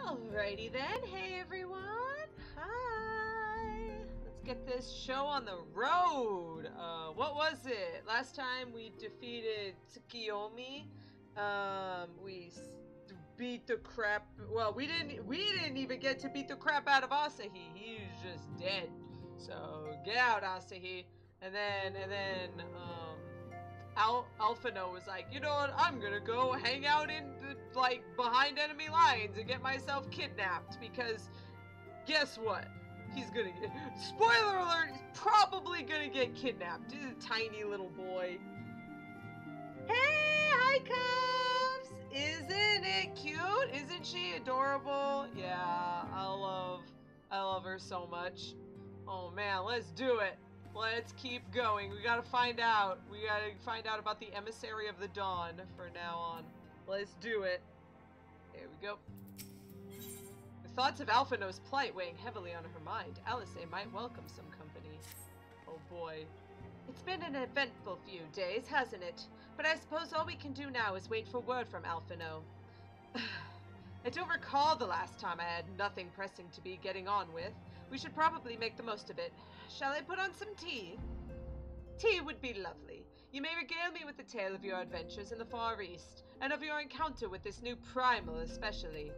Alrighty then, hey everyone! Hi! Let's get this show on the road! What was it? Last time we defeated Tsukiyomi. We beat the crap... Well, we didn't even get to beat the crap out of Asahi. He's just dead. So, get out, Asahi. And then, Alphinaud was like, you know what, I'm gonna go hang out in the, behind enemy lines and get myself kidnapped, because guess what? He's gonna get, spoiler alert, he's probably gonna get kidnapped. He's a tiny little boy. Hey, hi Cuffs! Isn't it cute? Isn't she adorable? Yeah, I love her so much. Oh man, let's do it. Let's keep going. We gotta find out. We gotta find out about the Emissary of the Dawn from now on. Let's do it. Here we go. The thoughts of Alphinaud's plight weighing heavily on her mind, Alice might welcome some company. Oh boy. It's been an eventful few days, hasn't it? But I suppose all we can do now is wait for word from Alphinaud. I don't recall the last time I had nothing pressing to be getting on with. We should probably make the most of it. Shall I put on some tea? Tea would be lovely. You may regale me with the tale of your adventures in the Far East, and of your encounter with this new primal especially.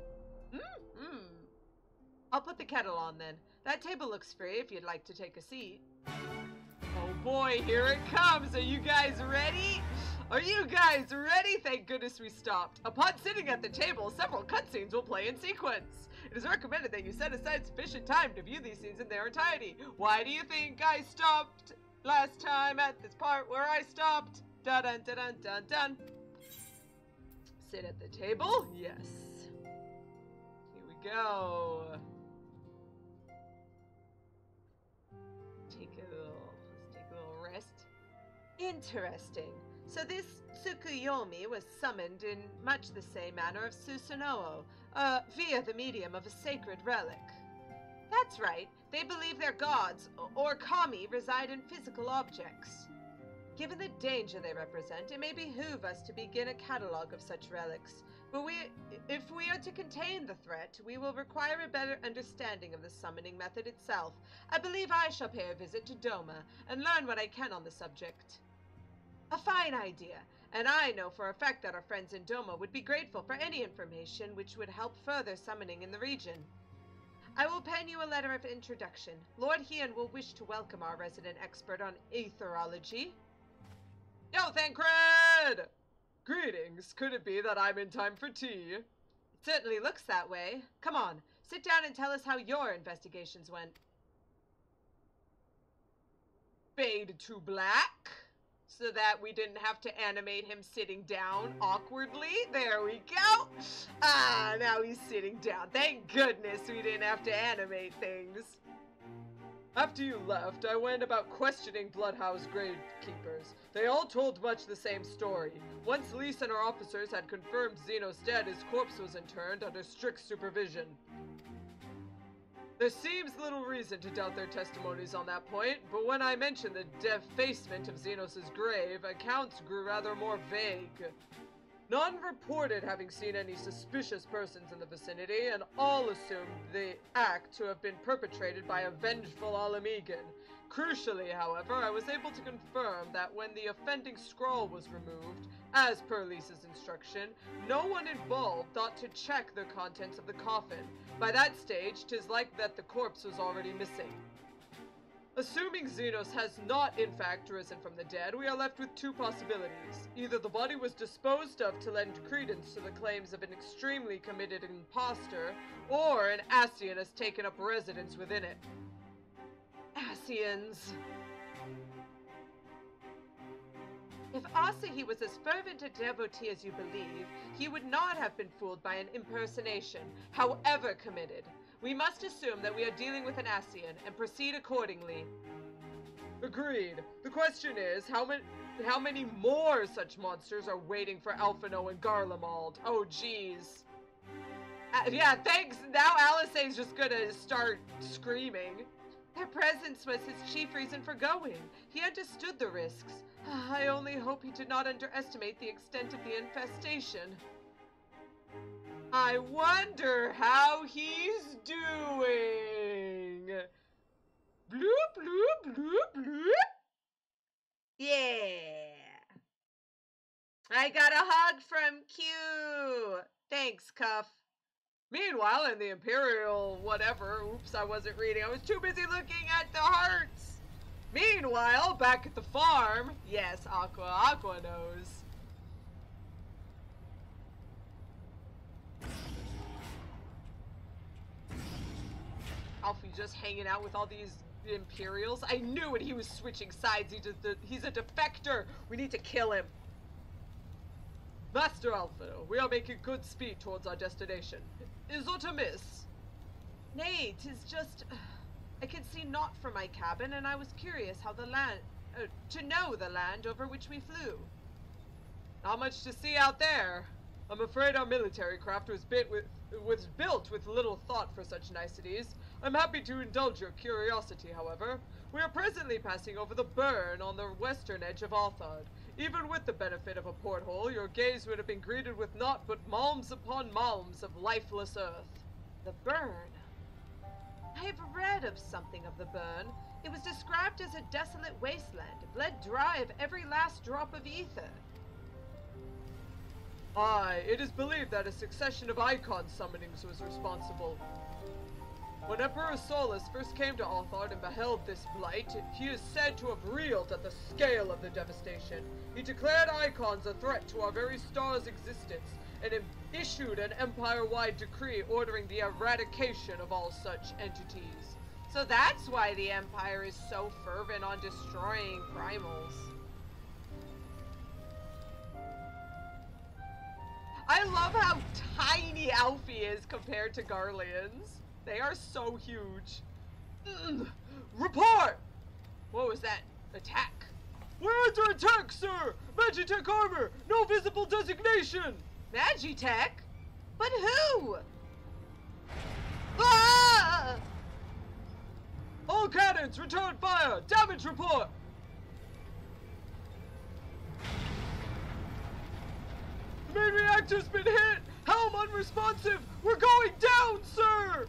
I'll put the kettle on then. That table looks free if you'd like to take a seat. Oh boy, here it comes! Are you guys ready? Are you guys ready? Thank goodness we stopped. Upon sitting at the table, several cutscenes will play in sequence. It is recommended that you set aside sufficient time to view these scenes in their entirety. Why do you think I stopped last time at this part where I stopped? Dun dun dun dun dun dun. Sit at the table? Yes. Here we go. Let's take a little rest. Interesting. So this Tsukuyomi was summoned in much the same manner of Susanoo, via the medium of a sacred relic. That's right. They believe their gods, or kami, reside in physical objects. Given the danger they represent, it may behoove us to begin a catalogue of such relics. But if we are to contain the threat, we will require a better understanding of the summoning method itself. I believe I shall pay a visit to Doma and learn what I can on the subject. A fine idea, and I know for a fact that our friends in Doma would be grateful for any information which would help further summoning in the region. I will pen you a letter of introduction. Lord Heian will wish to welcome our resident expert on aetherology. Yo, Thancred! Greetings. Could it be that I'm in time for tea? It certainly looks that way. Come on, sit down and tell us how your investigations went. Fade to black, so that we didn't have to animate him sitting down awkwardly. There we go. Ah, now he's sitting down. Thank goodness we didn't have to animate things. After you left, I went about questioning Bloodhouse gravekeepers. They all told much the same story. Once Lise and her officers had confirmed Zeno's dead, his corpse was interned under strict supervision. There seems little reason to doubt their testimonies on that point, but when I mentioned the defacement of Zenos' grave, accounts grew rather more vague. None reported having seen any suspicious persons in the vicinity, and all assumed the act to have been perpetrated by a vengeful Alamigan. Crucially, however, I was able to confirm that when the offending scroll was removed, as per Lisa's instruction, no one involved thought to check the contents of the coffin. By that stage, 'tis like that the corpse was already missing. Assuming Zenos has not in fact risen from the dead, we are left with two possibilities. Either the body was disposed of to lend credence to the claims of an extremely committed impostor, or an Ascian has taken up residence within it. Ascians. If Asahi was as fervent a devotee as you believe, he would not have been fooled by an impersonation, however committed. We must assume that we are dealing with an Ascian, and proceed accordingly. Agreed. The question is, how many more such monsters are waiting for Alphinaud and Garlemald? Oh, jeez. Yeah, thanks. Now Alice's just gonna start screaming. Their presence was his chief reason for going. He understood the risks. I only hope he did not underestimate the extent of the infestation. I wonder how he's doing. Bloop, bloop, bloop, bloop. Yeah. I got a hug from Q. Thanks, Cuff. Meanwhile, in the Imperial whatever, oops, I wasn't reading. I was too busy looking at the hearts. Meanwhile, back at the farm, yes, Aqua knows. Alfie just hanging out with all these Imperials. I knew it, he was switching sides. He's a defector. We need to kill him. Master Alphinaud, we are making good speed towards our destination. Is aught amiss? Nay, 'tis just... I can see naught from my cabin, and I was curious how the land... to know the land over which we flew. Not much to see out there. I'm afraid our military craft was built with little thought for such niceties. I'm happy to indulge your curiosity, however. We are presently passing over the burn on the western edge of Alphinaud. Even with the benefit of a porthole, your gaze would have been greeted with naught but malms upon malms of lifeless earth. The burn. I have read of something of the burn. It was described as a desolate wasteland, bled dry of every last drop of ether. Aye, it is believed that a succession of icon summonings was responsible. When Emperor Solus first came to Alphinaud and beheld this blight, he is said to have reeled at the scale of the devastation. He declared icons a threat to our very star's existence, and issued an empire-wide decree ordering the eradication of all such entities. So that's why the Empire is so fervent on destroying primals. I love how tiny Alfie is compared to Garleans. They are so huge. Report! What was that? Attack? We're under attack, sir! Magitech armor! No visible designation! Magitech? But who? Ah! All cannons, return fire! Damage report! The main reactor's been hit! Helm unresponsive! We're going down, sir!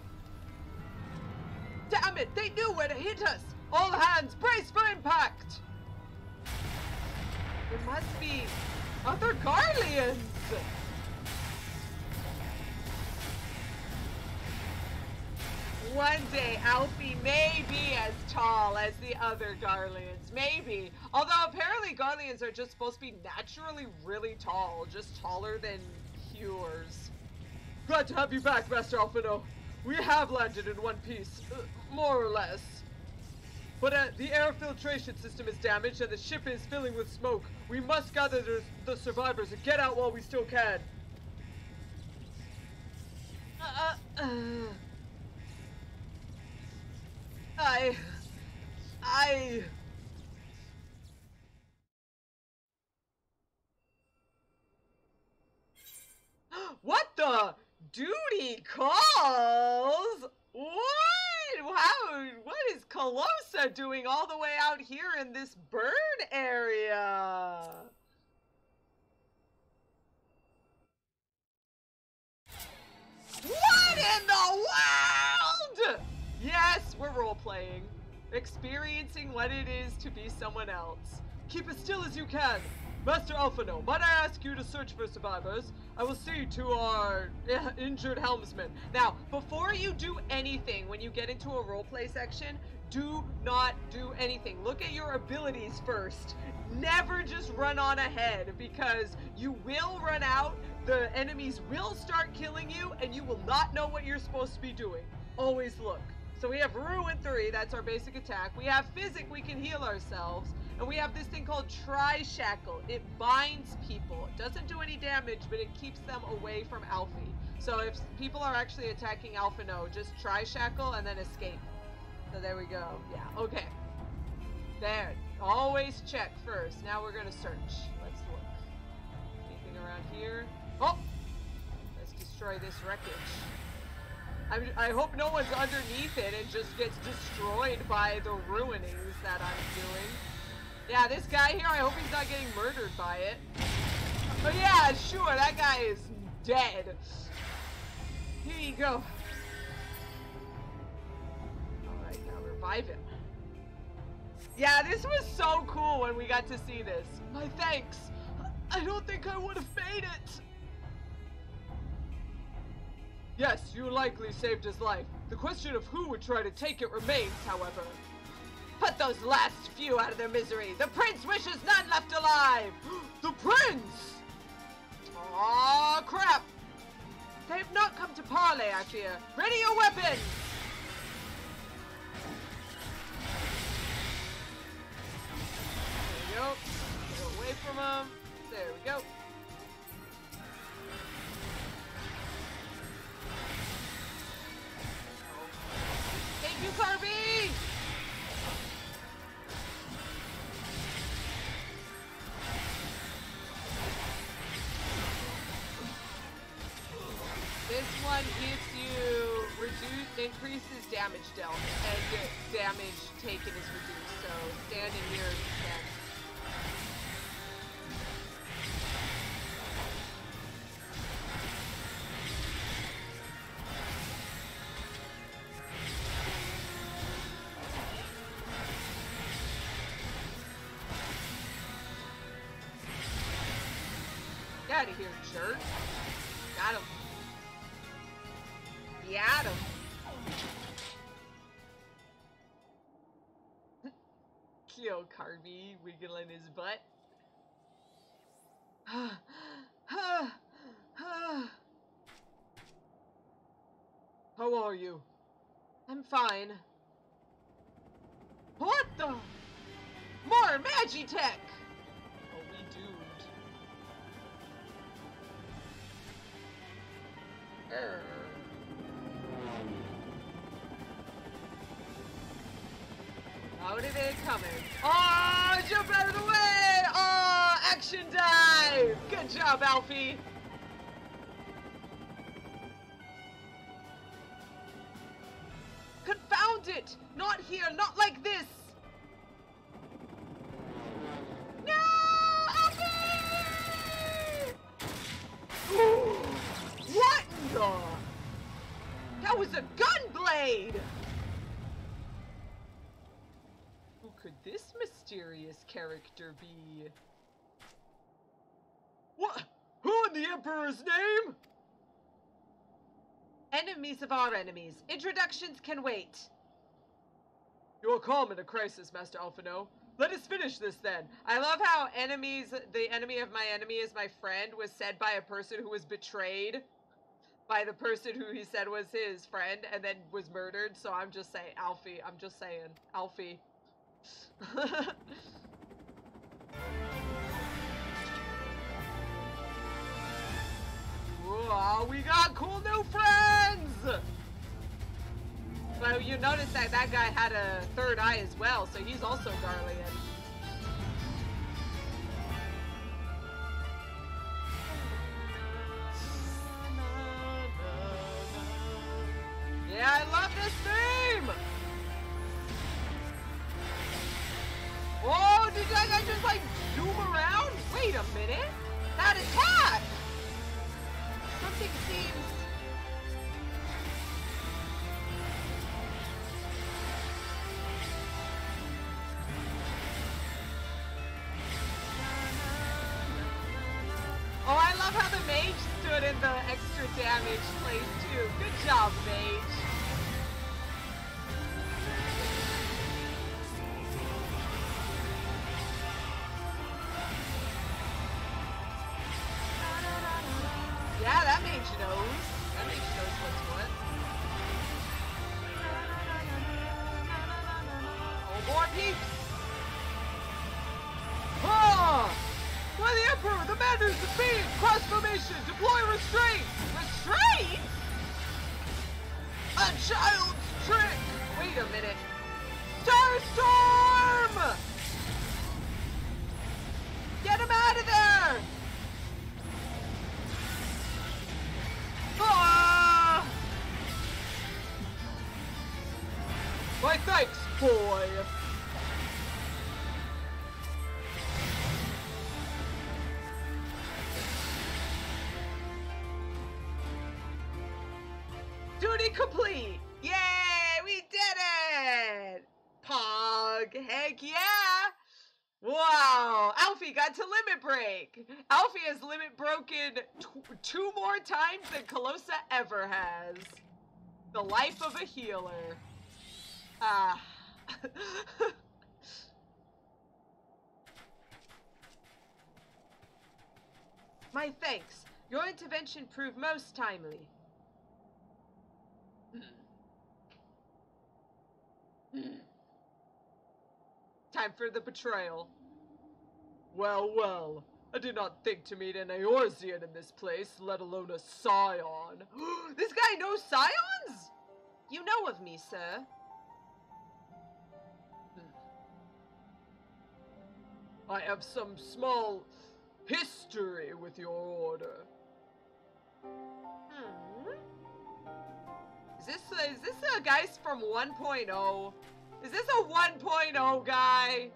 Damn it! They knew where to hit us! All hands, brace for impact! There must be other Garleans! One day, Alfie may be as tall as the other Garleans. Maybe. Although apparently Garleans are just supposed to be naturally really tall. Just taller than Hewers. Glad to have you back, Master Alphinaud. We have landed in one piece. More or less. But the air filtration system is damaged and the ship is filling with smoke. We must gather the survivors and get out while we still can. What the? Duty calls? What? Wow, what is Calosa doing all the way out here in this bird area? What in the world? Yes, we're role-playing. Experiencing what it is to be someone else. Keep as still as you can. Master Alphinaud, might I ask you to search for survivors? I will see to our injured helmsman. Now, before you do anything, when you get into a roleplay section, do not do anything. Look at your abilities first. Never just run on ahead, because you will run out, the enemies will start killing you, and you will not know what you're supposed to be doing. Always look. So we have Ruin 3, that's our basic attack. We have Physic, we can heal ourselves. And we have this thing called Tri-Shackle. It binds people. It doesn't do any damage, but it keeps them away from Alfie. So if people are actually attacking Alphinaud, just Tri-Shackle and then escape. So there we go. Yeah, okay. There. Always check first. Now we're gonna search. Let's look. Anything around here? Oh! Let's destroy this wreckage. I hope no one's underneath it and just gets destroyed by the ruinings that I'm doing. Yeah, this guy here, I hope he's not getting murdered by it. But yeah, sure, that guy is dead. Here you go. Alright, now revive him. Yeah, this was so cool when we got to see this. My thanks. I don't think I would have made it. Yes, you likely saved his life. The question of who would try to take it remains, however. Put those last few out of their misery. The prince wishes none left alive. The prince! Aw, crap. They have not come to parley, I fear. Ready your weapons! There we go. Get away from him. There we go. Thank you, Kirby! This one gives you increases damage dealt, and damage taken is reduced, so stand in here if you can. Get out of here, jerk. Got him. Got him. Kill Carby wiggling his butt. How are you? I'm fine. What the? More Magitech! Oh, we doomed. How did it come in? Oh, jump out of the way! Oh, action dive! Good job, Alfie! Confound it! Not here, not like this! No! Alfie! What the? That was a gun blade! Who could this mysterious character be? What? Who in the Emperor's name? Enemies of our enemies. Introductions can wait. You are calm in a crisis, Master Alphinaud. Let us finish this then. I love how enemies, the enemy of my enemy is my friend, was said by a person who was betrayed by the person who he said was his friend and then was murdered. So I'm just saying, Alfie. I'm just saying, Alfie. Whoa, we got cool new friends! But you notice that that guy had a third eye as well, so he's also Garlemald. Yeah, I love this theme! Oh, did that guy just like zoom around? Wait a minute. That attack! Something seems... Oh, I love how the mage stood in the extra damage place too. Good job, mage. Yeah, that mage knows. That mage knows what's what. Oh, more peeps! Ah! By the Emperor, the Manders, the Fiend! Cross formation! Deploy restraint! Restraint? A child's trick! Wait a minute. Starstorm! Get him out of there! Ah! My thanks, boy! Duty complete! Yay! We did it! Pog! Heck yeah! Wow! Alfie got to limit break! Alfie has limit broken two more times than Calosa ever has. The life of a healer. Ah. My thanks. Your intervention proved most timely. Time for the betrayal. Well, well. I did not think to meet an Eorzean in this place, let alone a scion. This guy knows scions? You know of me, sir. I have some small history with your order. Is this a guy from 1.0? Is this a 1.0 guy?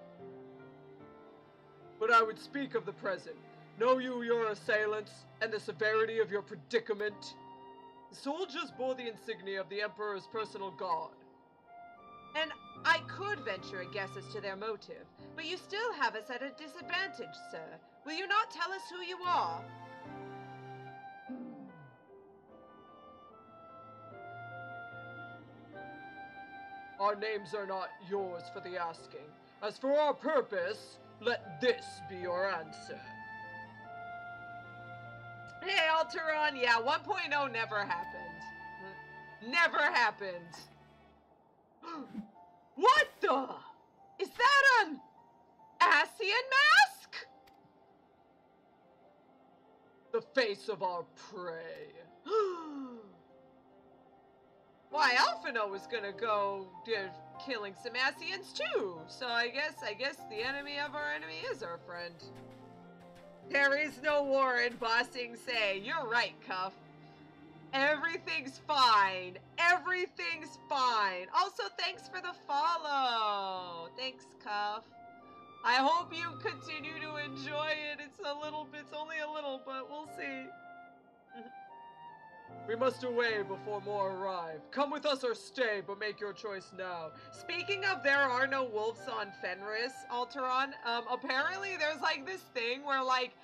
But I would speak of the present. Know you your assailants, and the severity of your predicament? The soldiers bore the insignia of the Emperor's personal guard. And I could venture a guess as to their motive, but you still have us at a disadvantage, sir. Will you not tell us who you are? Our names are not yours for the asking. As for our purpose, let this be your answer. Hey, Alteron, yeah, 1.0 never happened. Never happened. What the? Is that an Ascian mask? The face of our prey. Why, Alphinaud was gonna go killing some Ascians too. So I guess the enemy of our enemy is our friend. There is no war in Ba Sing Se. You're right, Cuff. Everything's fine. Everything's fine. Also, thanks for the follow. Thanks, Cuff. I hope you continue to enjoy it. It's only a little, but we'll see. We must away before more arrive. Come with us or stay, but make your choice now. Speaking of there are no wolves on Fenris, Alteron, apparently there's like this thing where like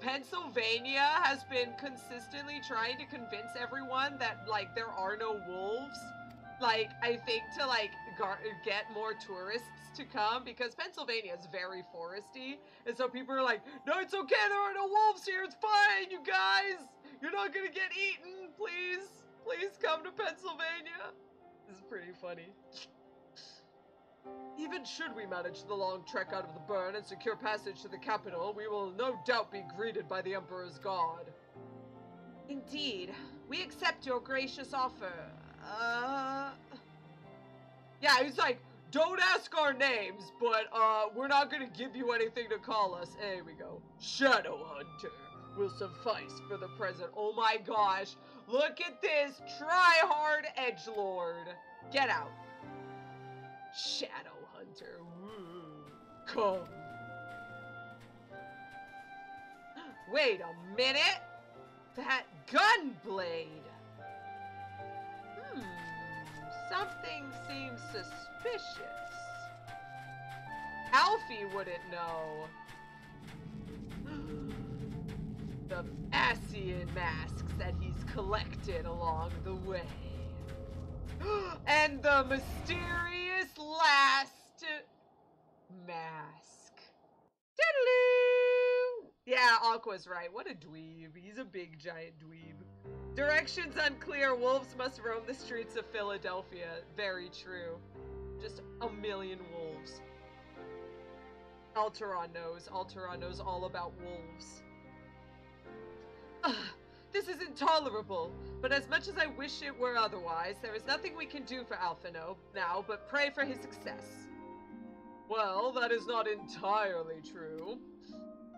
Pennsylvania has been consistently trying to convince everyone that like there are no wolves. Like, I think to like get more tourists to come because Pennsylvania is very foresty. And so people are like, no, it's okay, there are no wolves here, it's fine, you guys. You're not gonna get eaten, please. Please come to Pennsylvania. This is pretty funny. Even should we manage the long trek out of the burn and secure passage to the capital, we will no doubt be greeted by the Emperor's guard. Indeed. We accept your gracious offer. Yeah, he's like, don't ask our names, but, we're not gonna give you anything to call us. There we go. Shadow Hunter will suffice for the present. Oh my gosh. Look at this. Try-hard edgelord. Get out. Shadow Hunter. Woo. Come. Wait a minute. That gunblade. Something seems suspicious. Alfie wouldn't know. The Ascian masks that he's collected along the way. And the mysterious last mask. Toodaloo! Yeah, Aqua's right. What a dweeb. He's a big giant dweeb. Directions unclear. Wolves must roam the streets of Philadelphia. Very true. Just a million wolves. Alteron knows. Alteron knows all about wolves. This is intolerable, but as much as I wish it were otherwise, there is nothing we can do for Alphinaud now but pray for his success. Well, that is not entirely true.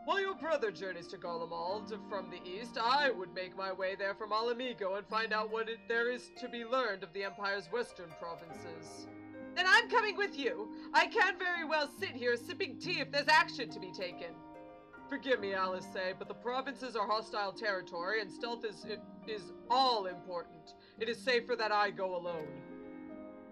While your brother journeys to Garlemald from the east, I would make my way there from Alamigo and find out what there is to be learned of the Empire's western provinces. Then I'm coming with you. I can't very well sit here sipping tea if there's action to be taken. Forgive me, Alice, but the provinces are hostile territory, and stealth is all important. It is safer that I go alone.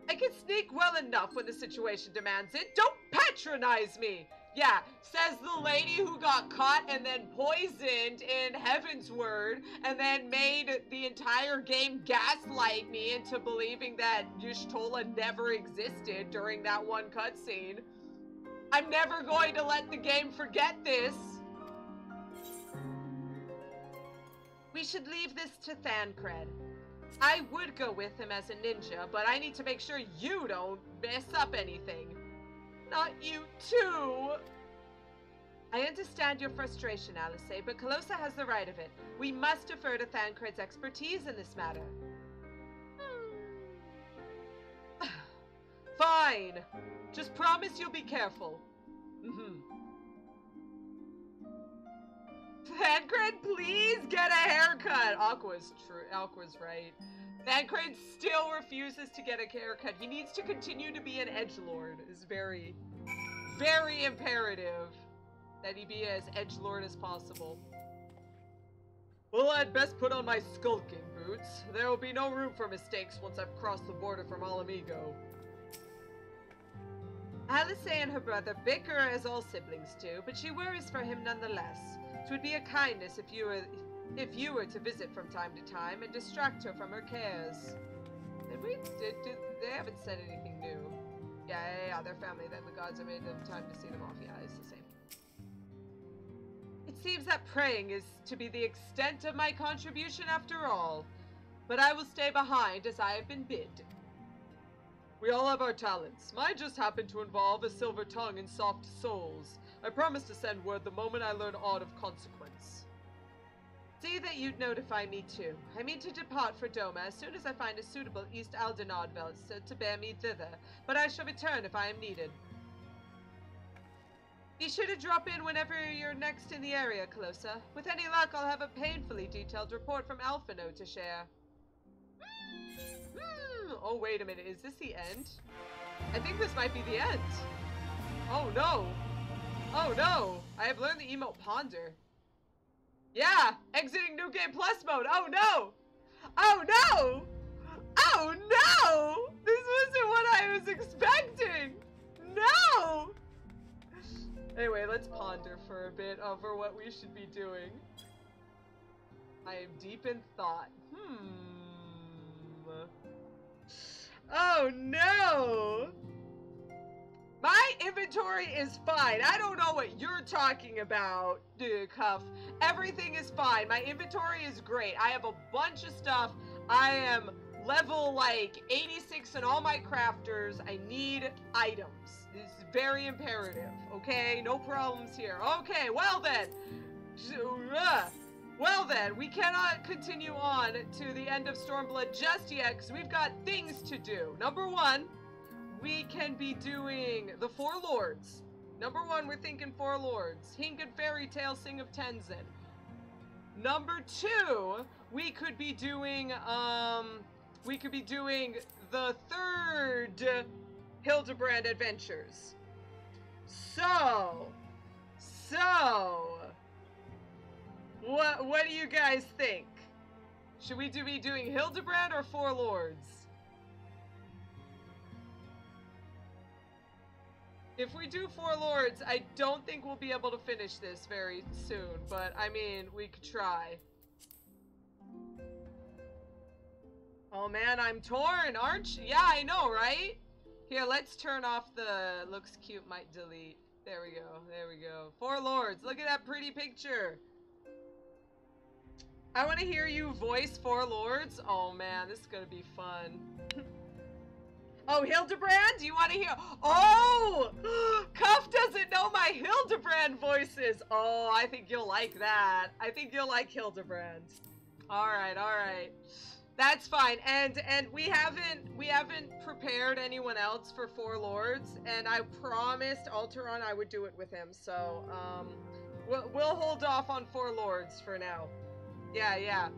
I can sneak well enough when the situation demands it. Don't patronize me! Yeah, says the lady who got caught and then poisoned in Heaven's Word and then made the entire game gaslight me into believing that Y'shtola never existed during that one cutscene. I'm never going to let the game forget this. We should leave this to Thancred. I would go with him as a ninja, but I need to make sure you don't mess up anything. Not you too! I understand your frustration, Alice, but Calosa has the right of it. We must defer to Thancred's expertise in this matter. Fine! Just promise you'll be careful. Thancred, please get a haircut! Aqua's right. Thancred still refuses to get a haircut. He needs to continue to be an edgelord. It's very, very imperative that he be as edgelord as possible. Well, I'd best put on my skulking boots. There will be no room for mistakes once I've crossed the border from Alamigo. Alice and her brother bicker as all siblings do, but she worries for him nonetheless. It would be a kindness if you were to visit from time to time and distract her from her cares. They haven't said anything new. Yeah, their family, then the gods have made them time to see them off. Yeah, it's the same. It seems that praying is to be the extent of my contribution after all, but I will stay behind as I have been bid. We all have our talents. Mine just happened to involve a silver tongue and soft souls. I promise to send word the moment I learn aught of consequence. See that you notify me too. I mean to depart for Doma as soon as I find a suitable East Aldenard vessel to bear me thither, but I shall return if I am needed. Be sure to drop in whenever you're next in the area, Calosa. With any luck, I'll have a painfully detailed report from Alphinaud to share. Oh, wait a minute. Is this the end? I think this might be the end. Oh, no. Oh, no. I have learned the emote Ponder. Yeah, exiting New Game Plus mode. Oh, no. Oh, no. Oh, no. This wasn't what I was expecting. No. Anyway, let's ponder for a bit over what we should be doing. I am deep in thought. Oh no! My inventory is fine. I don't know what you're talking about, Cuff. Everything is fine. My inventory is great. I have a bunch of stuff. I am level like 86 in all my crafters. I need items. This is very imperative, okay? No problems here. Okay, well then. Well then, we cannot continue on to the end of Stormblood just yet because we've got things to do. Number one, we can be doing the Four Lords. Number one, we're thinking Four Lords. Hink and Fairy Tale Sing of Tenzin. Number two, we could be doing the third Hildebrand Adventures. So, what do you guys think? Should we be doing Hildebrand or Four Lords? If we do Four Lords, I don't think we'll be able to finish this very soon, but I mean, we could try. Oh man, I'm torn, aren't you? Yeah, I know, right? Here, let's turn off the looks cute, might delete. There we go, there we go. Four Lords, look at that pretty picture. I want to hear you voice Four Lords. Oh man, this is gonna be fun. Oh, Hildibrand? Do you want to hear? Oh! Cuff doesn't know my Hildibrand voices. Oh, I think you'll like that. I think you'll like Hildibrand. Alright, alright. That's fine. And we haven't prepared anyone else for Four Lords, and I promised Alteron I would do it with him, so we'll hold off on Four Lords for now. Yeah.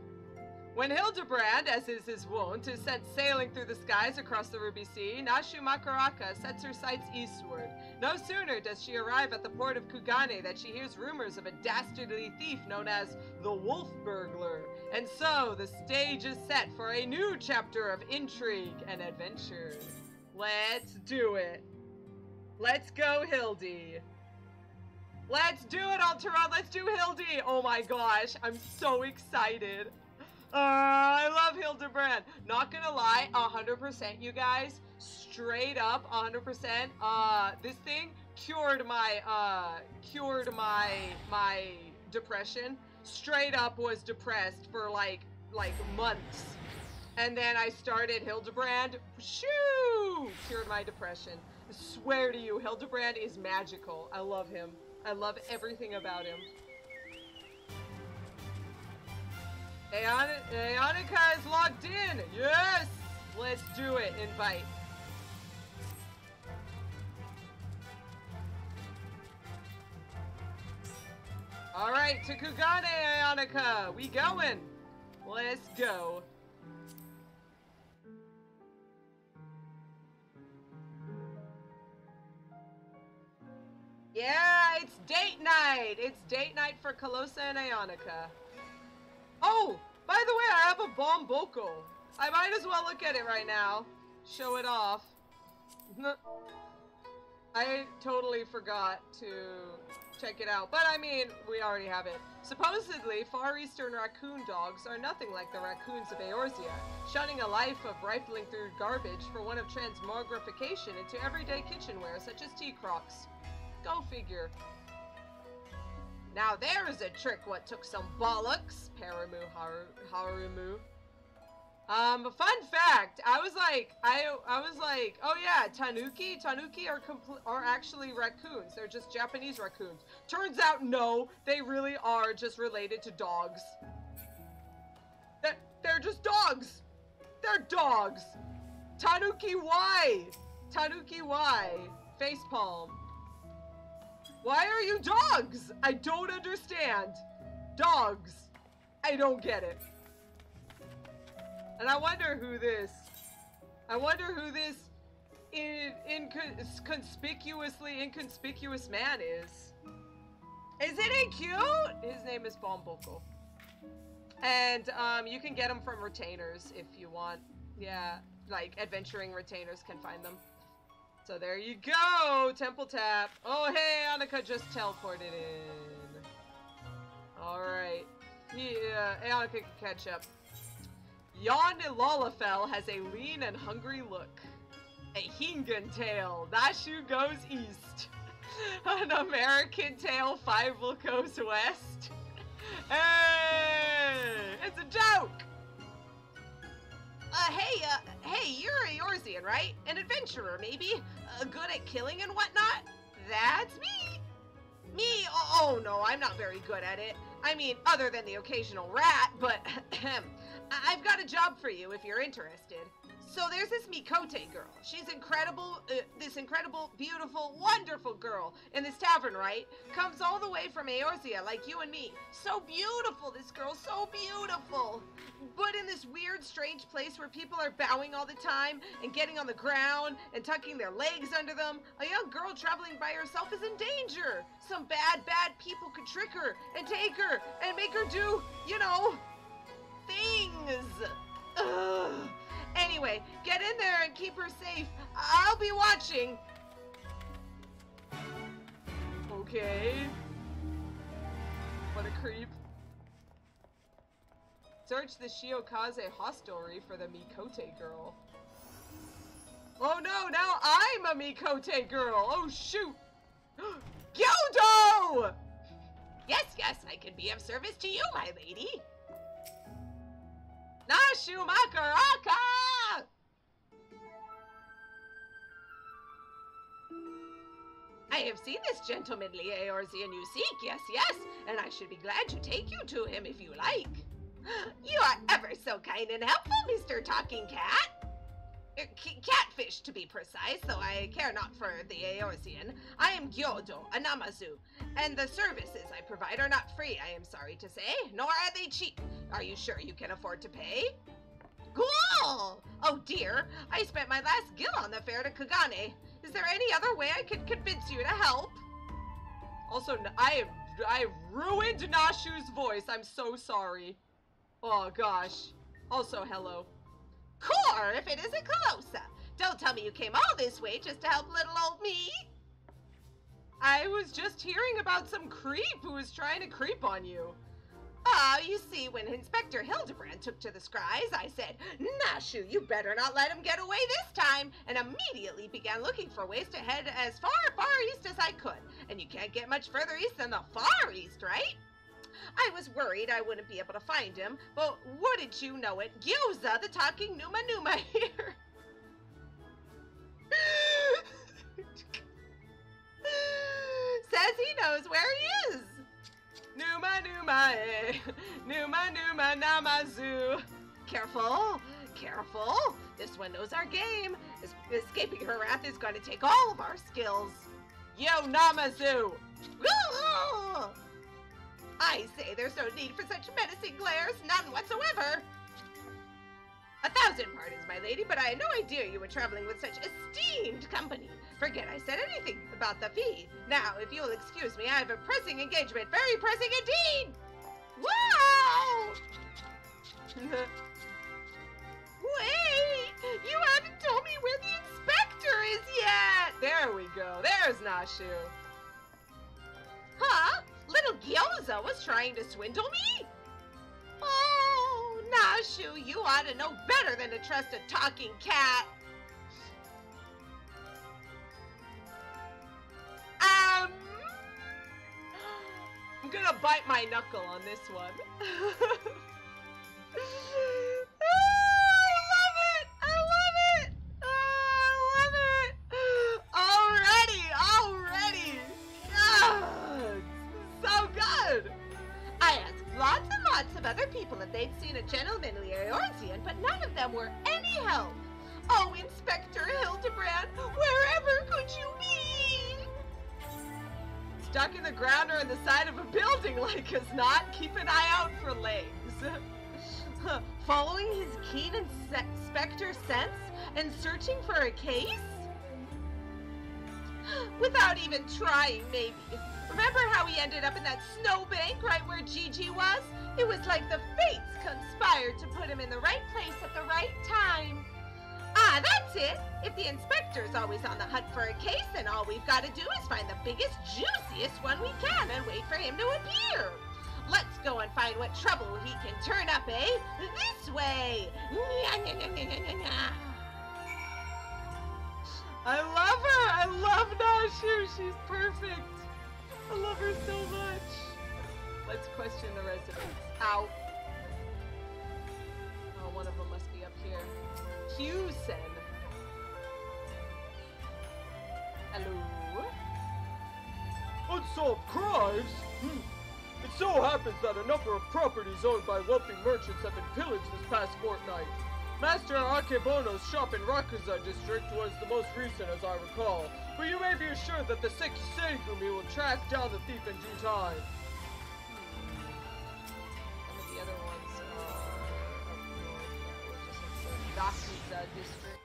When Hildibrand, as is his wont, is sent sailing through the skies across the Ruby Sea, Nashu Mhakaracca sets her sights eastward. No sooner does she arrive at the port of Kugane that she hears rumors of a dastardly thief known as the Wolf Burglar, And so, the stage is set for a new chapter of intrigue and adventure. Let's do it. Let's go, Hildy. Let's do it, Alteron. Let's do Hildy. Oh my gosh, I'm so excited. I love Hildibrand. Not gonna lie, 100%, you guys. Straight up, 100%. This thing cured my depression. Straight up was depressed for like months. And then I started Hildebrand. Shoo! Cured my depression. I swear to you, Hildebrand is magical. I love him. I love everything about him. Ayonica is logged in. Yes! Let's do it. Invite. Alright, to Kugane, Ayonica. We going. Let's go. Yeah, it's date night. It's date night for Calosa and Ayonica. Oh, by the way, I have a bomb Boko. I might as well look at it right now. Show it off. I totally forgot to check it out. But I mean, we already have it. Supposedly, Far Eastern raccoon dogs are nothing like the raccoons of Eorzea, shunning a life of rifling through garbage for one of transmogrification into everyday kitchenware such as tea crocks. Go figure. Now there's a trick what took some bollocks, Harumu. Fun fact, I was like, oh yeah, Tanuki are actually raccoons. They're just Japanese raccoons. Turns out, no, they really are just related to dogs. They're just dogs. They're dogs. Tanuki, why? Tanuki, why? Facepalm. Why are you dogs? I don't understand. Dogs. I don't get it. And I wonder who this inconspicuous man is. Isn't he cute? His name is Bomboko. And you can get them from retainers if you want. Yeah, like adventuring retainers can find them. So there you go, Temple Tap. Oh hey, Annika just teleported in. Alright. Annika can catch up. Yon Lolafel has a lean and hungry look. A Hingan tail, Nashu goes east. An American tail, 5 goes west. Hey, it's a joke! Hey, you're a Eorzean, right? An adventurer, maybe? Good at killing and whatnot? That's me! Me? Oh no, I'm not very good at it. I mean, other than the occasional rat, but I've got a job for you if you're interested. So there's this Mikote girl. She's incredible, this incredible, beautiful, wonderful girl in this tavern, right? Comes all the way from Eorzea, like you and me. So beautiful, this girl, so beautiful. But in this weird, strange place where people are bowing all the time and getting on the ground and tucking their legs under them, a young girl traveling by herself is in danger. Some bad people could trick her and take her and make her do, you know, things. Ugh. Anyway, get in there and keep her safe. I'll be watching. Okay. What a creep. Search the Shiokaze hostelry for the Mikote girl. Oh no, now I'm a Mikote girl. Oh shoot. Gyodo! Yes, I can be of service to you, my lady. Nashu Mhakaracca! I have seen this gentlemanly Eorzean you seek, yes, and I should be glad to take you to him if you like. You are ever so kind and helpful, Mr. Talking Cat. Catfish, to be precise, though I care not for the Eorzean. I am Gyodo, a Namazu, and the services I provide are not free, I am sorry to say, nor are they cheap. Are you sure you can afford to pay? Cool! Oh dear, I spent my last gil on the fare to Kugane. Is there any other way I could convince you to help? Also, I ruined Nashu's voice. I'm so sorry. Oh gosh. Also, hello. Core, if it isn't Calosa. Don't tell me you came all this way just to help little old me. I was just hearing about some creep who was trying to creep on you. Ah, you see, when Inspector Hildibrand took to the scries, I said, Nashu, you better not let him get away this time, and immediately began looking for ways to head as far east as I could. And you can't get much further east than the far east, right? I was worried I wouldn't be able to find him, but wouldn't you know it, Gyoza, the talking Numa here. Says he knows where he is. Numa, eh. Numa, namazu. Careful. This one knows our game. Escaping her wrath is going to take all of our skills. Yo, Namazu. I say there's no need for such menacing glares, none whatsoever. 1,000 pardons, my lady, but I had no idea you were traveling with such esteemed company. Forget I said anything about the fee. Now, if you'll excuse me, I have a pressing engagement, very pressing indeed. Wow! Wait, you haven't told me where the inspector is yet. There we go. There's Nashu. Huh? Little Gyoza was trying to swindle me? Oh, Nashu, you ought to know better than to trust a talking cat. I'm gonna bite my knuckle on this one. Already. So good. I asked lots and lots of other people if they'd seen a gentlemanly Eorzean, but none of them were any help. Oh, Inspector Hildebrand, wherever could you be? Stuck in the ground or on the side of a building like us not. Keep an eye out for legs. Following his keen inspector sense and searching for a case? Without even trying, maybe. Remember how he ended up in that snowbank right where Gigi was? It was like the fates conspired to put him in the right place at the right time. Ah, that's it. If the inspector's always on the hunt for a case, then all we've got to do is find the biggest, juiciest one we can and wait for him to appear. Let's go and find what trouble he can turn up, eh? This way. I love her. I love Nashu. She's perfect. I love her so much. Let's question the residents. Ow. Oh, one of them must be up here. Q-sen. Hello? Unsolved crimes? It so happens that a number of properties owned by wealthy merchants have been pillaged this past fortnight. Master Akebono's shop in Rakuza district was the most recent, as I recall, but you may be assured that the Sekisei-gumi will track down the thief in due time. Some of the other ones are up north. Just like the Rakuza district.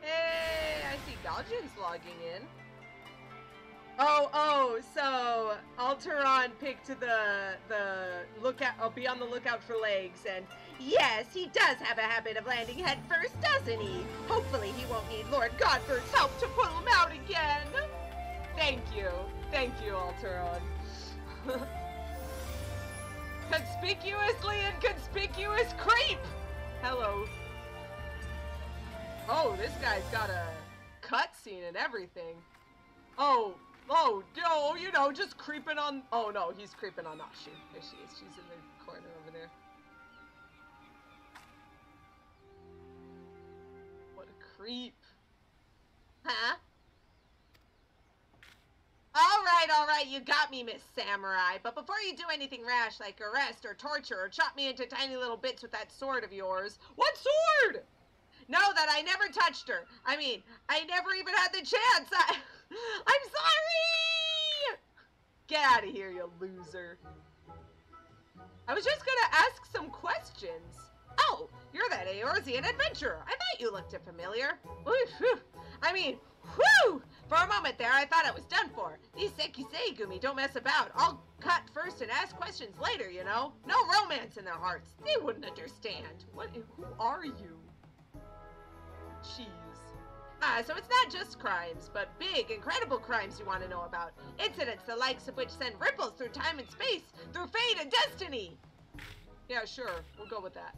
Hey, I see Galjin's logging in. Oh, so Alteron picked the lookout. I'll be on the lookout for legs, and yes, he does have a habit of landing head first, doesn't he? Hopefully he won't need Lord Godford's help to pull him out again. Thank you, Alteron. Conspicuously inconspicuous creep. Hello. Oh, this guy's got a cutscene and everything. Oh, you know, just creeping on. Oh no, he's creeping on Nashu. There she is. She's in the corner over there. What a creep. Huh? All right, you got me, Miss Samurai. But before you do anything rash like arrest or torture or chop me into tiny little bits with that sword of yours. What sword? Know that I never touched her. I mean, I never even had the chance. I'm sorry! Get out of here, you loser. I was just gonna ask some questions. Oh, you're that Eorzean adventurer. I thought you looked familiar. Whew. I mean, whew! For a moment there, I thought I was done for. These Sekiseigumi don't mess about. I'll cut first and ask questions later, you know? No romance in their hearts. They wouldn't understand. Who are you? Cheese. So it's not just crimes, but big, incredible crimes you want to know about. Incidents the likes of which send ripples through time and space, through fate and destiny. Yeah, sure. We'll go with that.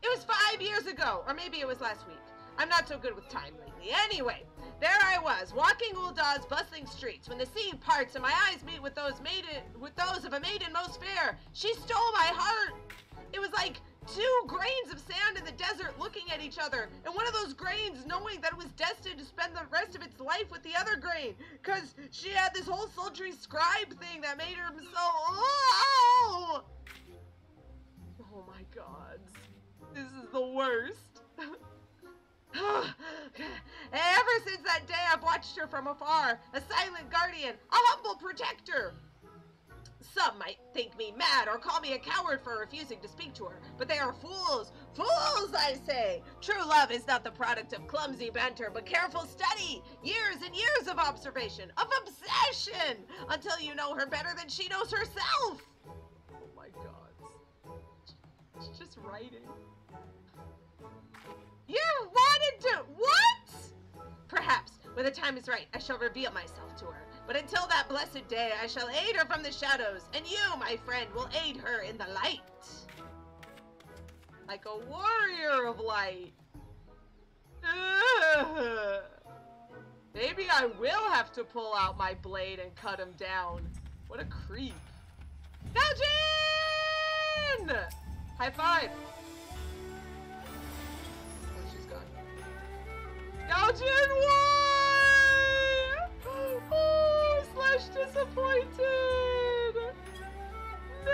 It was 5 years ago, or maybe it was last week. I'm not so good with time lately. Anyway, there I was, walking Uldah's bustling streets, when the sea parts and my eyes meet with those of a maiden most fair. She stole my heart. It was like 2 grains of sand in the desert looking at each other, and one of those grains knowing that it was destined to spend the rest of its life with the other grain, because she had this whole sultry scribe thing that made her so... Oh! Oh my god. This is the worst. Ever since that day, I've watched her from afar, a silent guardian, a humble protector. Some might think me mad or call me a coward for refusing to speak to her, but they are fools. Fools, I say! True love is not the product of clumsy banter, but careful study, years and years of observation, of obsession, until you know her better than she knows herself. Oh my god. It's just writing. You wanted to... What? Perhaps, when the time is right, I shall reveal myself to her. But until that blessed day, I shall aid her from the shadows, and you, my friend, will aid her in the light. Like a warrior of light. Maybe I will have to pull out my blade and cut him down. What a creep. Galjin! High five. Oh, she's gone. Galjin won! Oh, Slash disappointed. No!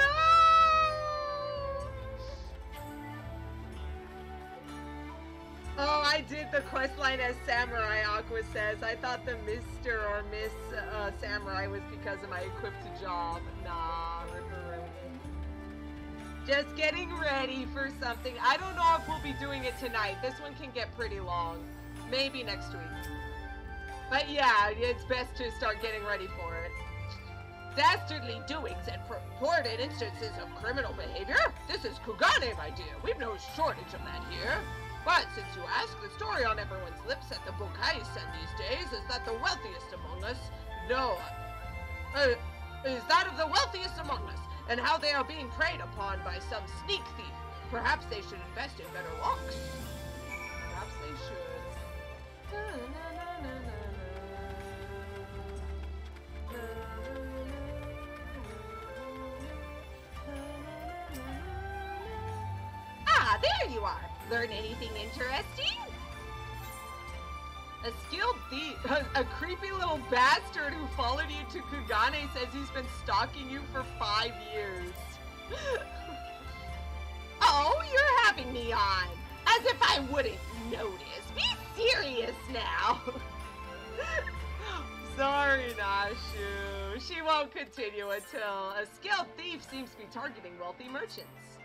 Oh, I did the quest line as Samurai, Aqua says. I thought the Mr. or Miss Samurai was because of my equipped job. Nah, Ripper. Just getting ready for something. I don't know if we'll be doing it tonight. This one can get pretty long. Maybe next week. But yeah, it's best to start getting ready for it. Dastardly doings and purported instances of criminal behavior? This is Kugane, my dear. We've no shortage of that here. But since you ask, the story on everyone's lips at the Bukai-sen these days is that the wealthiest among us, is that of the wealthiest among us, and how they are being preyed upon by some sneak thief. Perhaps they should invest in better looks. Perhaps they should. Ah, there you are. Learn anything interesting? A skilled thief, a creepy little bastard who followed you to Kugane says he's been stalking you for 5 years. Oh, you're having me on. As if I wouldn't notice. Be serious now. Sorry, Nashu. She won't continue until a skilled thief seems to be targeting wealthy merchants.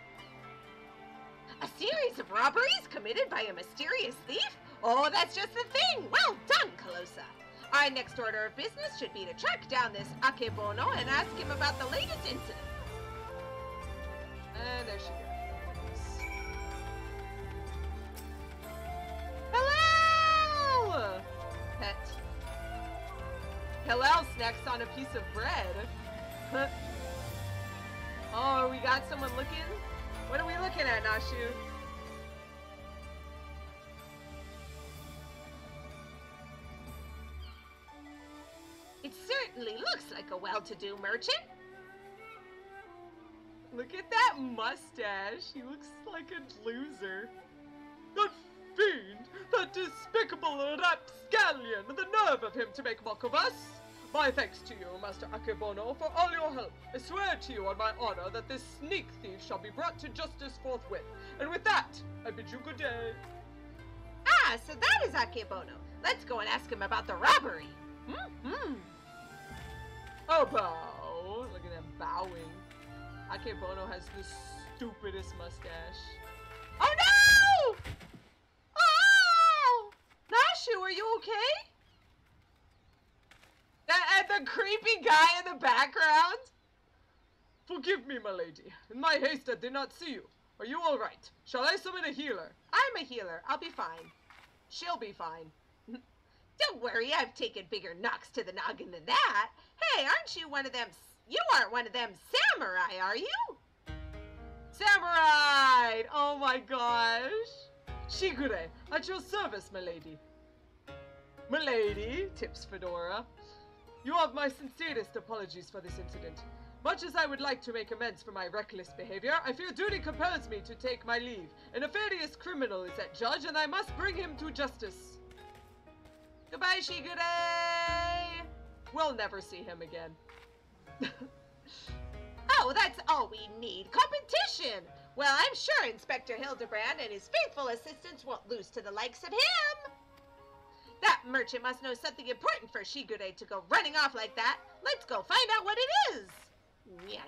A series of robberies committed by a mysterious thief? Oh, that's just the thing! Well done, Calosa! Our next order of business should be to track down this Akebono and ask him about the latest incident. And there she goes. Hello! Pet. Hillel snacks on a piece of bread. Oh, we got someone looking? What are we looking at, Nashu? It certainly looks like a well-to-do merchant. Look at that mustache. He looks like a loser. That fiend! That despicable rapscallion! The nerve of him to make mock of us! My thanks to you, Master Akebono, for all your help. I swear to you on my honor that this sneak thief shall be brought to justice forthwith. And with that, I bid you good day. Ah, so that is Akebono. Let's go and ask him about the robbery. Oh, bow. Look at them bowing. Akebono has the stupidest mustache. Oh, no! Oh! Nashu, are you okay? The creepy guy in the background? Forgive me, my lady. In my haste, I did not see you. Are you all right? Shall I summon a healer? I'm a healer. I'll be fine. She'll be fine. Don't worry, I've taken bigger knocks to the noggin than that. Hey, aren't you one of them? You aren't one of them samurai, are you? Samurai! Oh my gosh. Shigure, at your service, my lady. Milady, tips Fedora. You have my sincerest apologies for this incident. Much as I would like to make amends for my reckless behavior, I fear duty compels me to take my leave. A nefarious criminal is at judge, and I must bring him to justice. Goodbye, Shigure! We'll never see him again. Oh, that's all we need. Competition! Well, I'm sure Inspector Hildebrand and his faithful assistants won't lose to the likes of him. That merchant must know something important for Shigure to go running off like that. Let's go find out what it is. Yeah.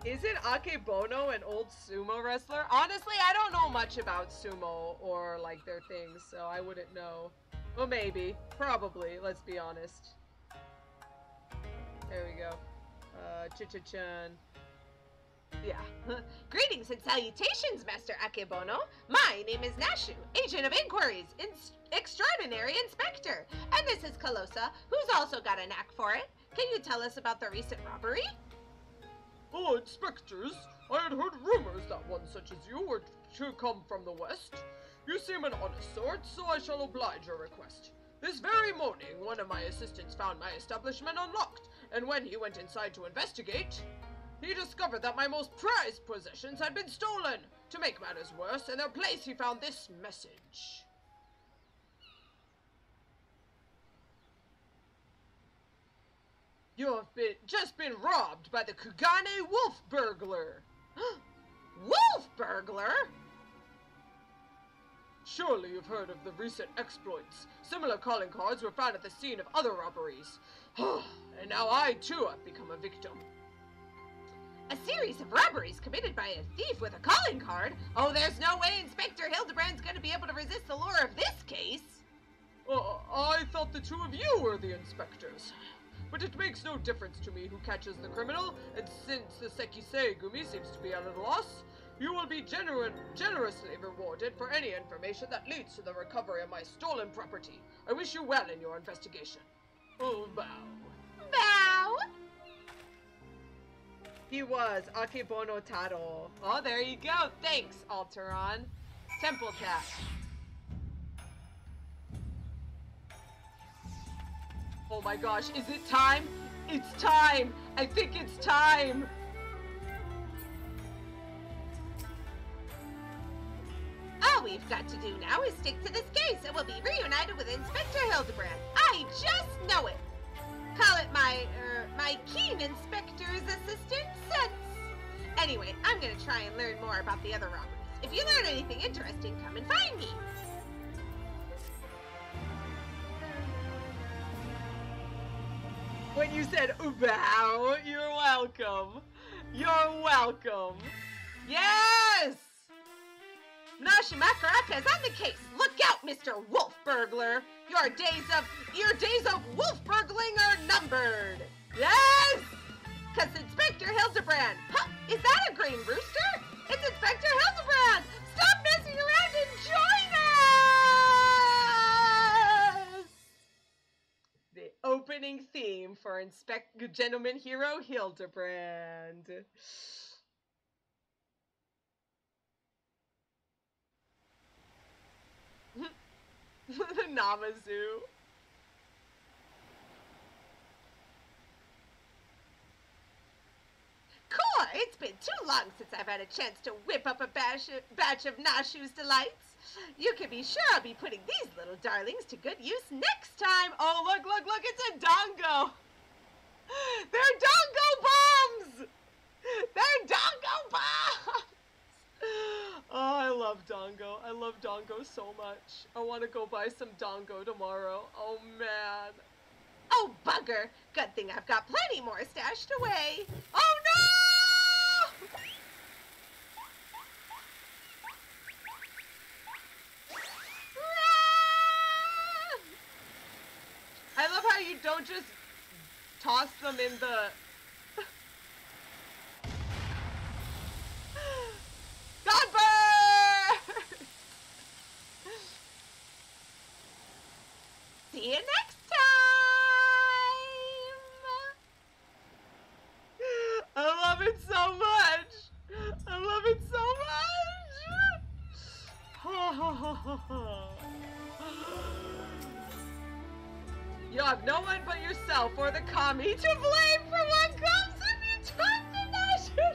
Isn't Akebono an old sumo wrestler? Honestly, I don't know much about sumo or like their things, so I wouldn't know. Well, maybe. Probably, let's be honest. There we go. Chicha-chan. Yeah. Greetings and salutations, Master Akebono. My name is Nashu, Agent of Inquiries, Extraordinary Inspector. And this is Calosa, who's also got a knack for it. Can you tell us about the recent robbery? Oh, inspectors, I had heard rumors that one such as you were to come from the west. You seem an honest sort, so I shall oblige your request. This very morning, one of my assistants found my establishment unlocked, and when he went inside to investigate, he discovered that my most prized possessions had been stolen. To make matters worse, in their place he found this message. You have just been robbed by the Kugane wolf burglar. Wolf burglar? Surely you've heard of the recent exploits. Similar calling cards were found at the scene of other robberies. And now I too have become a victim. A series of robberies committed by a thief with a calling card? Oh, there's no way Inspector Hildebrand's going to be able to resist the lure of this case. I thought the two of you were the inspectors. But it makes no difference to me who catches the criminal, and since the Sekisei Gumi seems to be at a loss, you will be generously rewarded for any information that leads to the recovery of my stolen property. I wish you well in your investigation. Oh, bow. Bow! He was Akebono Taro. Oh, there you go. Thanks, Alteron. Temple chat. Oh my gosh, is it time? It's time! I think it's time! All we've got to do now is stick to this case and we'll be reunited with Inspector Hildebrand. I just know it! Call it my keen inspector's assistant sense. Anyway, I'm gonna try and learn more about the other robberies. If you learn anything interesting, come and find me. When you said "bow," you're welcome. You're welcome. Yes! Nashu Mhakaracca is on the case. Look out, Mr. Wolf Burglar. Your days of wolf burgling are numbered. Yes! Cause Inspector Hildebrand. Huh, is that a green rooster? It's Inspector Hildebrand. Stop messing around and join us! The opening theme for Gentleman Hero Hildebrand. The Namazu. Cool! It's been too long since I've had a chance to whip up a batch of Nashu's delights. You can be sure I'll be putting these little darlings to good use next time. Oh, look, it's a dongo. They're dongo bombs! They're dongo bombs! Oh, I love dongo. I love dongo so much. I want to go buy some dongo tomorrow. Oh, man. Oh, bugger. Good thing I've got plenty more stashed away. Oh, no! just toss them in the... Godbird! See you next time! I love it so much! I love it so much! You have no one but yourself or the kami to blame for what comes if you turn to Nashu!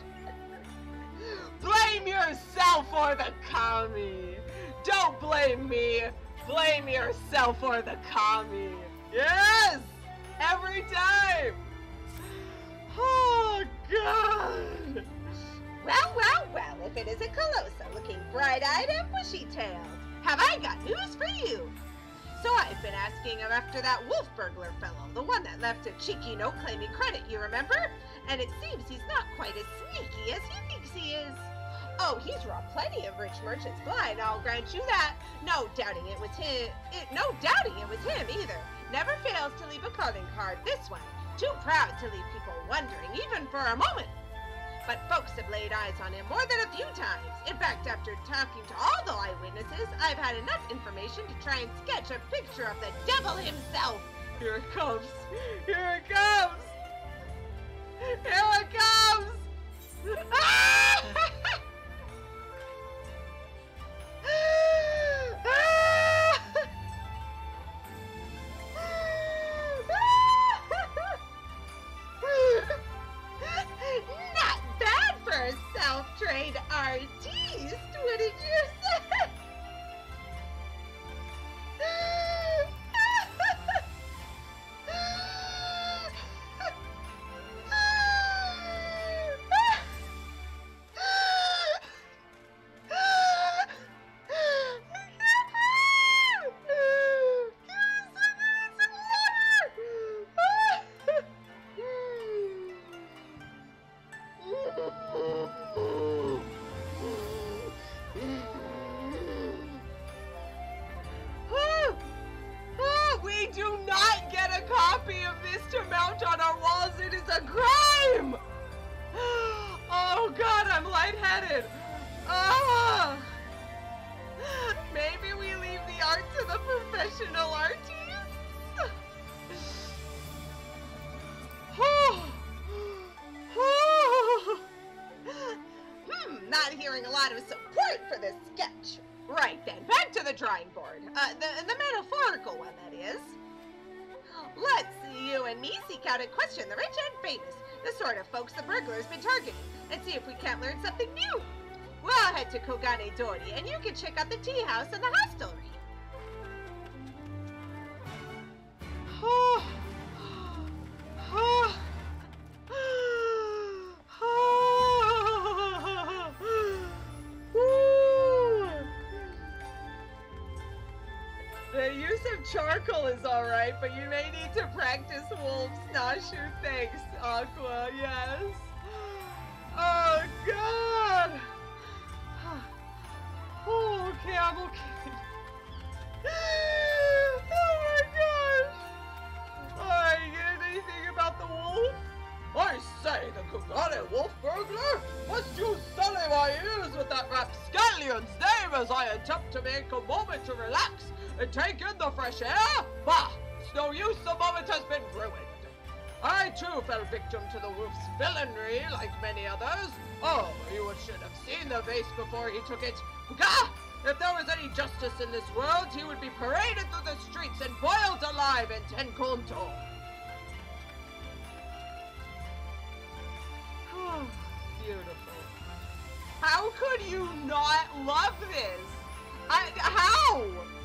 Blame yourself or the kami! Don't blame me! Blame yourself or the kami! Yes! Every time! Oh, God! Well, well, well, if it isn't Calosa looking bright-eyed and bushy-tailed, have I got news for you? So I've been asking him after that wolf burglar fellow, the one that left a cheeky note claiming credit, you remember? And it seems he's not quite as sneaky as he thinks he is. Oh, he's robbed plenty of rich merchants blind, I'll grant you that. No doubting it was him. No doubting it was him either. Never fails to leave a calling card this one. Too proud to leave people wondering, even for a moment. But folks have laid eyes on him more than a few times. In fact, after talking to all the eyewitnesses, I've had enough information to try and sketch a picture of the devil himself. Here it comes! Here it comes! Here it comes! Ah! Not bad for a self-trained artiste, wouldn't you say? We do not get a copy of this to mount on our walls. It is a crime! Oh God, I'm lightheaded. Ah! Maybe we leave the art to the professional artists? Not hearing a lot of support for this sketch. Right then, back to the drawing board. The metaphorical one, that is. Let's see you and me seek out and question the rich and famous, the sort of folks the burglar's been targeting, and see if we can't learn something new. We'll head to Kugane Dori, and you can check out the tea house and the hostelry. The use of charcoal is alright, but you may need to practice wolves. Nashu, thanks, Aqua, yes. Oh, God! Oh, okay, I'm okay. Oh, my gosh! Alright, you get anything about the wolf? I say, the Kugane wolf burglar! Must you sully my ears with that rapscallion's name as I attempt to make a moment to relax and take in the fresh air? Bah! It's no use, the moment has been ruined. I too fell victim to the wolf's villainy, like many others. Oh, you should have seen the vase before he took it. Gah! If there was any justice in this world, he would be paraded through the streets and boiled alive in Tenkonto. Beautiful. How could you not love this? How?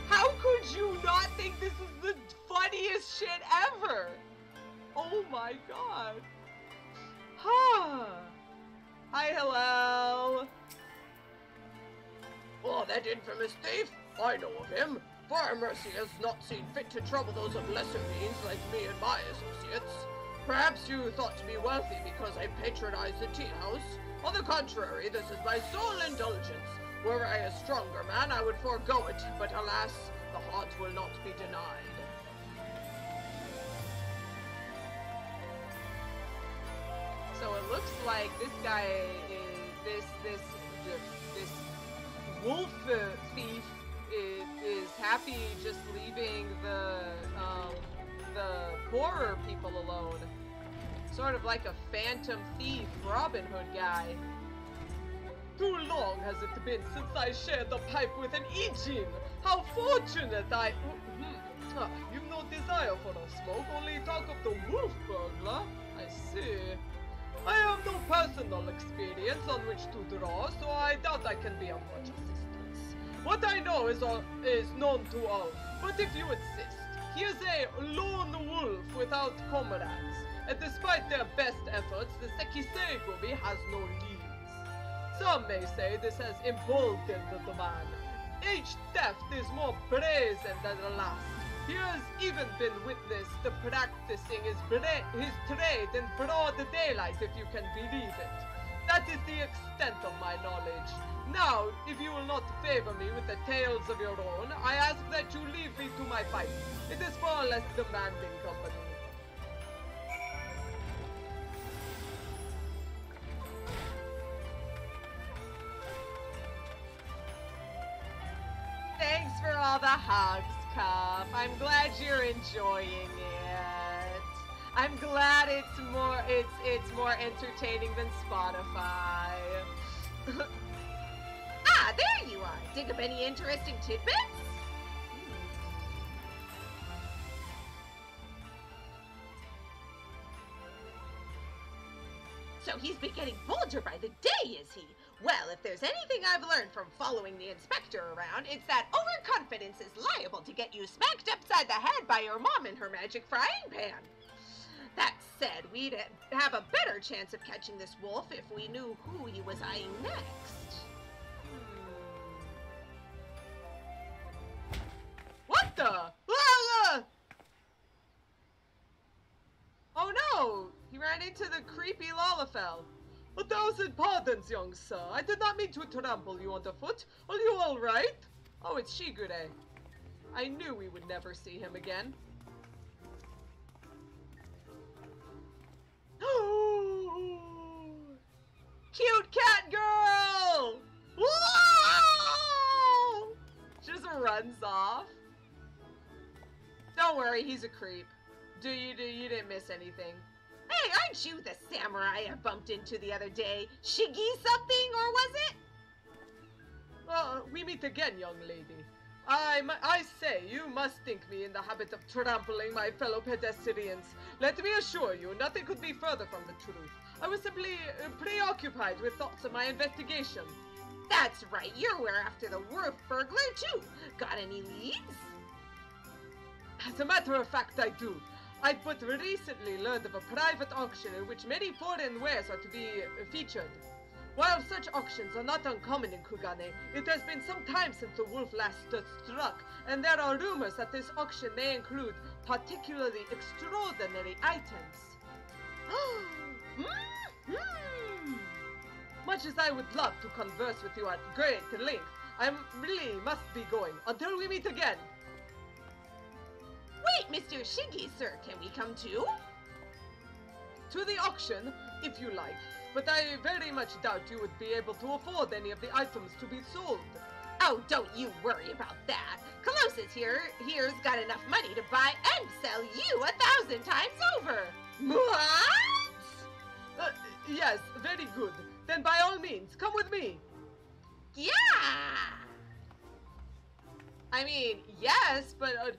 How could you not think this is the funniest shit ever? Oh my God. Hi, hello. Oh, that infamous thief? I know of him. For mercy has not seen fit to trouble those of lesser means like me and my associates. Perhaps you thought to be wealthy because I patronize the tea house. On the contrary, this is my sole indulgence. Were I a stronger man, I would forego it, but alas, the heart will not be denied. like this guy is this wolf thief is happy just leaving the poorer people alone. Sort of like a phantom thief Robin Hood guy. Too long has it been since I shared the pipe with an Ijin. How fortunate I... You've no desire for a smoke, only talk of the wolf burglar. I see. I have no personal experience on which to draw, so I doubt I can be of much assistance. What I know is known to all, but if you insist, he is a lone wolf without comrades, and despite their best efforts, the Sekisei-gumi has no leads. Some may say this has emboldened the man. Each theft is more brazen than the last. He has even been witnessed to practicing his trade in broad daylight, if you can believe it. That is the extent of my knowledge. Now, if you will not favor me with the tales of your own, I ask that you leave me to my fight. It is far less demanding company. Thanks for all the hugs, Cup. I'm glad you're enjoying it. I'm glad it's more entertaining than Spotify. Ah, there you are. Dig up any interesting tidbits? So he's been getting bolder by the day, is he? Well, if there's anything I've learned from following the inspector around, it's that overconfidence is liable to get you smacked upside the head by your mom in her magic frying pan. That said, we'd have a better chance of catching this wolf if we knew who he was eyeing next. What the? Ah! Oh no! He ran into the creepy Lalafell. 1,000 pardons, young sir. I did not mean to trample you underfoot. Are you all right? Oh, it's Shigure. I knew we would never see him again. Cute cat girl! Whoa! Just runs off. Don't worry, he's a creep. You didn't miss anything. Hey, aren't you the samurai I bumped into the other day? Shiggy something, or was it? We meet again, young lady. I say, you must think me in the habit of trampling my fellow pedestrians. Let me assure you, nothing could be further from the truth. I was simply preoccupied with thoughts of my investigation. That's right, you're after the wolf burglar, too. Got any leads? As a matter of fact, I do. I but recently learned of a private auction in which many foreign wares are to be featured. While such auctions are not uncommon in Kugane, it has been some time since the wolf last struck, and there are rumors that this auction may include particularly extraordinary items. Much as I would love to converse with you at great length, I really must be going. Until we meet again. Wait, Mr. Shiggy, sir, can we come too? To the auction, if you like, but I very much doubt you would be able to afford any of the items to be sold. Oh, don't you worry about that. Calosa's here's got enough money to buy and sell you 1,000 times over. What? Yes, very good. Then by all means, come with me. Yeah! I mean, yes, but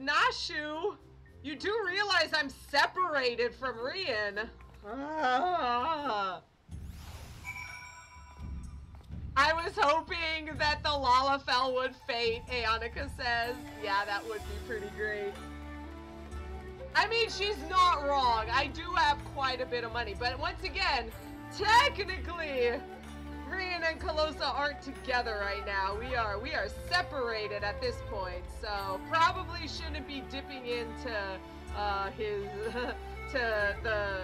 Nashu, you do realize I'm separated from Rian. I was hoping that the Lalafell would fate, Aonika says. Yeah, that would be pretty great. I mean, she's not wrong. I do have quite a bit of money, but once again, technically, Rian and Calosa aren't together right now. We are separated at this point, so probably shouldn't be dipping into his to the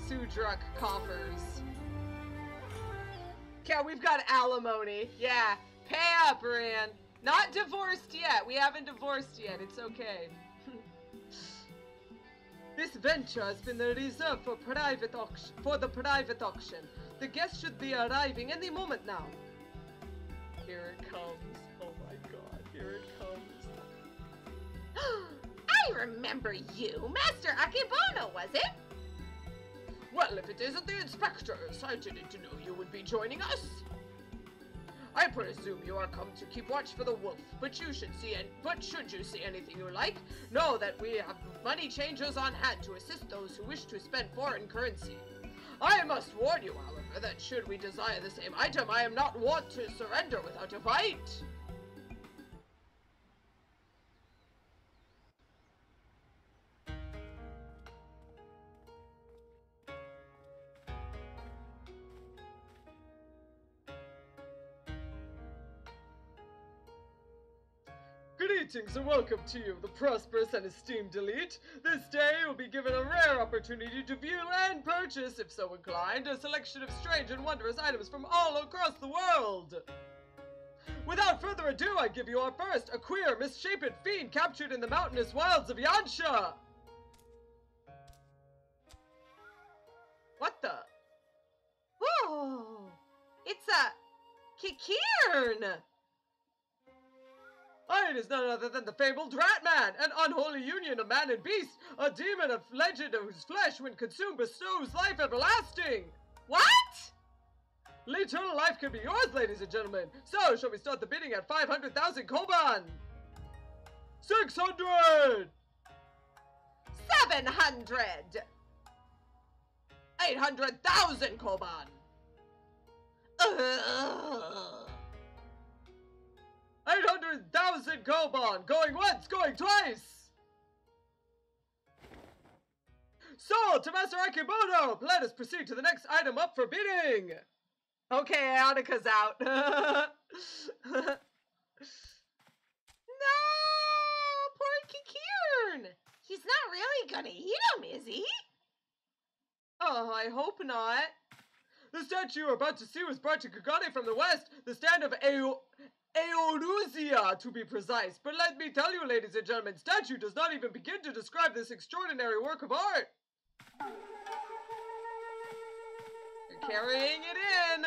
Sudruk coffers. Yeah, we've got alimony. Yeah, pay up, Rian. Not divorced yet. We haven't divorced yet. It's okay. This venture has been reserved for the private auction. The guests should be arriving any moment now. Here it comes. Oh my god, here it comes. I remember you. Master Akebono, was it? Well, if it isn't the inspectors, I didn't know you would be joining us. I presume you are come to keep watch for the wolf, but should you see anything you like, know that we have money changers on hand to assist those who wish to spend foreign currency. I must warn you, however, that should we desire the same item, I am not wont to surrender without a fight. Greetings and welcome to you, the prosperous and esteemed elite. This day you will be given a rare opportunity to view and purchase, if so inclined, a selection of strange and wondrous items from all across the world. Without further ado, I give you our first, a queer, misshapen fiend captured in the mountainous wilds of Yansha. What the? Oh, it's a Kikirn. It is none other than the Fabled Rat Man, an unholy union of man and beast, a demon of legend whose flesh, when consumed, bestows life everlasting. What? Eternal life can be yours, ladies and gentlemen. So, shall we start the bidding at 500,000 koban? 600! 700! 800,000 koban! 800,000 koban! Going once, going twice! Sold to Master Akebono! Let us proceed to the next item up for bidding! Okay, Annika's out. No! Poor Kikirn! He's not really gonna eat him, is he? Oh, I hope not. The statue you're about to see was brought to Kugane from the west, the stand of Eoruzia, to be precise. But let me tell you, ladies and gentlemen, statue does not even begin to describe this extraordinary work of art. You're carrying it in.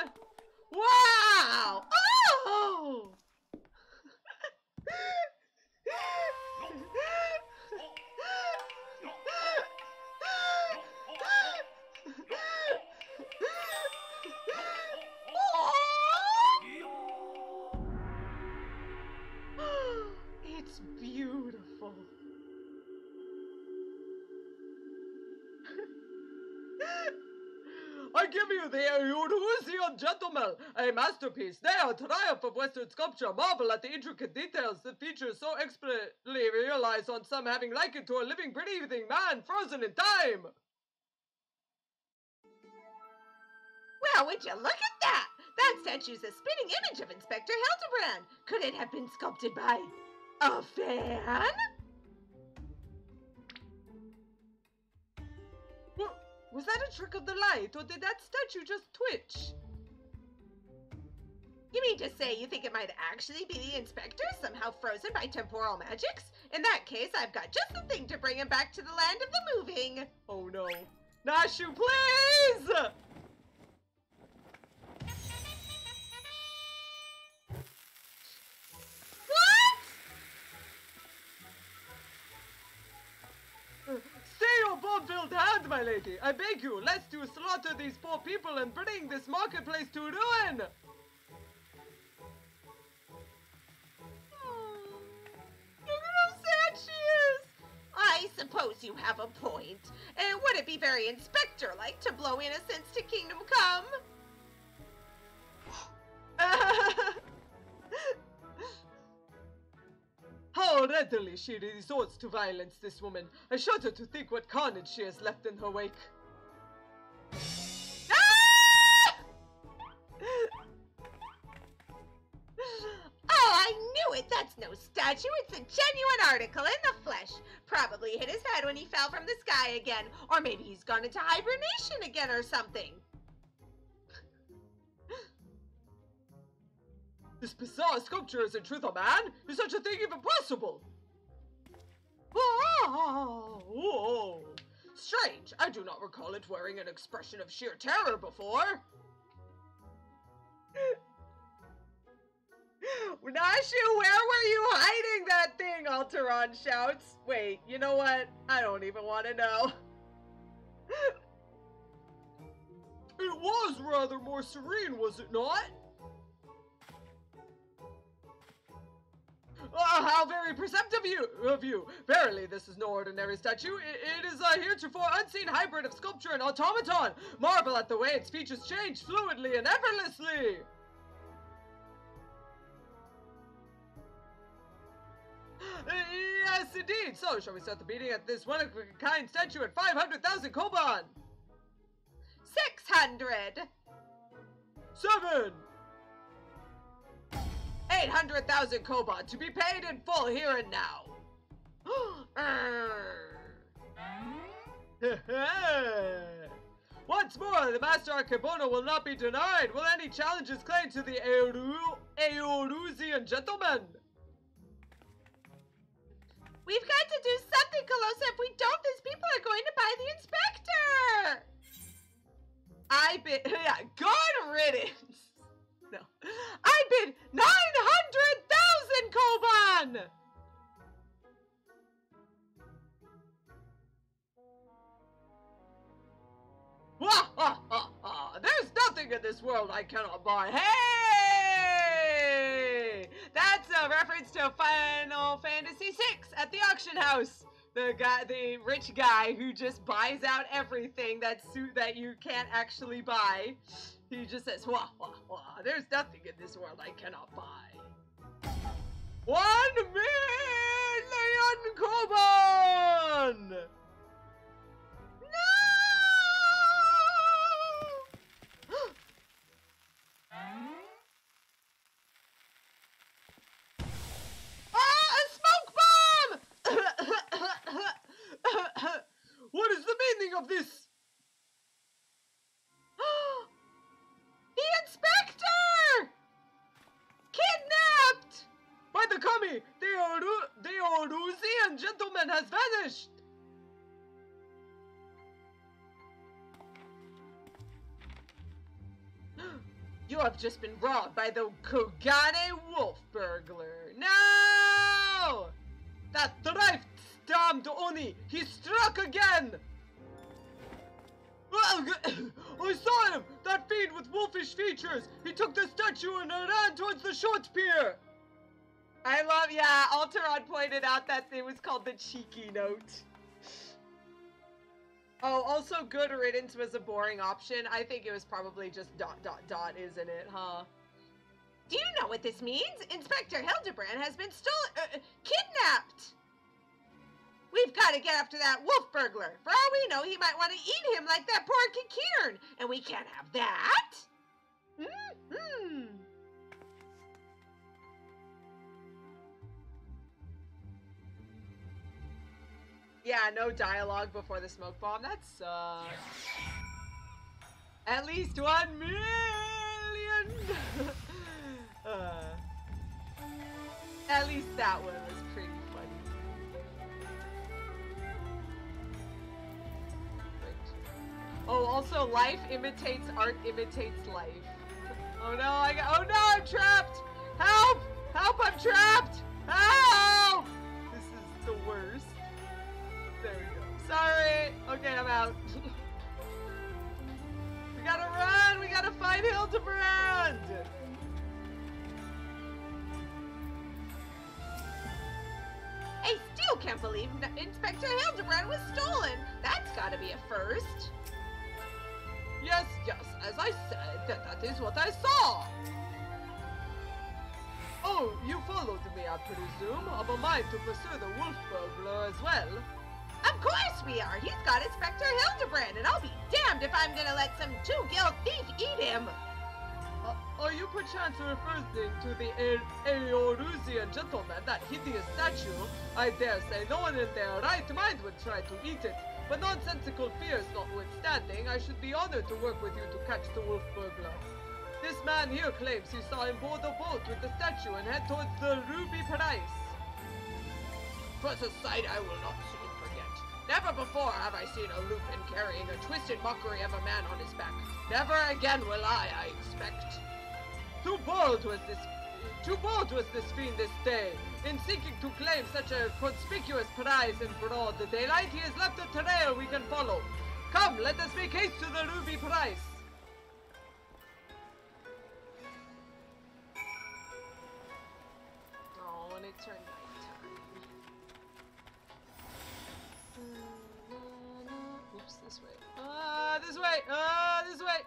Wow! Oh! It's beautiful. I give you the Erusian Gentleman, a masterpiece. They are a triumph of Western sculpture. Marvel at the intricate details that feature so expertly realized on some having likened to a living, breathing man frozen in time. Well, would you look at that? That statue's a spitting image of Inspector Hildibrand. Could it have been sculpted by a fan? Was that a trick of the light, or did that statue just twitch? You mean to say you think it might actually be the Inspector, somehow frozen by temporal magics? In that case, I've got just the thing to bring him back to the land of the moving. Oh no. Nashu, please! Stay your bomb-filled hand, my lady! I beg you, lest you slaughter these poor people and bring this marketplace to ruin! Look at how sad she is! I suppose you have a point. Would it be very Inspector-like to blow innocence to Kingdom Come? How readily she resorts to violence, this woman. I shudder to think what carnage she has left in her wake. Ah! Oh, I knew it! That's no statue, it's a genuine article in the flesh. Probably hit his head when he fell from the sky again. Or maybe he's gone into hibernation again or something. This bizarre sculpture is in truth a man? Is such a thing even possible? Oh, Strange, I do not recall it wearing an expression of sheer terror before. Nashu, where were you hiding that thing? Alteron shouts. Wait, you know what? I don't even want to know. It was rather more serene, was it not? Oh, how very perceptive of you! Verily, this is no ordinary statue. It is a heretofore unseen hybrid of sculpture and automaton. Marvel at the way its features change fluidly and effortlessly. Yes, indeed. So, shall we start the beating at this one-of-a-kind statue at 500,000 koban? 600. 7. 800,000 koban to be paid in full here and now. Once more, the Master Akebono will not be denied. Will any challenges claimed to the Eorusian gentleman? We've got to do something, Calosa. If we don't, these people are going to buy the inspector. Yeah, good riddance. No. I bid 900,000 koban! There's nothing in this world I cannot buy. Hey! That's a reference to Final Fantasy VI at the auction house. The rich guy who just buys out everything that you can't actually buy. He just says, wah, wah, wah. There's nothing in this world I cannot buy. 1 million koban! No! Ah, a smoke bomb! What is the meaning of this? The inspector! Kidnapped! By the kami, the Orusian gentleman has vanished. You have just been robbed by the Kugane wolf burglar. No! That thrift-stamped Oni, he struck again! I saw him! That fiend with wolfish features! He took the statue and ran towards the short pier! I love, yeah, Alteron pointed out that it was called the cheeky note. Oh, also good riddance was a boring option. I think it was probably just ... isn't it, huh? Do you know what this means? Inspector Hildebrand has been kidnapped! We've got to get after that wolf burglar. For all we know, he might want to eat him like that poor Kikirn, and we can't have that. Yeah, no dialogue before the smoke bomb. That sucks. At least 1 million. At least that one was pretty funny. Oh, also, life imitates art imitates life. Oh no, oh no, I'm trapped! Help! Help, I'm trapped! Help! This is the worst. There we go. Sorry! Okay, I'm out. We gotta run! We gotta find Hildibrand! I still can't believe Inspector Hildebrand was stolen! That's gotta be a first. Yes, as I said, that is what I saw! Oh, you followed me, I presume? Of a mind to pursue the wolf burglar as well? Of course we are! He's got Inspector Hildebrand, and I'll be damned if I'm gonna let some two-gill thief eat him! Are you perchance referring to the Eorusian gentleman, that hideous statue? I dare say no one in their right mind would try to eat it. But nonsensical fears notwithstanding, I should be honored to work with you to catch the wolf burglar. This man here claims he saw him board a boat with the statue and head towards the Ruby Price. 'Twas a sight I will not soon forget. Never before have I seen a lupin carrying a twisted mockery of a man on his back. Never again will I expect. Too bold was this fiend this day. In seeking to claim such a conspicuous prize in broad daylight, he has left a trail we can follow. Come, let us make haste to the ruby prize. Oh, and it turned nighttime. Oops, this way. This way! This way!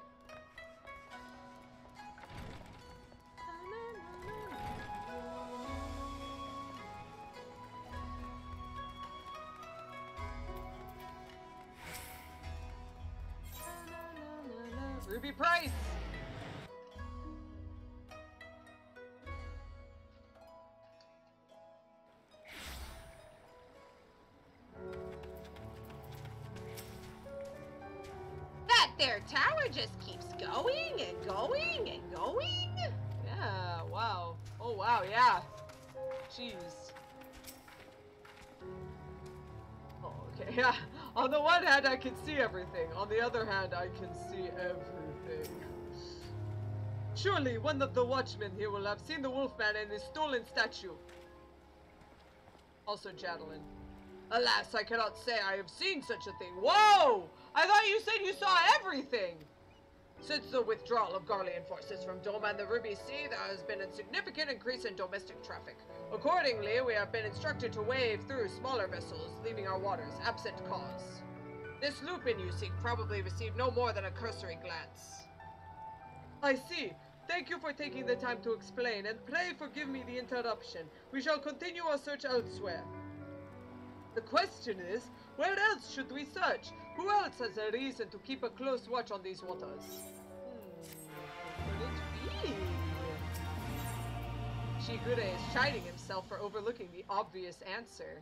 Ruby Price! That there tower just keeps going and going and going. Yeah, wow. Oh, wow, yeah. Jeez. Oh, okay, yeah. On the one hand, I can see everything. On the other hand, I can see everything. Surely one of the watchmen here will have seen the wolfman and his stolen statue. Also Jadelin. Alas, I cannot say I have seen such a thing. Whoa! I thought you said you saw everything! Since the withdrawal of Garlean forces from Dome and the Ruby Sea, there has been a significant increase in domestic traffic. Accordingly, we have been instructed to wave through smaller vessels, leaving our waters absent cause. This lupin you seek probably received no more than a cursory glance. I see. Thank you for taking the time to explain, and pray forgive me the interruption. We shall continue our search elsewhere. The question is, where else should we search? Who else has a reason to keep a close watch on these waters? Who could it be? Shigure is chiding himself for overlooking the obvious answer.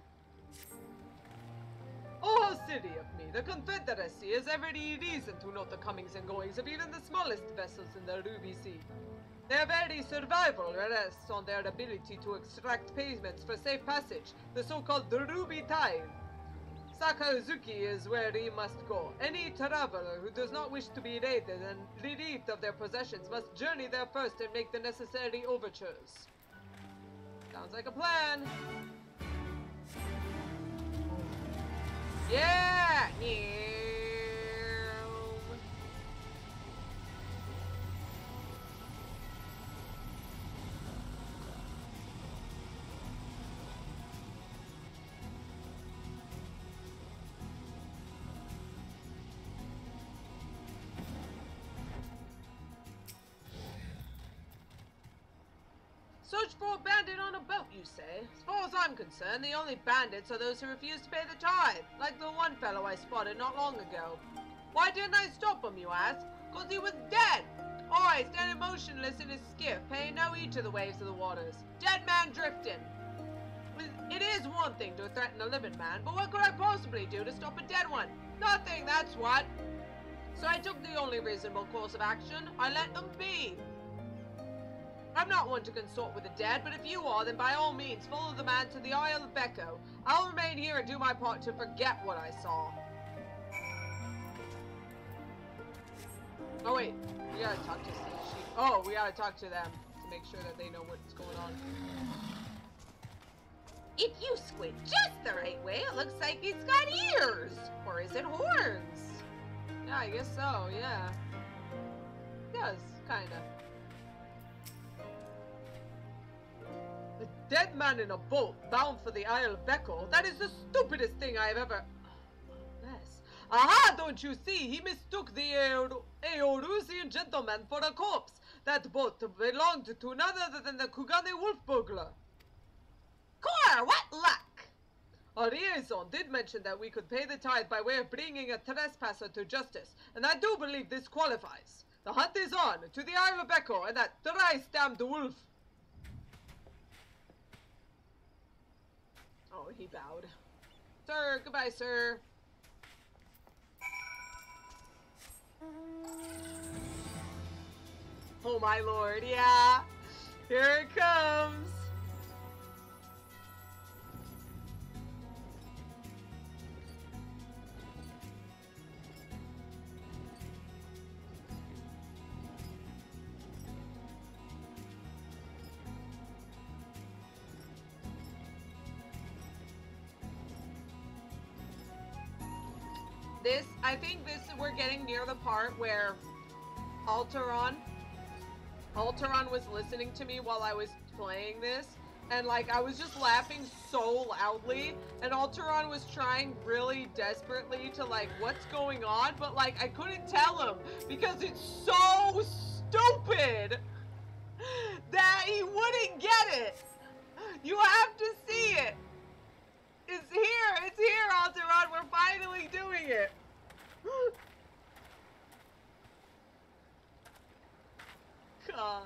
Oh, how silly of me. The Confederacy has every reason to note the comings and goings of even the smallest vessels in the Ruby Sea. Their very survival rests on their ability to extract payments for safe passage, the so-called Ruby Tide. Sakazuki is where he must go. Any traveler who does not wish to be raided and relieved of their possessions must journey there first and make the necessary overtures. Sounds like a plan. Yeah! Search for a bandit on a boat, you say? As far as I'm concerned, the only bandits are those who refuse to pay the tithe, like the one fellow I spotted not long ago. Why didn't I stop him, you ask? 'Cause he was dead! I standing motionless in his skiff, paying no heed to the waves of the waters. Dead man drifting. It is one thing to threaten a living man, but what could I possibly do to stop a dead one? Nothing, that's what. So I took the only reasonable course of action. I let them be. I'm not one to consort with the dead, but if you are, then by all means follow the man to the Isle of Becco. I'll remain here and do my part to forget what I saw. Oh wait, we gotta talk to sheep. Oh, we gotta talk to them to make sure that they know what's going on. If you squint just the right way, it looks like it's got ears! Or is it horns? Yeah, I guess so, yeah. It does, kinda. A dead man in a boat bound for the Isle of Becco? That is the stupidest thing I have ever... Yes. Aha, don't you see? He mistook the Eorusian gentleman for a corpse. That boat belonged to none other than the Kugane wolf burglar. Core, what luck! Our liaison did mention that we could pay the tithe by way of bringing a trespasser to justice, and I do believe this qualifies. The hunt is on, to the Isle of Becco and that thrice-damned wolf. Oh, he bowed. Sir, goodbye, sir. Oh, my lord, yeah. Here it comes. I think we're getting near the part where Alteron was listening to me while I was playing this, and like I was just laughing so loudly, and Alteron was trying really desperately to like, what's going on, but like I couldn't tell him because it's so stupid that he wouldn't get it. You have to see it. It's here, Alteron. We're finally doing it. God,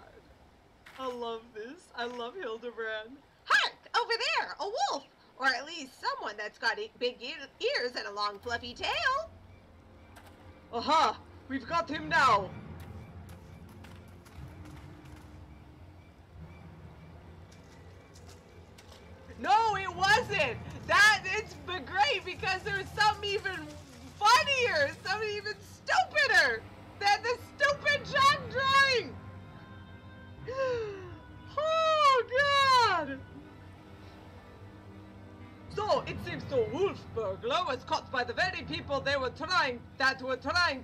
I love this. I love Hildibrand. Hark! Over there! A wolf! Or at least someone that's got big ears and a long fluffy tail. Aha! We've got him now! No, it wasn't! It's great because there's something even funnier, something even stupider than the stupid Jack drawing! Oh, God! So, it seems the wolf burglar was caught by the very people that were trying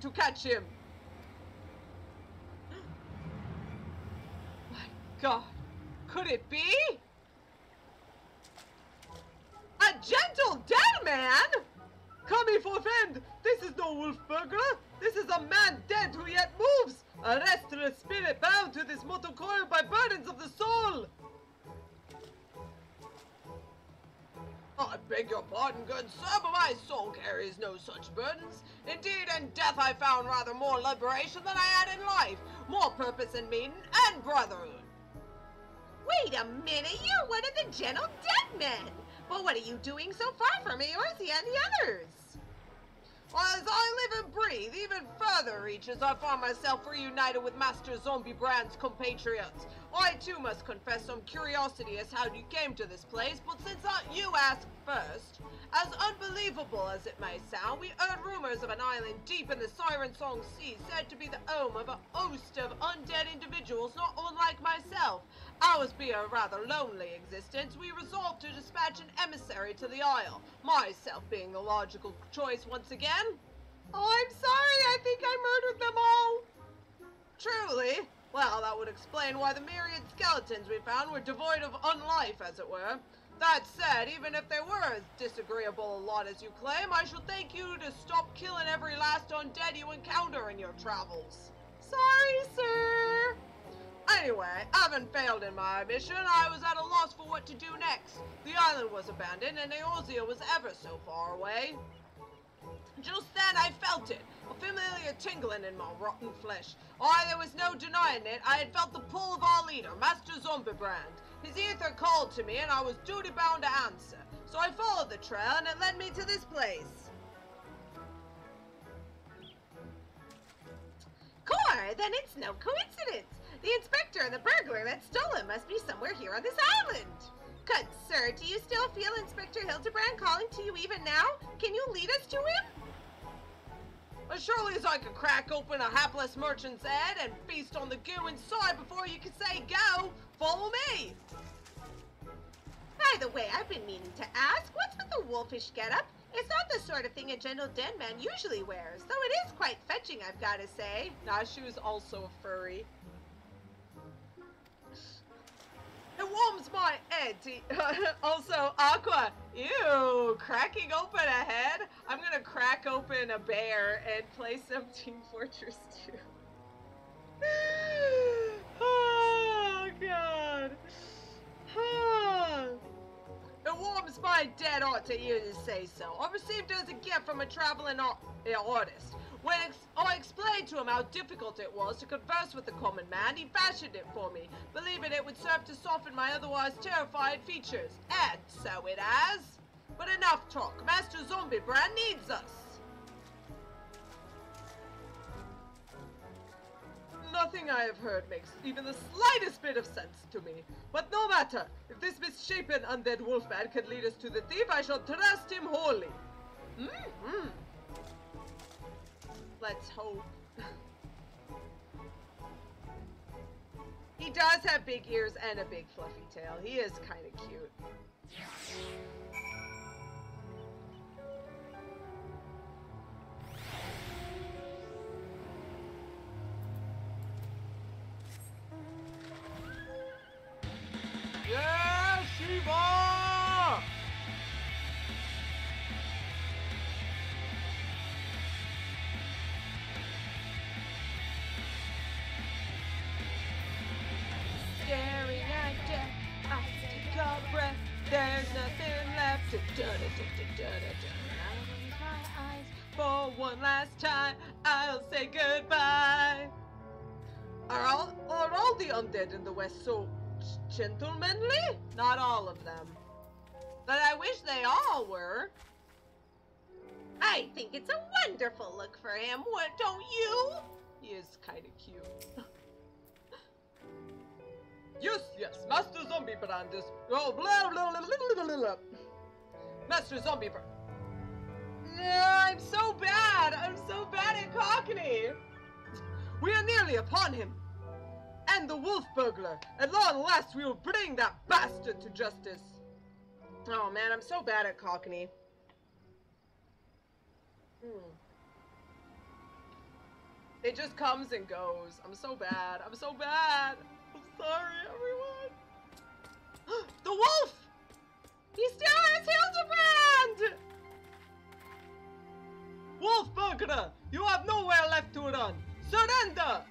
to catch him. My God, could it be? A gentle dead man? Coming forfend! This is no wolf burglar! This is a man dead who yet moves! A restless spirit bound to this mortal coil by burdens of the soul! I beg your pardon, good sir, but my soul carries no such burdens. Indeed, in death I found rather more liberation than I had in life, more purpose in meaning and brotherhood. Wait a minute, you're one of the gentle dead men! Well, what are you doing so far from Eorzea and the others? Well, as I live and breathe, even further reaches, I find myself reunited with Master Zombibrand's compatriots. I too must confess some curiosity as how you came to this place, but since you asked first, as unbelievable as it may sound, we heard rumors of an island deep in the Siren Song Sea said to be the home of a host of undead individuals not unlike myself. Ours being a rather lonely existence, we resolved to dispatch an emissary to the isle, myself being the logical choice once again. Oh, I'm sorry, I think I murdered them all. Truly? Well, that would explain why the myriad skeletons we found were devoid of unlife, as it were. That said, even if they were as disagreeable a lot as you claim, I shall thank you to stop killing every last undead you encounter in your travels. Sorry, sir. Anyway, having failed in my mission, I was at a loss for what to do next. The island was abandoned, and Eorzea was ever so far away. Just then I felt it, a familiar tingling in my rotten flesh. There was no denying it. I had felt the pull of our leader, Master Zombibrand. His ether called to me, and I was duty-bound to answer. So I followed the trail, and it led me to this place. Core, then it's no coincidence. The inspector and the burglar that stole him must be somewhere here on this island. Good sir, do you still feel Inspector Hildebrand calling to you even now? Can you lead us to him? As surely as I could crack open a hapless merchant's head and feast on the goo inside before you could say go, follow me. By the way, I've been meaning to ask, what's with the wolfish getup? It's not the sort of thing a gentle dead man usually wears, though it is quite fetching, I've got to say. Nashu is also a furry. It warms my head to also, Aqua, ew, cracking open a head? I'm gonna crack open a bear and play some Team Fortress 2. Oh, God. It warms my dead heart to hear you say so. I received it as a gift from a traveling artist. When I explained to him how difficult it was to converse with the common man, he fashioned it for me, believing it would serve to soften my otherwise terrified features. And so it has. But enough talk. Master Zombibrand needs us. Nothing I have heard makes even the slightest bit of sense to me. But no matter. If this misshapen undead wolfman can lead us to the thief, I shall trust him wholly. Mm-hmm. Let's hope. He does have big ears and a big fluffy tail. He is kind of cute. For one last time, I'll say goodbye. Are all the undead in the West so gentlemanly? Not all of them. But I wish they all were. I think it's a wonderful look for him, what don't you? He is kind of cute. Yes, Master Zombiebrand is... Oh, blah, blah, blah, blah, blah, blah. Master Zombiebrand. I'm so bad at Cockney. We are nearly upon him. And the wolf burglar. At long last we will bring that bastard to justice. Oh man, I'm so bad at Cockney. It just comes and goes. I'm so bad. I'm sorry, everyone. The wolf! He still has Hildibrand! Wolf burglar, you have nowhere left to run. Surrender!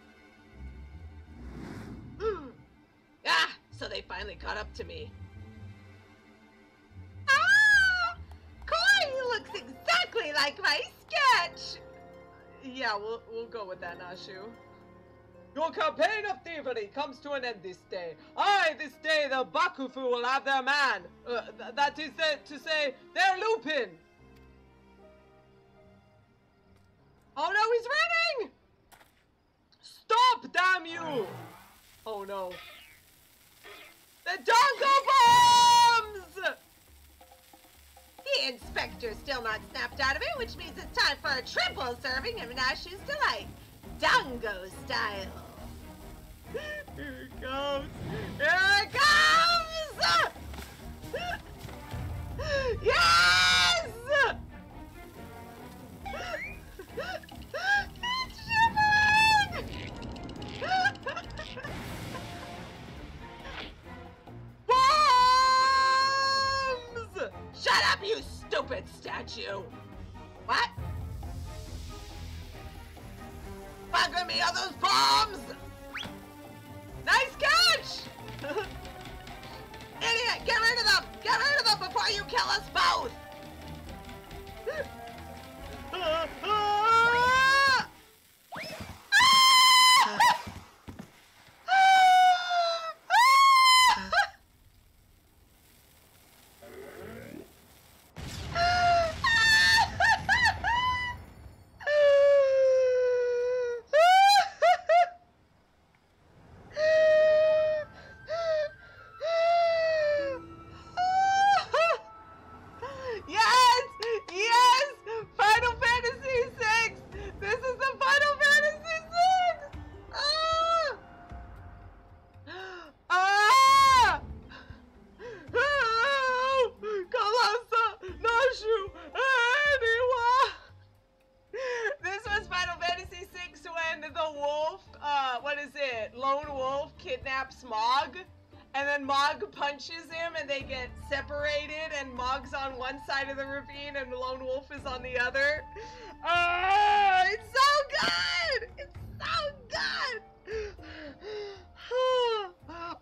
Ah, so they finally caught up to me. Ah! Koi looks exactly like my sketch! Yeah, we'll go with that, Nashu. Your campaign of thievery comes to an end this day. This day the Bakufu will have their man. That is to say, their Lupin. Oh no, he's running! Stop, damn you! Oh no. The Dongo Bombs! The inspector's still not snapped out of it, which means it's time for a triple serving of Nashu's Delight. Dongo style. Here it comes! Here it comes! Yes! It's shivering! Bombs! Shut up, you stupid statue! What? Bugger me on those bombs! Nice catch! Idiot, get rid of them! Get rid of them before you kill us both! Mog, and then Mog punches him and they get separated and Mog's on one side of the ravine and Lone Wolf is on the other. It's so good! It's so good!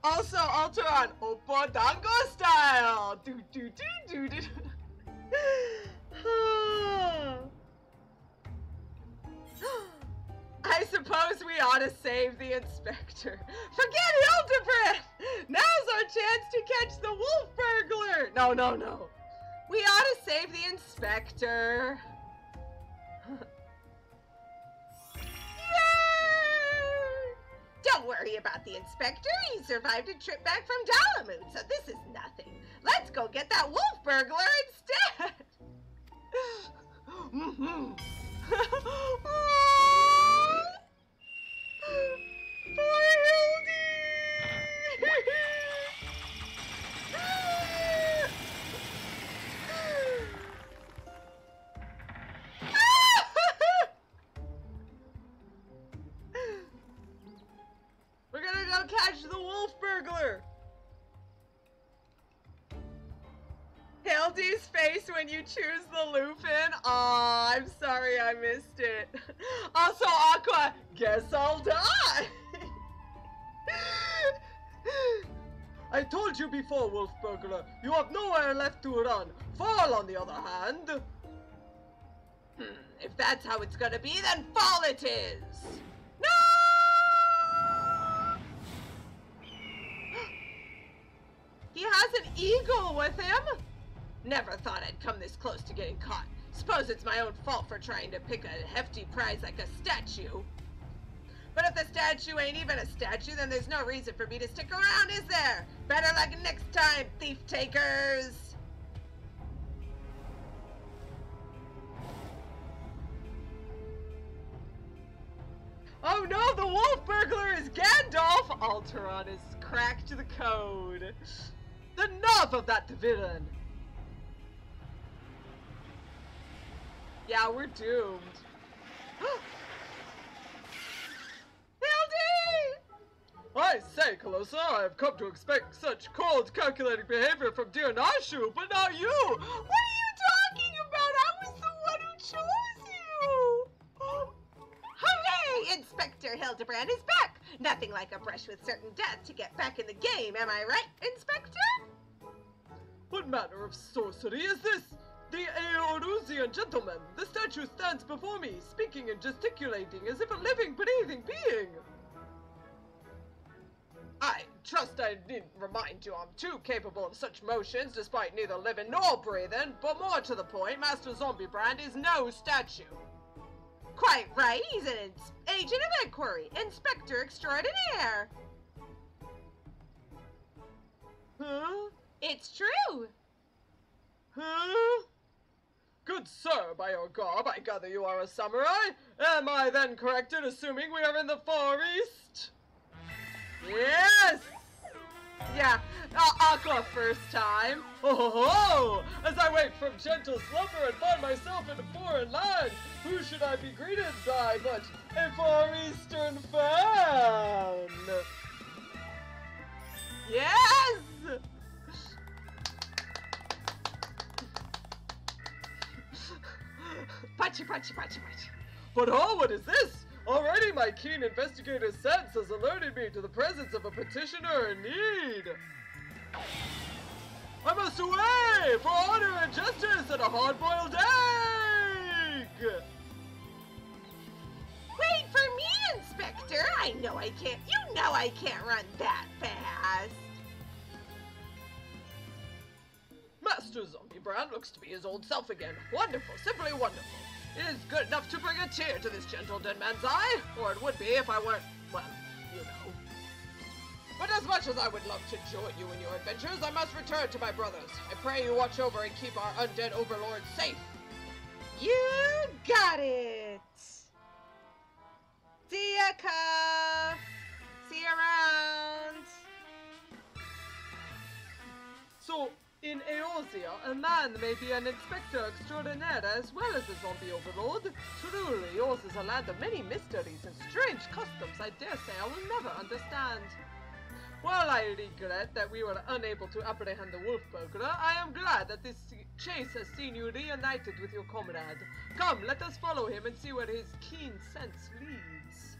Also, alter on Opodango style! Do do do do do. I suppose we ought to save the inspector. Forget Hildibrand! Now's our chance to catch the wolf burglar! No, no, no. We ought to save the inspector. Yay! Don't worry about the inspector. He survived a trip back from Garlemald, so this is nothing. Let's go get that wolf burglar instead. Mm-hmm. Poor Hildy! We're gonna go catch the wolf burglar! Hildy's face when you choose the Lupin. Aw, I'm sorry I missed it. Also, Aqua, guess I'll die. I told you before, Wolf Burglar, you have nowhere left to run. Fall, on the other hand. If that's how it's gonna be, then fall it is! No! He has an eagle with him? Never thought I'd come this close to getting caught. Suppose it's my own fault for trying to pick a hefty prize like a statue. But if the statue ain't even a statue, then there's no reason for me to stick around, is there? Better luck next time, thief takers! Oh no, the wolf burglar is Gandalf! Alteron has cracked the code. Enough of that villain! Yeah, we're doomed. Hildy! I say, Calosa, I have come to expect such cold, calculating behavior from dear Nashu, but not you! What are you talking about? I was the one who chose you! Hooray! Inspector Hildebrand is back! Nothing like a brush with certain death to get back in the game, am I right, Inspector? What manner of sorcery is this? The Eorusian gentleman! The statue stands before me, speaking and gesticulating as if a living, breathing being! I trust I needn't remind you I'm too capable of such motions despite neither living nor breathing, but more to the point, Master Zombiebrand is no statue. Quite right, he's an agent of inquiry, inspector extraordinaire. Huh? It's true. Huh? Good sir, by your garb, I gather you are a samurai? Am I then correct in assuming we are in the Far East? Yes! Yeah, Aqua first time. Oh ho ho! As I wake from gentle slumber and find myself in a foreign land, who should I be greeted by but a Far Eastern fan? Yes! Pachi, pachi, pachi, pachi. But oh, what is this? Already my keen investigator sense has alerted me to the presence of a petitioner in need. I must away for honor and justice and a hard-boiled egg! Wait for me, Inspector! I know I can't, you know I can't run that fast! Master Zombiebrand looks to be his old self again. Wonderful, simply wonderful. It is good enough to bring a tear to this gentle dead man's eye, or it would be if I weren't, well, you know. But as much as I would love to join you in your adventures, I must return to my brothers. I pray you watch over and keep our undead overlord safe. You got it! See ya, Cuff! See you around! So, in Eorzea, a man may be an inspector extraordinaire as well as a zombie overlord. Truly, yours is a land of many mysteries and strange customs I dare say I will never understand. While I regret that we were unable to apprehend the wolf burglar, I am glad that this chase has seen you reunited with your comrade. Come, let us follow him and see where his keen sense leads.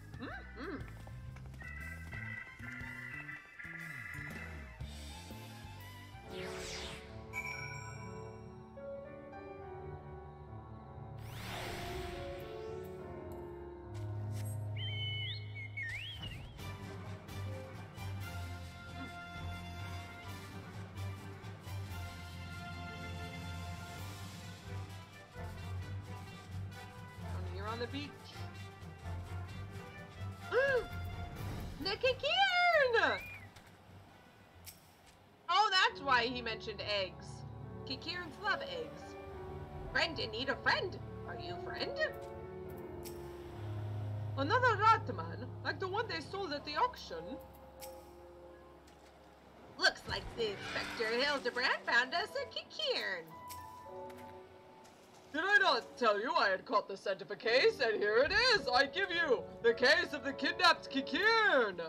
You're on the beach. The Kikirn! Oh, that's why he mentioned eggs. Kikirns love eggs. Friend in need of friend. Are you friend? Another rat man, like the one they sold at the auction. Looks like the Inspector Hildibrand found us a Kikirn. Did I not tell you I had caught the scent of a case? And here it is! I give you the case of the kidnapped Kikirn!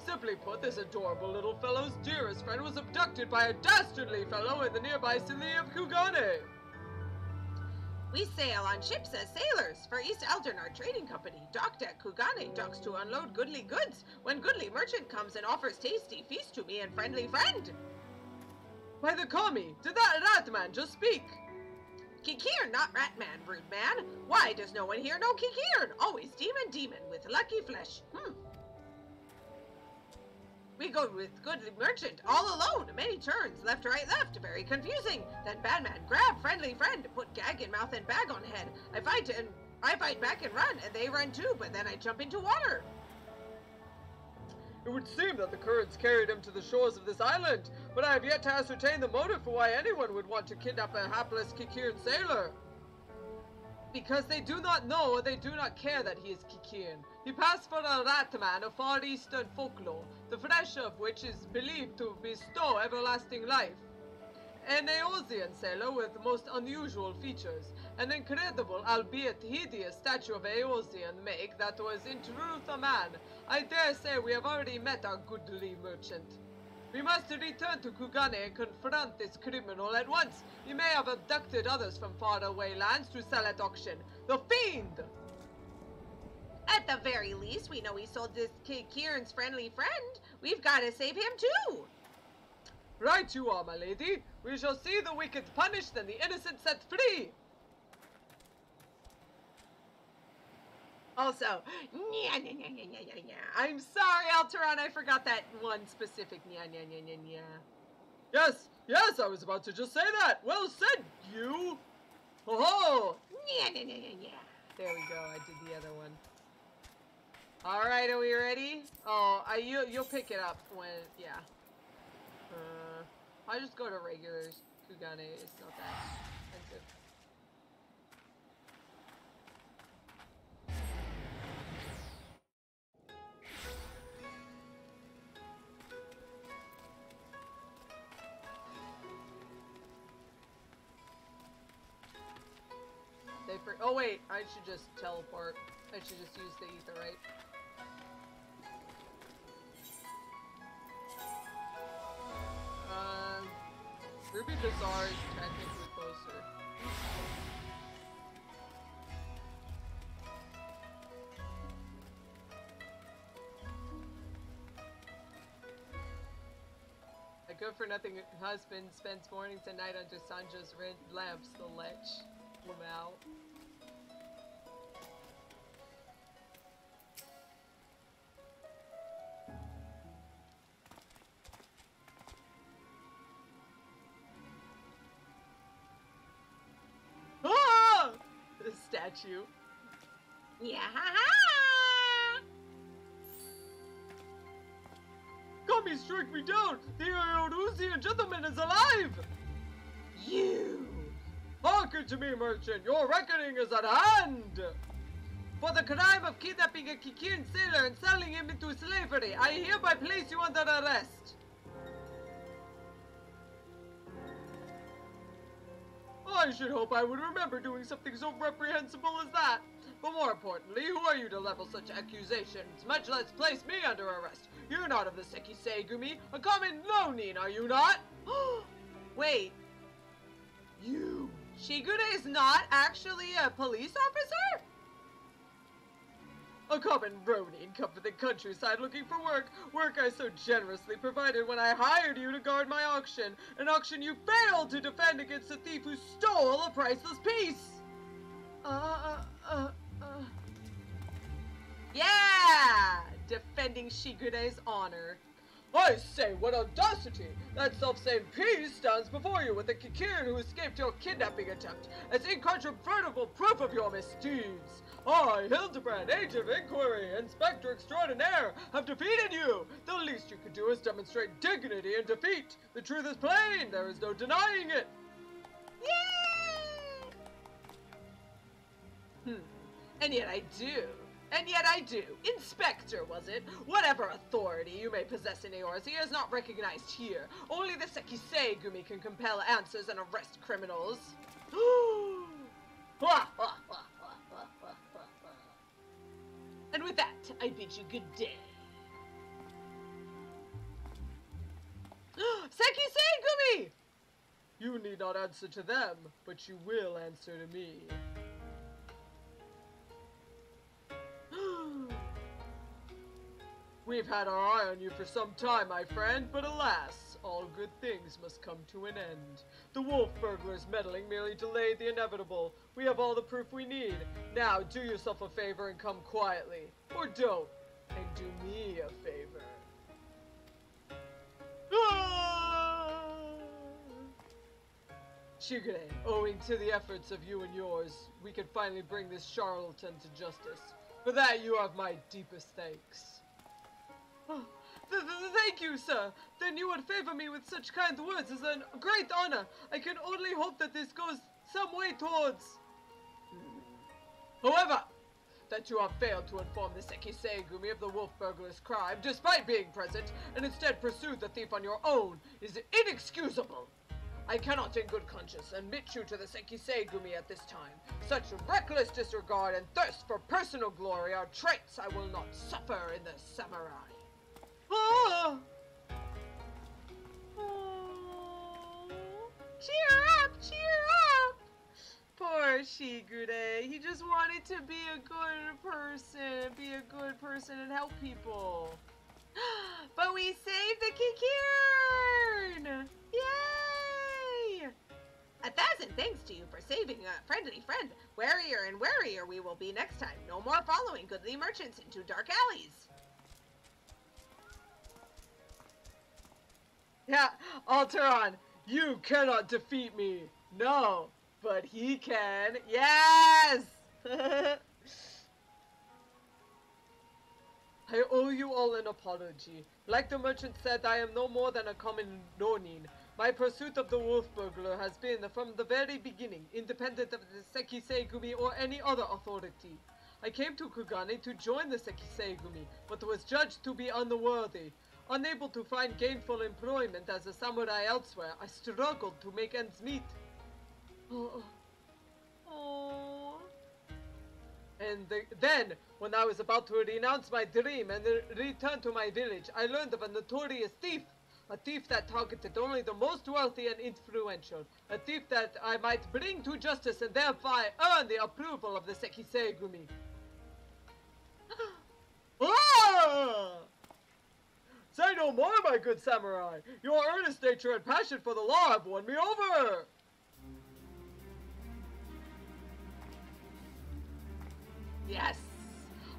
Simply put, this adorable little fellow's dearest friend was abducted by a dastardly fellow in the nearby city of Kugane. We sail on ships as sailors for East Eldonor Trading Company, docked at Kugane, docks to unload goodly goods, when goodly merchant comes and offers tasty feast to me and friendly friend. By the kami, did that rat man just speak? Kikirn, not rat man, rude man. Why does no one here know Kikirn? Always demon with lucky flesh. We go with goodly merchant, all alone, many turns, left, right, left, very confusing. Then bad man, grab, friendly friend, put gag in mouth and bag on head. I fight back and run, and they run too, but then I jump into water. It would seem that the currents carried him to the shores of this island, but I have yet to ascertain the motive for why anyone would want to kidnap a hapless Kikirn sailor. Because they do not know or they do not care that he is Kikirn. He passed for a rat man of far eastern folklore, the flesh of which is believed to bestow everlasting life. An Eosian sailor with most unusual features, an incredible, albeit hideous, statue of Eosian make that was in truth a man. I dare say we have already met our goodly merchant. We must return to Kugane and confront this criminal at once. He may have abducted others from faraway lands to sell at auction. The fiend! At the very least, we know he sold this Kikirn's friendly friend. We've got to save him too. Right you are, my lady. We shall see the wicked punished and the innocent set free. Also, I'm sorry, Alteron, I forgot that one specific Yes, I was about to just say that. Well said, you. Ho-ho. There we go, I did the other one. Alright, are we ready? Oh, you'll pick it up when, yeah. I'll just go to regulars. Kugane, it's not that expensive. Oh wait, I should just teleport. I should just use the ether, right? Ruby Bazaar is technically closer. A good-for-nothing husband spends mornings and night under Sanjo's red lamps, the lech. Wow. Statue. Yeah. Kami, strike me down! The Erusian gentleman is alive! You! Hearken to me, merchant! Your reckoning is at hand! For the crime of kidnapping a Kikirn sailor and selling him into slavery, I hereby place you under arrest. I should hope I would remember doing something so reprehensible as that. But more importantly, who are you to level such accusations, much less place me under arrest? You're not of the Sekisei Gumi, a common Ronin, are you not? Wait. You... Shigure is not actually a police officer? A common Ronin come from the countryside looking for work. Work I so generously provided when I hired you to guard my auction. An auction you failed to defend against a thief who stole a priceless piece. Yeah! Defending Shigure's honor. I say, what audacity! That self-same piece stands before you with a Kikirn who escaped your kidnapping attempt as incontrovertible proof of your misdeeds. I, Hildibrand, Agent of Inquiry, Inspector Extraordinaire, have defeated you! The least you could do is demonstrate dignity in defeat! The truth is plain, there is no denying it! Yay! And yet I do. And yet I do. Inspector, was it? Whatever authority you may possess in Eorzea is not recognized here. Only the Sekisei Gumi can compel answers and arrest criminals. And with that, I bid you good day. Sekisei Gumi! You need not answer to them, but you will answer to me. We've had our eye on you for some time, my friend, but alas, all good things must come to an end. The wolf burglars meddling merely delayed the inevitable. We have all the proof we need. Now do yourself a favor and come quietly. Or don't. And do me a favor. Kugane, owing to the efforts of you and yours, we can finally bring this charlatan to justice. For that you have my deepest thanks. Thank you, sir. Then you would favor me with such kind words is a great honor. I can only hope that this goes some way towards... However, that you have failed to inform the Sekiseigumi of the wolf burglar's crime, despite being present, and instead pursued the thief on your own, is inexcusable. I cannot in good conscience admit you to the Sekiseigumi at this time. Such reckless disregard and thirst for personal glory are traits I will not suffer in the samurai. Ah! Oh. Cheer up, cheer up! Poor Kugane. He just wanted to be a good person and help people. But we saved the Kikirn! Yay! 1,000 thanks to you for saving a friendly friend. Warier and warier we will be next time. No more following goodly merchants into dark alleys. Yeah, Alteron, you cannot defeat me. No, but he can. Yes! I owe you all an apology. Like the merchant said, I am no more than a common ronin. My pursuit of the wolf burglar has been, from the very beginning, independent of the Sekiseigumi or any other authority. I came to Kugane to join the Sekiseigumi, but was judged to be unworthy. Unable to find gainful employment as a samurai elsewhere, I struggled to make ends meet. Oh. And then, when I was about to renounce my dream and return to my village, I learned of a notorious thief. A thief that targeted only the most wealthy and influential. A thief that I might bring to justice and thereby earn the approval of the Sekiseigumi. Ah! Say no more, my good samurai! Your earnest nature and passion for the law have won me over! Yes!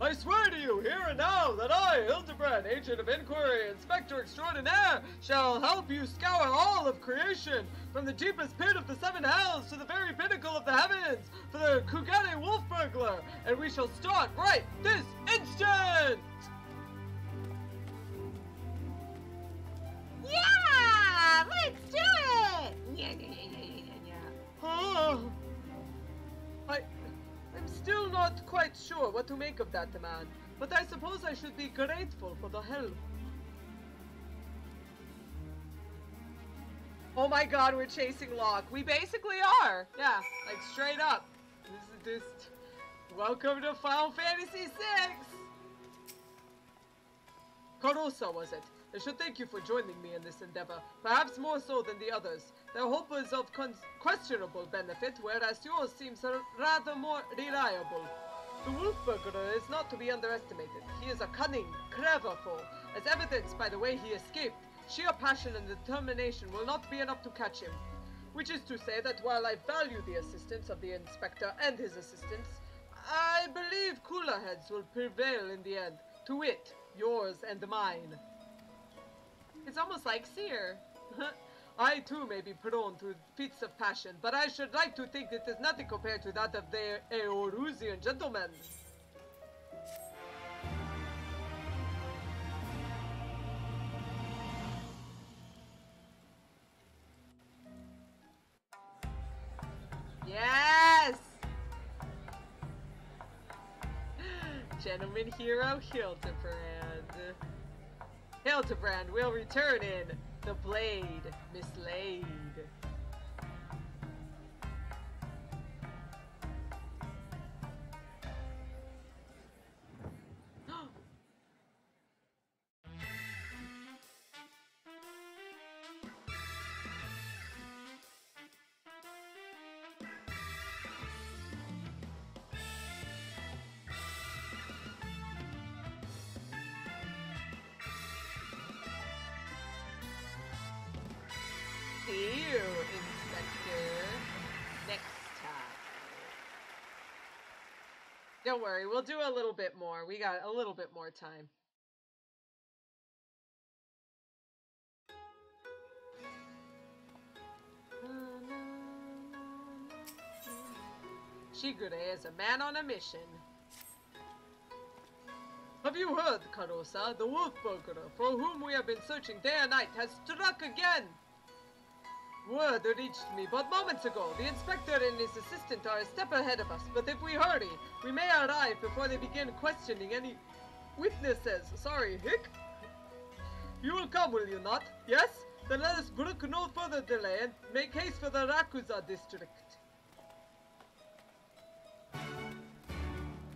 I swear to you, here and now, that I, Hildibrand, Agent of Inquiry, Inspector Extraordinaire, shall help you scour all of creation, from the deepest pit of the 7 hells to the very pinnacle of the heavens, for the Kugane wolf burglar, and we shall start right this instant! Yeah! Let's do it! Yeah. Oh, I'm still not quite sure what to make of that demand, but I suppose I should be grateful for the help. Oh my god, we're chasing Locke. We basically are. Yeah, like straight up. This is just... Welcome to Final Fantasy VI! Calosa, was it? I should thank you for joining me in this endeavor, perhaps more so than the others. Their hope is of questionable benefit, whereas yours seems rather more reliable. The wolf burglar is not to be underestimated. He is a cunning, clever foe, as evidenced by the way he escaped. Sheer passion and determination will not be enough to catch him. Which is to say that while I value the assistance of the inspector and his assistants, I believe cooler heads will prevail in the end. To wit, yours and mine. It's almost like Seer. I too may be prone to fits of passion, but I should like to think it is nothing compared to that of the Eorusian gentlemen. Yes! Gentleman hero Hildibrand. Hildebrand will return in The Blade Mislaid. don't worry. We'll do a little bit more. We got a little bit more time. Shigure is a man on a mission. Have you heard, Calosa? The wolf burglar, for whom we have been searching day and night, has struck again! Word reached me but moments ago. The inspector and his assistant are a step ahead of us, but if we hurry, we may arrive before they begin questioning any witnesses. Sorry, hic? You will come, will you not? Yes? Then let us brook no further delay and make haste for the Rakuza district.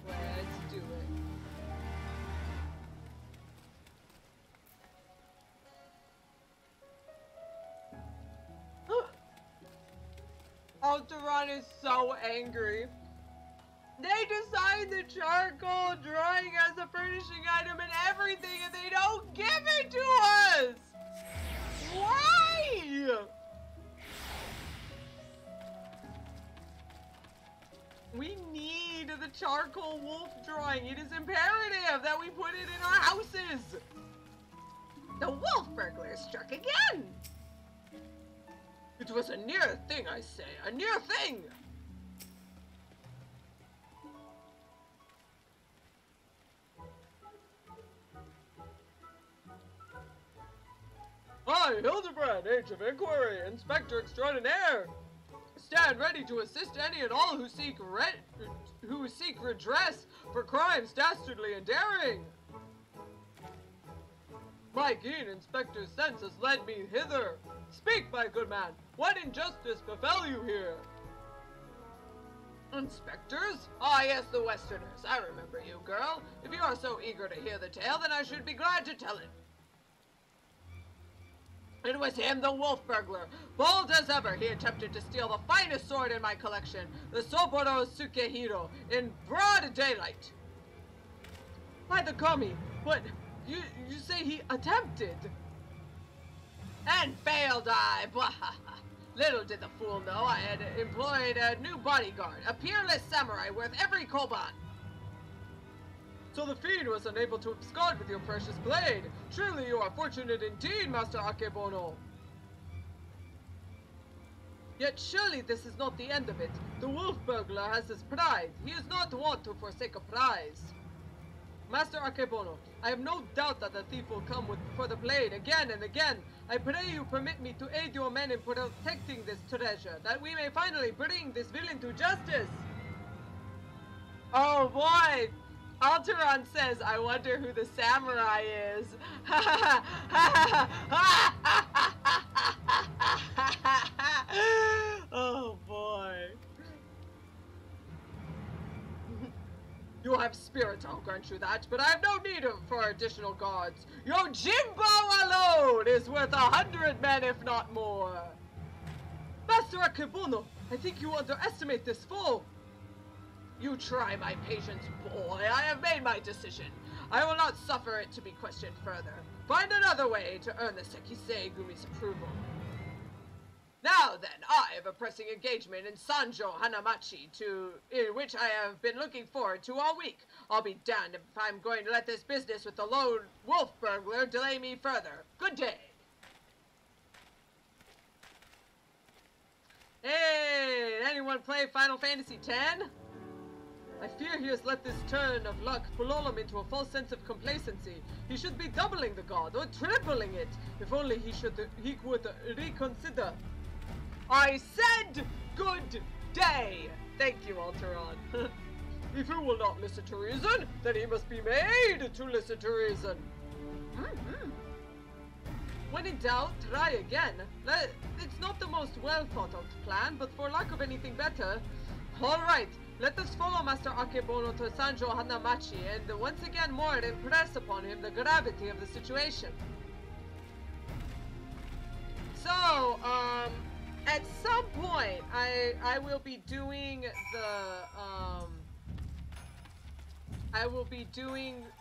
Let's do it. Alteron is so angry. They decide the charcoal drying as a furnishing item and everything, and they don't give it to us! Why? We need the charcoal wolf drawing. It is imperative that we put it in our houses. The wolf burglar struck again. It was a near thing, I say. A near thing! I, Hildibrand, Age of Inquiry, Inspector Extraordinaire, stand ready to assist any and all who seek redress for crimes dastardly and daring. My keen inspector's sense has led me hither. Speak, my good man, what injustice befell you here? Inspectors? Ah, yes, the Westerners. I remember you, girl. If you are so eager to hear the tale, then I should be glad to tell it. It was him, the wolf burglar. Bold as ever, he attempted to steal the finest sword in my collection, the Soboro Sukehiro, in broad daylight. By the kami, but you say he attempted? And failed I! Little did the fool know I had employed a new bodyguard, a peerless samurai worth every koban. So the fiend was unable to abscond with your precious blade. Truly you are fortunate indeed, Master Akebono. Yet surely this is not the end of it. The wolf burglar has his pride. He is not wont to forsake a prize. Master Akebono, I have no doubt that the thief will come for the blade again and again. I pray you permit me to aid your men in protecting this treasure, that we may finally bring this villain to justice. Oh boy! Alteron says, I wonder who the samurai is. Oh boy. You have spirit, I'll grant you that, but I have no need for additional guards. Yojimbo alone is worth 100 men, if not more. Master Akebono, I think you underestimate this foe. You try my patience, boy. I have made my decision. I will not suffer it to be questioned further. Find another way to earn the Sekisei Gumi's approval. Now then, I have a pressing engagement in Sanjo Hanamachi, in which I have been looking forward to all week. I'll be damned if I'm going to let this business with the lone wolf burglar delay me further. Good day. Hey, anyone play Final Fantasy X? I fear he has let this turn of luck lull him into a false sense of complacency. He should be doubling the guard, or tripling it. If only he would reconsider. I said good day! Thank you, Alteron. If you will not listen to reason, then he must be made to listen to reason. When in doubt, try again. It's not the most well thought out plan, but for lack of anything better. Alright, let us follow Master Akebono to Sanjo Hanamachi and once again more impress upon him the gravity of the situation. So, at some point, I will be doing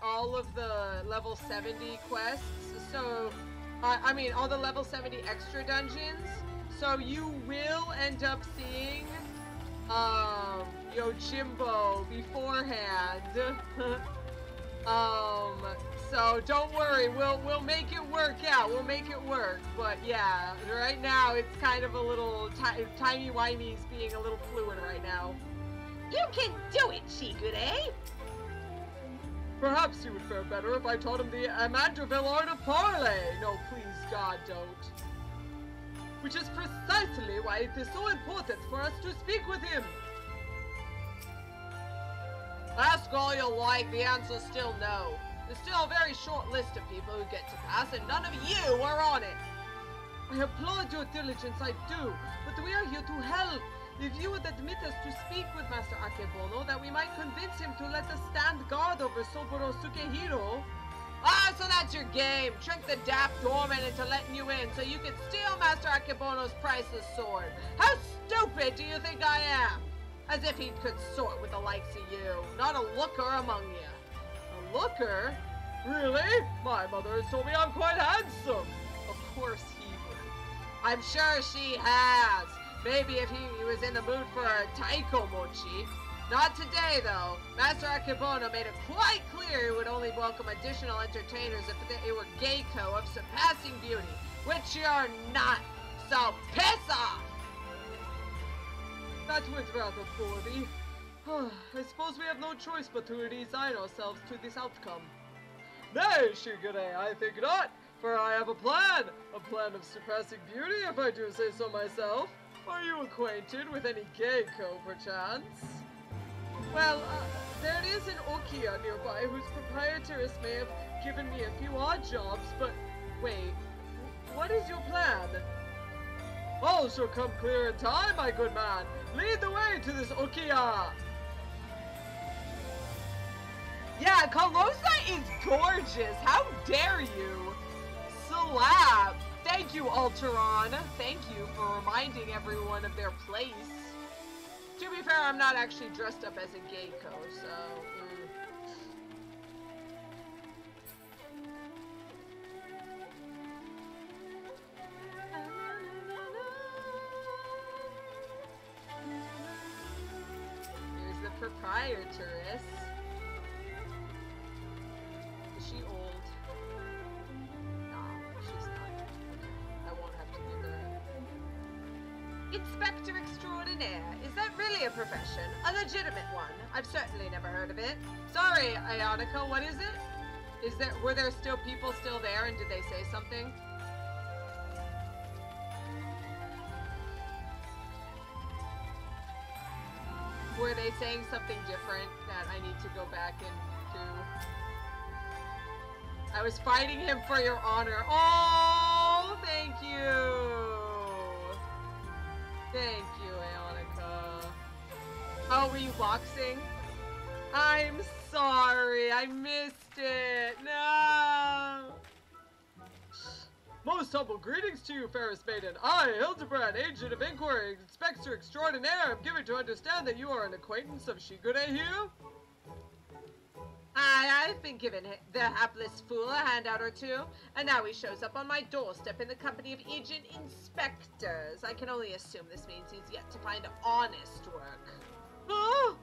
all of the level 70 quests, so, I mean, all the level 70 extra dungeons, so you will end up seeing Yojimbo beforehand. So don't worry, we'll make it work out. We'll make it work. But yeah, right now it's kind of a little timey-wimey's being a little fluid right now. You can do it, Kugane. Perhaps he would fare better if I taught him the Amandraville art of parley. No, please, God, don't. Which is precisely why it is so important for us to speak with him. Ask all you like, the answer's still no. There's still a very short list of people who get to pass, and none of you are on it. I applaud your diligence, I do, but we are here to help. If you would admit us to speak with Master Akebono, that we might convince him to let us stand guard over Soboro Sukehiro. Ah, so that's your game. Trick the daft doorman into letting you in so you can steal Master Akebono's priceless sword. How stupid do you think I am? As if he could sort with the likes of you. Not a looker among you. A looker? Really? My mother has told me I'm quite handsome. Of course he would. I'm sure she has. Maybe if he was in the mood for a taiko mochi. Not today, though. Master Akebono made it quite clear he would only welcome additional entertainers if they were geiko of surpassing beauty, which you're not. So piss off! That went rather poorly. I suppose we have no choice but to resign ourselves to this outcome. Nay, Kugane, I think not, for I have a plan of surpassing beauty, if I do say so myself. Are you acquainted with any geiko, perchance? Well, there is an Okiya nearby whose proprietress may have given me a few odd jobs, but wait, what is your plan? All shall come clear in time, my good man. Lead the way to this Okiya. Yeah, Calosa is gorgeous. How dare you? Slap. Thank you, Alteron. Thank you for reminding everyone of their place. To be fair, I'm not actually dressed up as a geiko, so... Here's the proprietress. Is she old? No, she's not. Okay, I won't have to give her... Inspector Extraordinaire. Is that really a profession? A legitimate one? I've certainly never heard of it. Sorry, Ionica, what is it? Were there still people still there, and did they say something? Were they saying something different that I need to go back and do? I was fighting him for your honor. Oh, thank you. Thank you, Ionica. Oh, were you boxing? I'm sorry, I missed it. No. Most humble greetings to you, fairest maiden. I, Hildibrand, agent of inquiry, inspector extraordinaire, am given to understand that you are an acquaintance of Kugane here? I've been given the hapless fool a handout or two, and now he shows up on my doorstep in the company of agent inspectors. I can only assume this means he's yet to find honest work. Oh!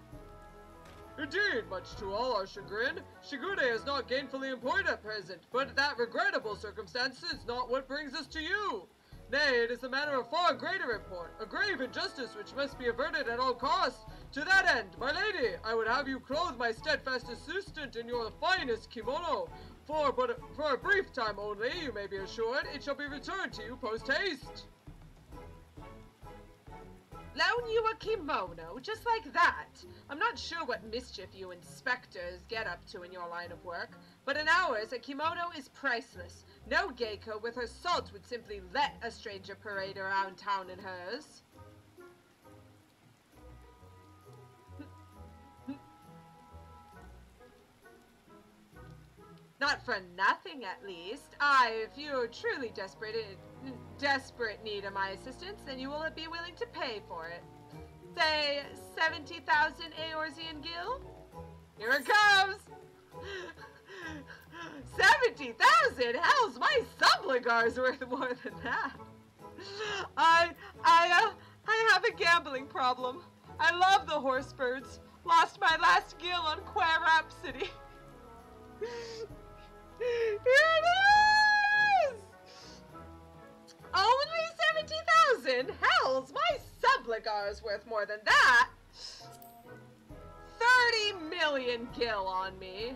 Indeed, much to all our chagrin, Kugane is not gainfully employed at present, but that regrettable circumstance is not what brings us to you. Nay, it is a matter of far greater import, a grave injustice which must be averted at all costs. To that end, my lady, I would have you clothe my steadfast assistant in your finest kimono. For a brief time only, you may be assured, it shall be returned to you post-haste. Loan you a kimono, just like that. I'm not sure what mischief you inspectors get up to in your line of work, but in ours, a kimono is priceless. No geiko with her salt would simply let a stranger parade around town in hers. Not for nothing, at least. If you're truly desperate need of my assistance, then you will be willing to pay for it. Say 70,000 Eorzean gil? Here it comes! 70,000? Hell's my subligar's worth more than that. I have a gambling problem. I love the horse birds. Lost my last gill on Quair Rhapsody. Here it is! Only 70,000? Hells, my subligar is worth more than that. 30 million gil on me.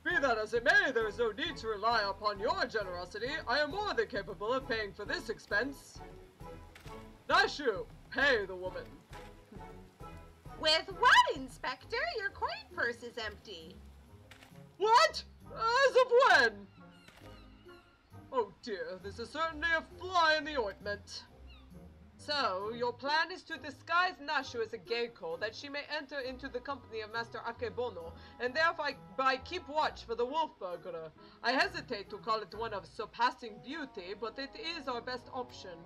Be that as it may, there is no need to rely upon your generosity. I am more than capable of paying for this expense. Nashu, pay the woman. With what, Inspector? Your coin purse is empty. What? As of when? Oh dear, this is certainly a fly in the ointment. So, your plan is to disguise Nashu as a geiko, that she may enter into the company of Master Akebono, and thereby keep watch for the wolf burglar. I hesitate to call it one of surpassing beauty, but it is our best option.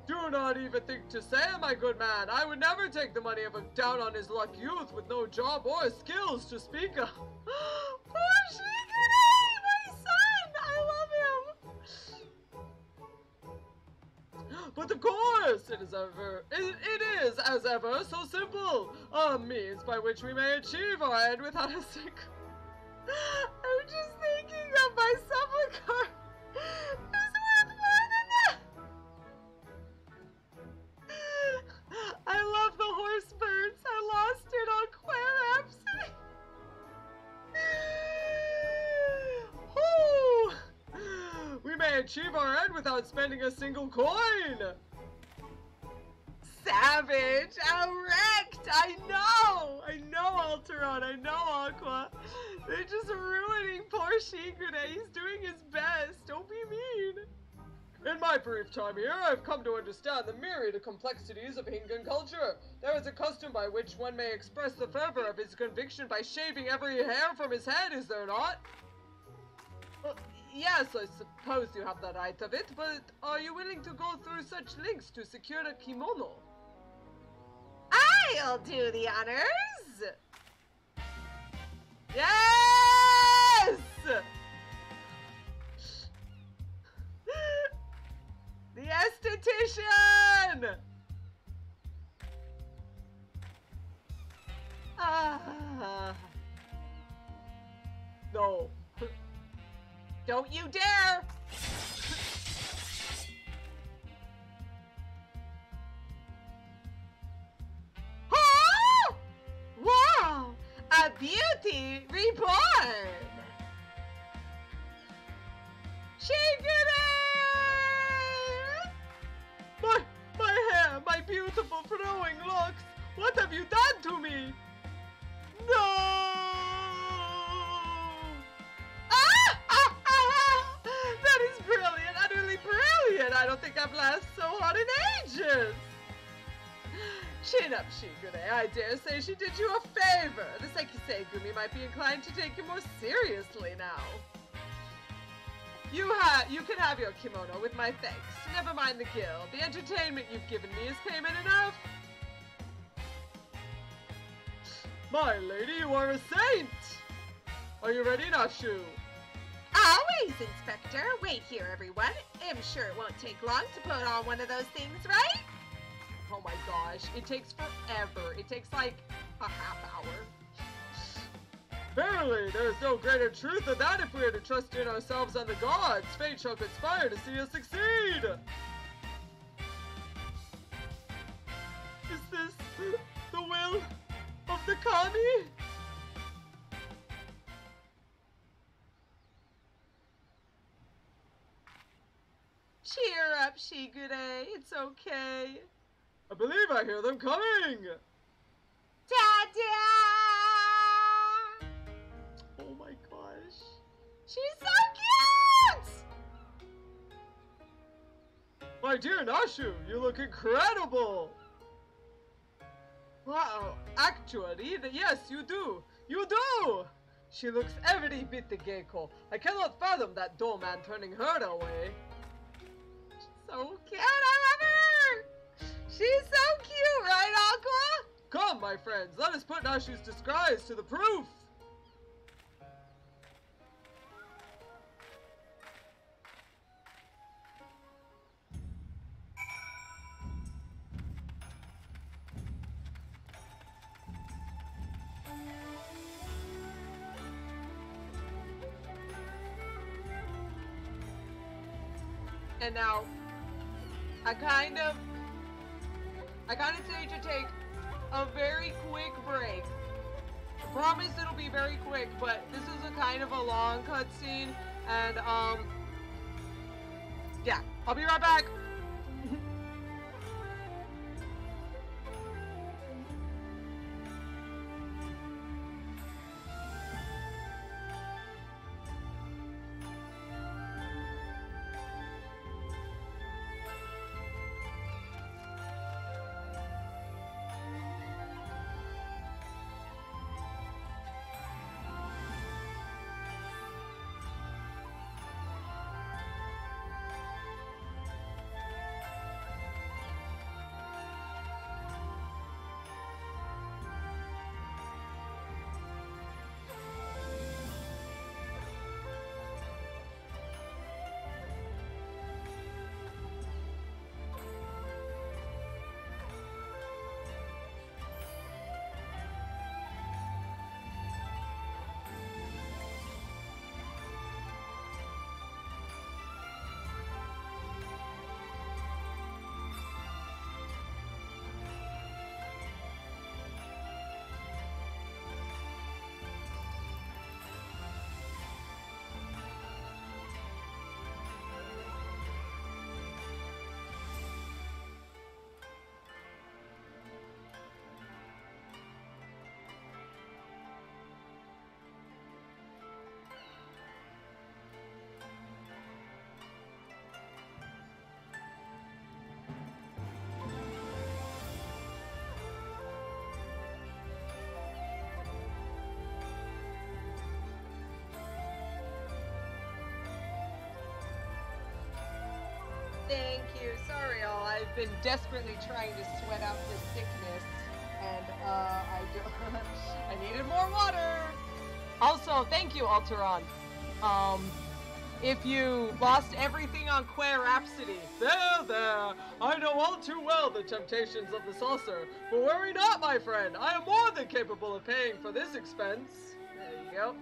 Do not even think to say, my good man. I would never take the money of a down-on-his-luck youth with no job or skills to speak of. Poor Shigure, my son! I love him! But of course, it is as ever so simple. A means by which we may achieve our end without a single... I'm just thinking of my subligar. It's worth more than that. I love the horse birds. I lost it on Quair Rhapsody. We may achieve our end without spending a single coin. Savage! How wrecked! I know, Alteron. I know, Aqua. They're just ruining poor Shigure. He's doing his best. Don't be mean. In my brief time here, I've come to understand the myriad complexities of Hingan culture. There is a custom by which one may express the fervor of his conviction by shaving every hair from his head, is there not? Yes, I suppose you have the right of it, but are you willing to go through such lengths to secure a kimono? I'll do the honors! Yes! The esthetician! No. Don't you dare! Oh! Wow! A beauty reborn! Shigure! My hair, my beautiful flowing locks! What have you done to me? No! That is brilliant, utterly brilliant! I don't think I've laughed so hard in ages! Chin up, Shigure. I dare say she did you a favor. The Sekisei-gumi might be inclined to take you more seriously now. You can have your kimono with my thanks. Never mind the gill. The entertainment you've given me is payment enough. My lady, you are a saint! Are you ready, Nashu? Always, Inspector. Wait here, everyone. I'm sure it won't take long to put on one of those things, right? Oh my gosh, it takes forever. It takes like a half hour. Verily, there is no greater truth than that if we are to trust in ourselves and the gods. Fate shall conspire to see us succeed! Is this the will of the Kami? Cheer up, Shigure. It's okay. I believe I hear them coming! Ta-da! Oh my gosh. She's so cute! My dear Nashu, you look incredible! Wow, actually, yes, you do. You do! She looks every bit the geiko. I cannot fathom that dull man turning her away. So cute, I love her! She's so cute, right, Aqua? Come, my friends, let us put Nashu's disguise to the proof! And now, I kind of need to take a very quick break. I promise it'll be very quick, but this is a kind of a long cutscene, and yeah, I'll be right back. Thank you. Sorry, all. I've been desperately trying to sweat out this sickness, and I needed more water. Also, thank you, Alteron. If you lost everything on Queer Rhapsody, There! I know all too well the temptations of the saucer, but worry not, my friend. I am more than capable of paying for this expense. there you go.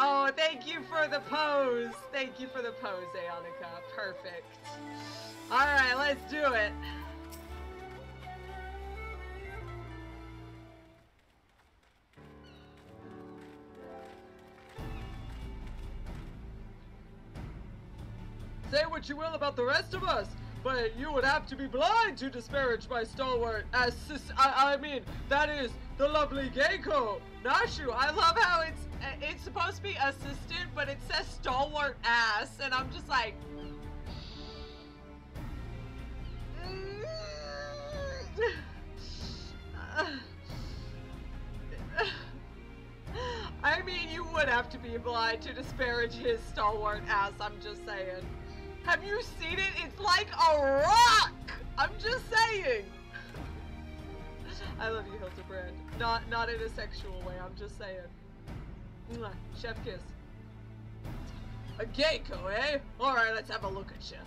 Oh, thank you for the pose. Thank you for the pose, Aonica. Perfect. All right, let's do it. Say what you will about the rest of us, but you would have to be blind to disparage my stalwart I mean, that is the lovely Geiko. Nashu, I love how it's supposed to be assistant, but it says stalwart ass, and I'm just like, I mean, you would have to be blind to disparage his stalwart ass, I'm just saying. Have you seen it? It's like a rock! I'm just saying. I love you, Hildibrand. Not in a sexual way, I'm just saying. Mwah. Chef kiss. A Geiko, eh? Alright, let's have a look at you.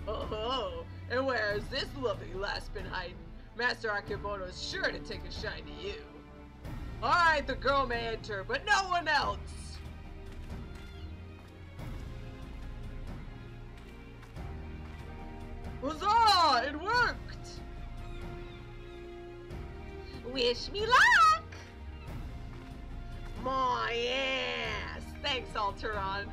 Oh, and where has this lovely lass been hiding? Master Akebono's sure to take a shine to you. Alright, the girl may enter, but no one else! Huzzah! It worked! Wish me luck! My ass! Thanks, Alteron.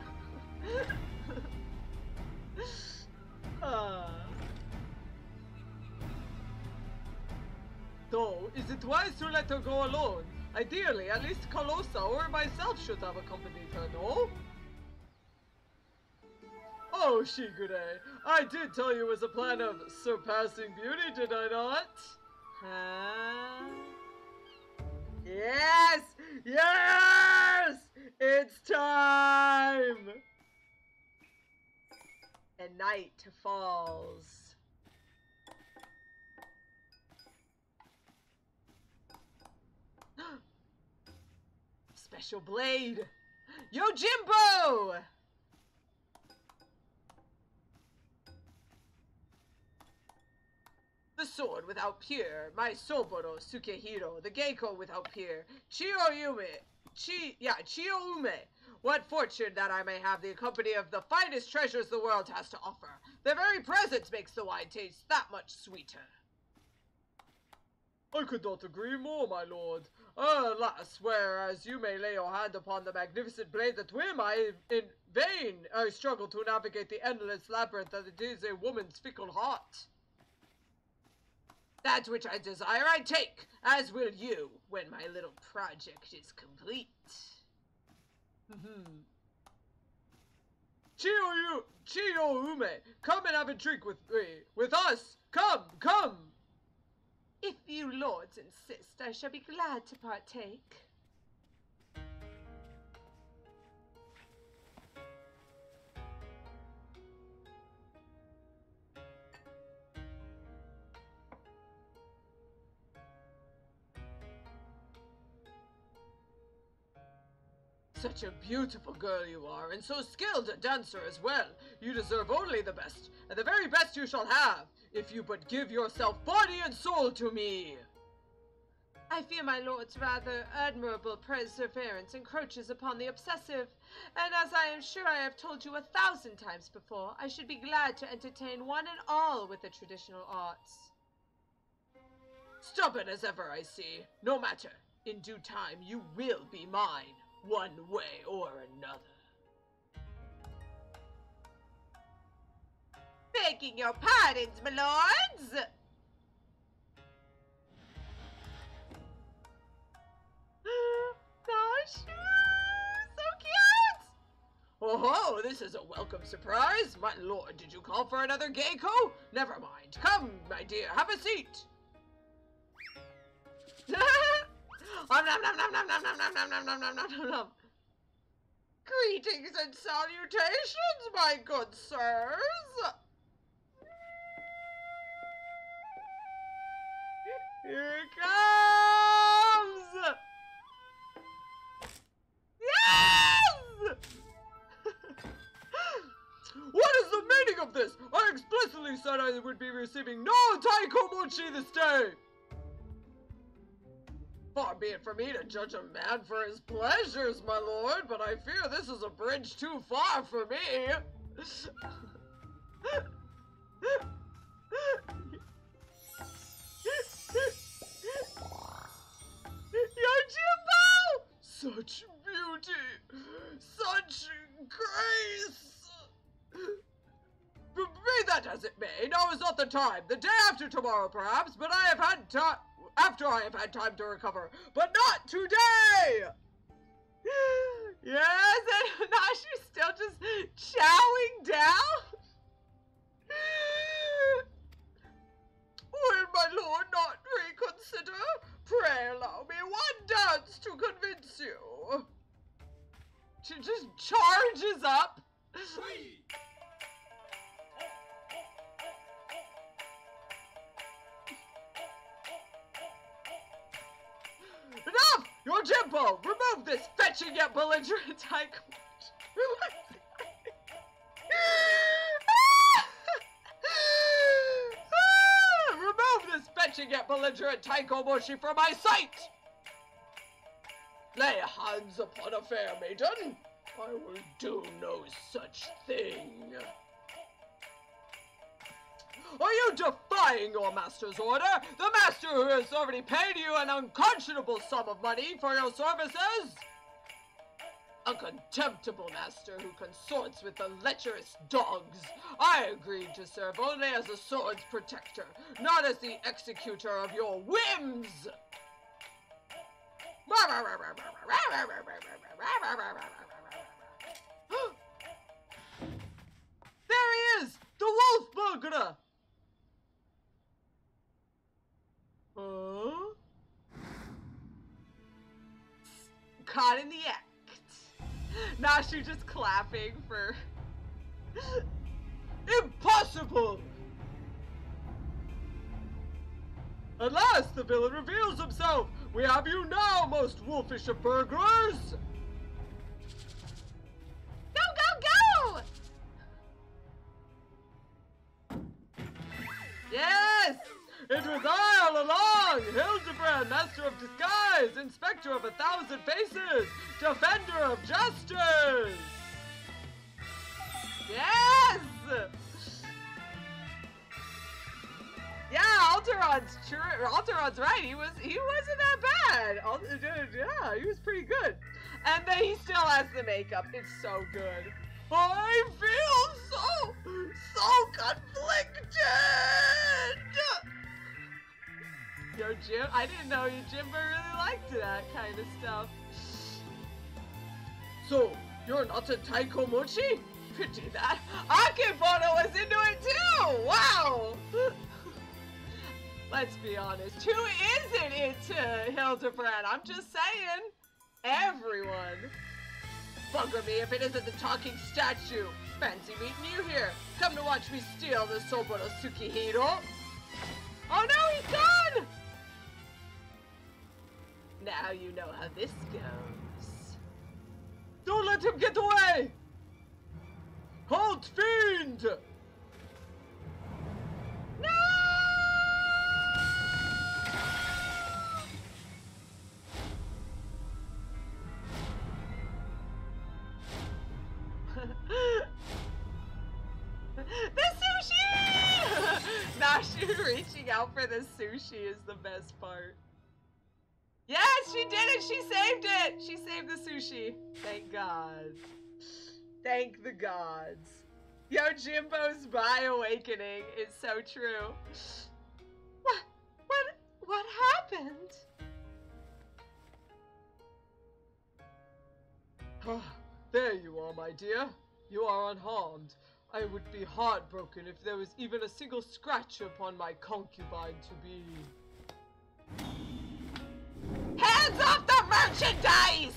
Though, is it wise to let her go alone? Ideally, at least Calosa or myself should have accompanied her, no? Oh, Shigure, I did tell you it was a plan of surpassing beauty, did I not? Huh? Yes! Yes! It's time! And night falls. Special blade! Yojimbo! The sword without peer, my Soboro Sukehiro, the Geiko without peer, Chiroyume, Chioume. What fortune that I may have the company of the finest treasures the world has to offer. Their very presence makes the wine taste that much sweeter. I could not agree more, my lord. Alas, whereas you may lay your hand upon the magnificent blade that whim, in vain I struggle to navigate the endless labyrinth that it is a woman's fickle heart. That which I desire I take, as will you, when my little project is complete. Chioume, come and have a drink with me, with us. Come. If you lords insist, I shall be glad to partake. Such a beautiful girl you are, and so skilled a dancer as well. You deserve only the best, and the very best you shall have, if you but give yourself body and soul to me. I fear my lord's rather admirable perseverance encroaches upon the obsessive, and as I am sure I have told you 1,000 times before, I should be glad to entertain one and all with the traditional arts. Stubborn as ever, I see. No matter. In due time, you will be mine, one way or another. Begging your pardons, my lords! Nashu! So cute! Oh, this is a welcome surprise. My lord, did you call for another gecko? Never mind. Come, my dear, have a seat. Greetings and salutations, my good sirs! Here it comes! Yes! What is the meaning of this? I explicitly said I would be receiving no taiko mochi this day! Far be it from me to judge a man for his pleasures, my lord, but I fear this is a bridge too far for me. Yojimbo! Such beauty! Such grace! Be that as it may, now is not the time. The day after tomorrow, perhaps, but I have had time... After I have had time to recover, but not today! Yes, and Nashu's still just chowing down? Will my lord not reconsider? Pray allow me one dance to convince you. She just charges up. Enough! Yojimbo, remove this fetching yet belligerent taiko. Remove this fetching yet belligerent taiko mochi from my sight! Lay hands upon a fair maiden. I will do no such thing. Are you defying your master's order? The master who has already paid you an unconscionable sum of money for your services? A contemptible master who consorts with the lecherous dogs. I agreed to serve only as a sword's protector, not as the executor of your whims! There he is! The wolf burglar! Huh? Caught in the act. Nashu just clapping for... Impossible! At last the villain reveals himself! We have you now, most wolfish of burglars! Go, go, go! Yes! It was I all along, Hildibrand, Hildibrand, Master of Disguise, Inspector of 1,000 Faces, Defender of Justice! Yes! Yeah, Alteron's right. He wasn't that bad. Yeah, he was pretty good. And then he still has the makeup. It's so good. I feel so conflicted. Yo, Jim, I didn't know you, Jimbo, really liked that kind of stuff. So, you're not a Taiko Mochi? Pity that. Akebono was into it too! Wow! Let's be honest, who isn't into Hildebrand? I'm just saying. Everyone. Bugger me if it isn't the talking statue. Fancy meeting you here. Come to watch me steal the Soboro Tsukihiro. Oh no, he's gone! Now you know how this goes. Don't let him get away! Halt, fiend! No! The sushi! Nashu reaching out for the sushi is the best part. Yes, she did it! She saved it! She saved the sushi. Thank God. Thank the gods. Yo, Jimbo's bi-awakening is so true. What happened? There you are, my dear. You are unharmed. I would be heartbroken if there was even a single scratch upon my concubine to be. Hands off the merchandise!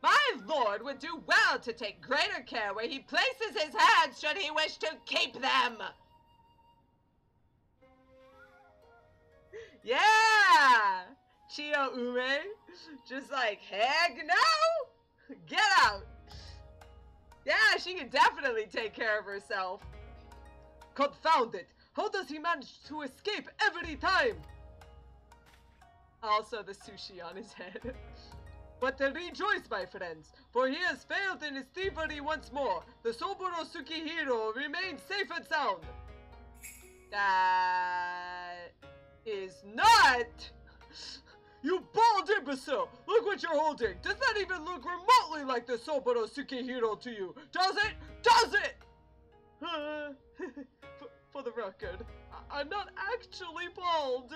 My lord would do well to take greater care where he places his hands should he wish to keep them. Yeah! Chiyo Ume, just like, heck no! Get out! Yeah, she can definitely take care of herself. Confound it! How does he manage to escape every time? Also the sushi on his head. But rejoice, my friends, for he has failed in his thievery once more. The Soboro Tsukihiro remains safe and sound. That is not... You bald imbecile! Look what you're holding! Does that even look remotely like the Soboro Tsukihiro to you? Does it? Does it? For the record, I'm not actually bald.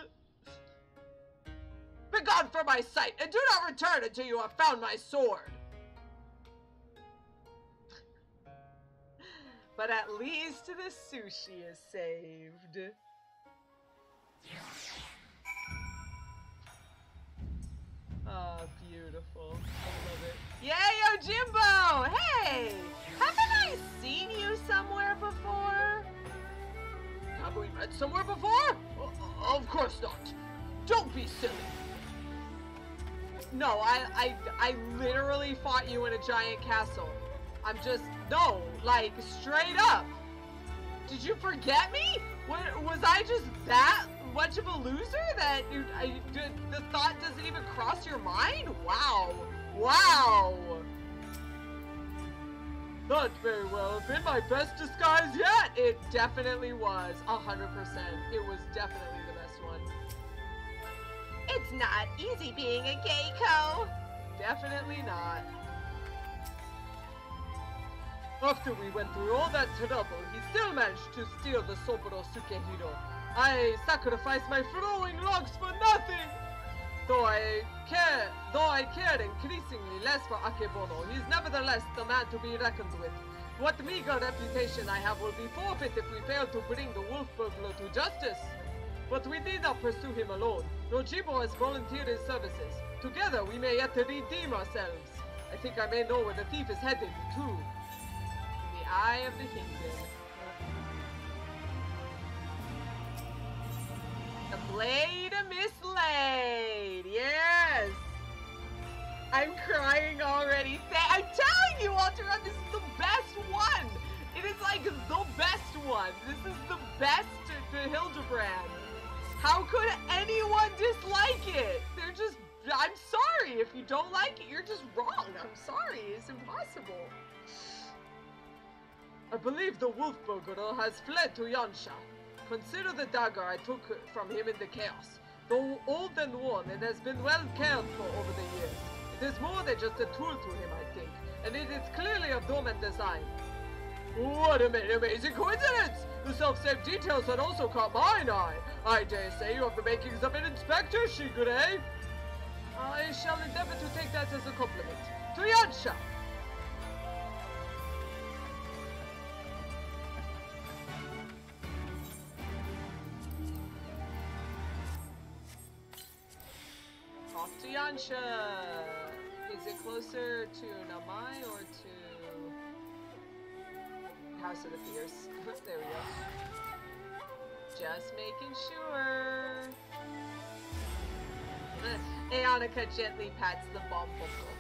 Begone from my sight, and do not return until you have found my sword. But at least the sushi is saved. Oh, beautiful. I love it. Yayo Jimbo! Hey! Haven't I seen you somewhere before? Have we met somewhere before? Of course not. Don't be silly. No, I literally fought you in a giant castle. I'm just, no, like, straight up. Did you forget me? Was I just that much of a loser that the thought doesn't even cross your mind? Wow. Wow. Not very well have been my best disguise yet. It definitely was, 100%. It was definitely the best one. It's not easy being a Geiko. Definitely not. After we went through all that trouble, he still managed to steal the Soboro Tsukihiro. I sacrificed my throwing logs for nothing! Though I care increasingly less for Akebono, he is nevertheless the man to be reckoned with. What meager reputation I have will be forfeit if we fail to bring the wolf burglar to justice. But we need not pursue him alone. Nojibo has volunteered his services. Together we may yet redeem ourselves. I think I may know where the thief is headed, too. In the eye of the Hingin. The blade mislaid! Yes! I'm crying already. I'm telling you, Alteron, this is the best one! It is like the best one. This is the best to Hildibrand. How could anyone dislike it? They're just, I'm sorry. If you don't like it, you're just wrong. I'm sorry. It's impossible. I believe the wolf burglar has fled to Yansha. Consider the dagger I took from him in the chaos. Though old and worn, it has been well cared for over the years. It is more than just a tool to him, I think, and it is clearly of dormant design. What an amazing coincidence! The self-same details had also caught mine eye. I dare say you have the makings of an inspector, Kugane. I shall endeavor to take that as a compliment. To Yansha! Off to Yansha. Is it closer to Namai or to House of the Fierce? There we go. Just making sure. Aonica gently pats the bomb bubble.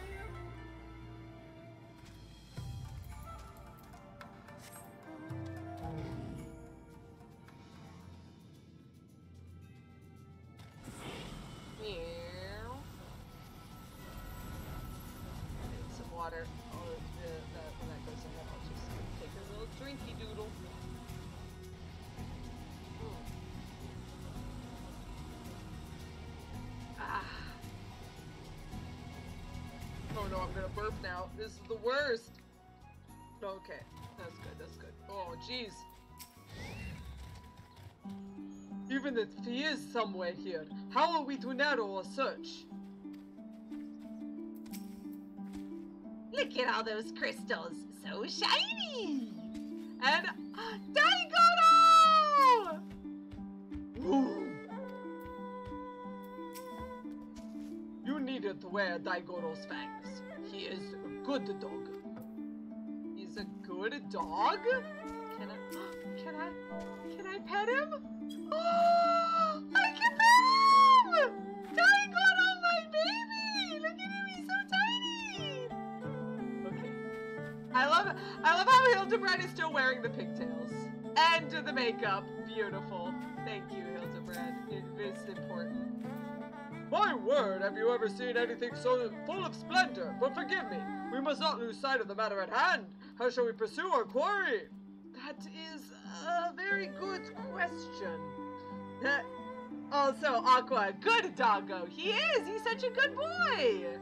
Water. Oh, when that goes ahead, I'll just take a little drinky doodle. Ah. Oh no, I'm gonna burp now. This is the worst. Okay, that's good, that's good. Oh, jeez. Even if he is somewhere here, how are we to narrow a search? Look at all those crystals, so shiny! And Daigono! You needn't wear Daigoro's fangs. He is a good dog. He's a good dog? Can I pet him? Oh, I can pet him! Daigono, my baby! Look at him, he's so tiny! Okay. I love how Hildebrand is still wearing the pigtails. And the makeup. Beautiful. Thank you, Hildebrand. It is important. My word, have you ever seen anything so full of splendor? But forgive me, we must not lose sight of the matter at hand. How shall we pursue our quarry? That is a very good question. Also, Aqua, good doggo. He is. He's such a good boy.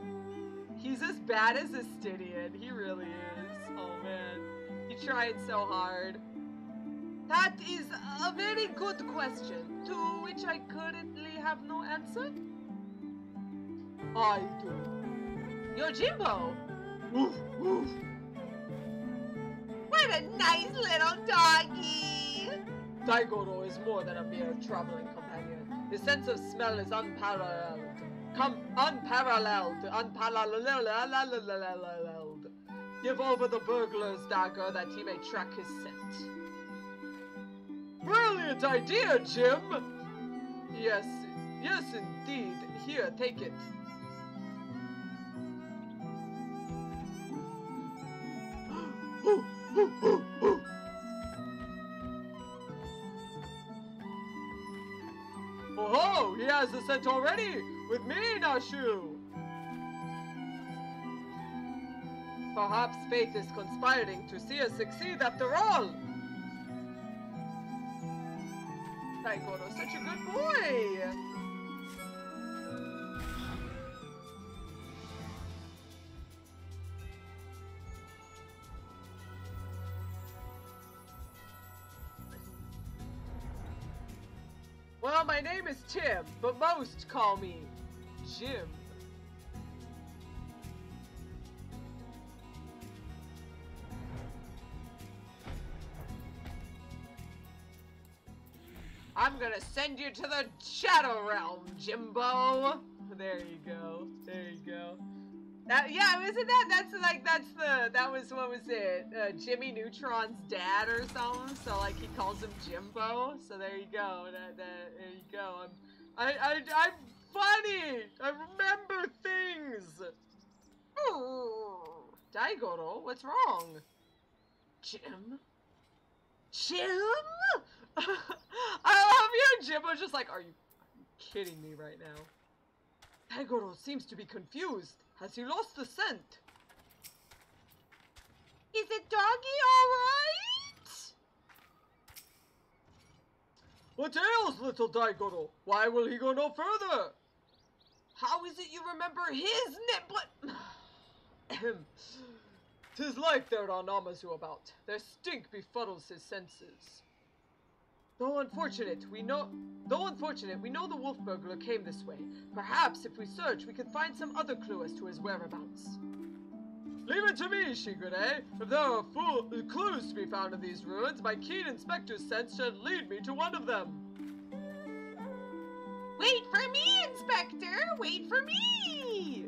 He's as bad as a Stydian. He really is. Oh, man. He's trying so hard. That is a very good question, to which I currently have no answer. I do. Yojimbo! Woof, woof. What a nice little doggy! Daigoro is more than a mere traveling companion. His sense of smell is unparalleled. Unparalleled. Give over the burglar's dagger that he may track his scent. Brilliant idea, Jim! Yes, indeed. Here, take it. Oh, he has the scent already! With me, Nashu! Perhaps fate is conspiring to see us succeed after all! Daigoro's such a good boy! Well, my name is Tim, but most call me Jim. I'm gonna send you to the Shadow Realm, Jimbo. There you go. There you go. Yeah, isn't that was, what was it? Jimmy Neutron's dad or something? So, like, he calls him Jimbo. So there you go. There you go. I'm funny! I remember things! Daigoro, what's wrong? Jim? Jim? I love you. Jim was just like, are you kidding me right now? Daigoro seems to be confused. Has he lost the scent? Is it doggy alright? What ails little Daigoro? Why will he go no further? How is it you remember his nipple? 'Tis like there on Namazu about. Their stink befuddles his senses. Though unfortunate, we know the wolf burglar came this way. Perhaps if we search, we can find some other clue as to his whereabouts. Leave it to me, Kugane. If there are clues to be found in these ruins, my keen inspector's sense should lead me to one of them. Wait for me, Inspector! Wait for me!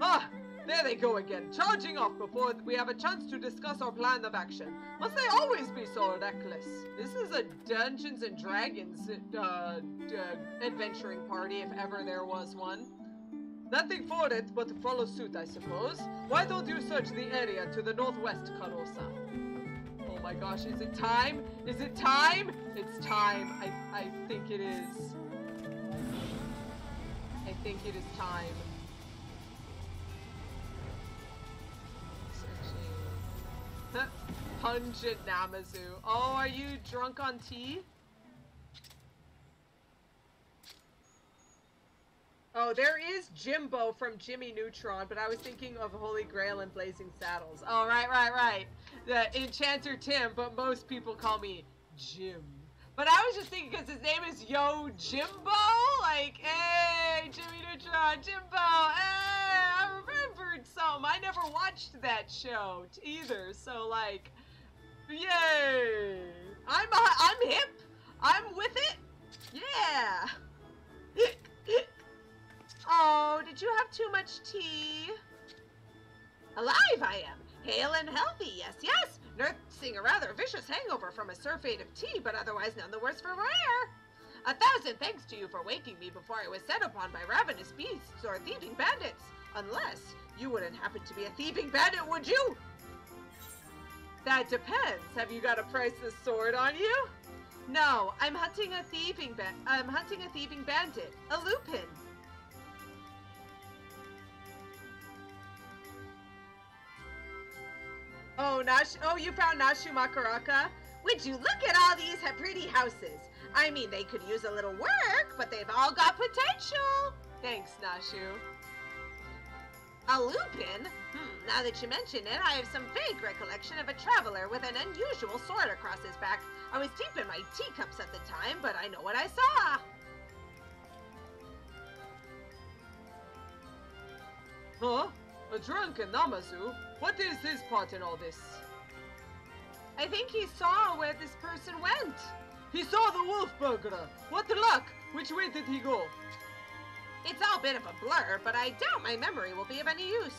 Ah! There they go again, charging off before we have a chance to discuss our plan of action. Must they always be so reckless? This is a Dungeons and Dragons adventuring party, if ever there was one. Nothing for it but to follow suit, I suppose. Why don't you search the area to the northwest, Calosa? Oh my gosh, is it time? Is it time? It's time. I think it is. I think it is time. Pungent Namazu. Oh, are you drunk on tea? Oh, there is Jimbo from Jimmy Neutron, but I was thinking of Holy Grail and Blazing Saddles. Oh, right. The Enchanter Tim, but most people call me Jim. But I was just thinking because his name is Yo Jimbo, like, hey, Jimmy Neutron, Jimbo, hey, I remembered some. I never watched that show either, so like, yay. I'm hip. I'm with it. Yeah. Oh, did you have too much tea? Alive I am, hale and healthy, yes. Nursing a rather vicious hangover from a surfeit of tea, but otherwise none the worse for wear. 1,000 thanks to you for waking me before I was set upon by ravenous beasts or thieving bandits. Unless you wouldn't happen to be a thieving bandit, would you? That depends. Have you got a priceless sword on you? No, I'm hunting a thieving bandit, a lupin. Oh, you found Nashu Mhakaracca? Would you look at all these pretty houses? I mean, they could use a little work, but they've all got potential. Thanks, Nashu. A lupin? Now that you mention it, I have some vague recollection of a traveler with an unusual sword across his back. I was deep in my teacups at the time, but I know what I saw. Huh? A drunken Namazu? What is his part in all this? I think he saw where this person went. He saw the wolf burglar. What luck! Which way did he go? It's all a bit of a blur, but I doubt my memory will be of any use.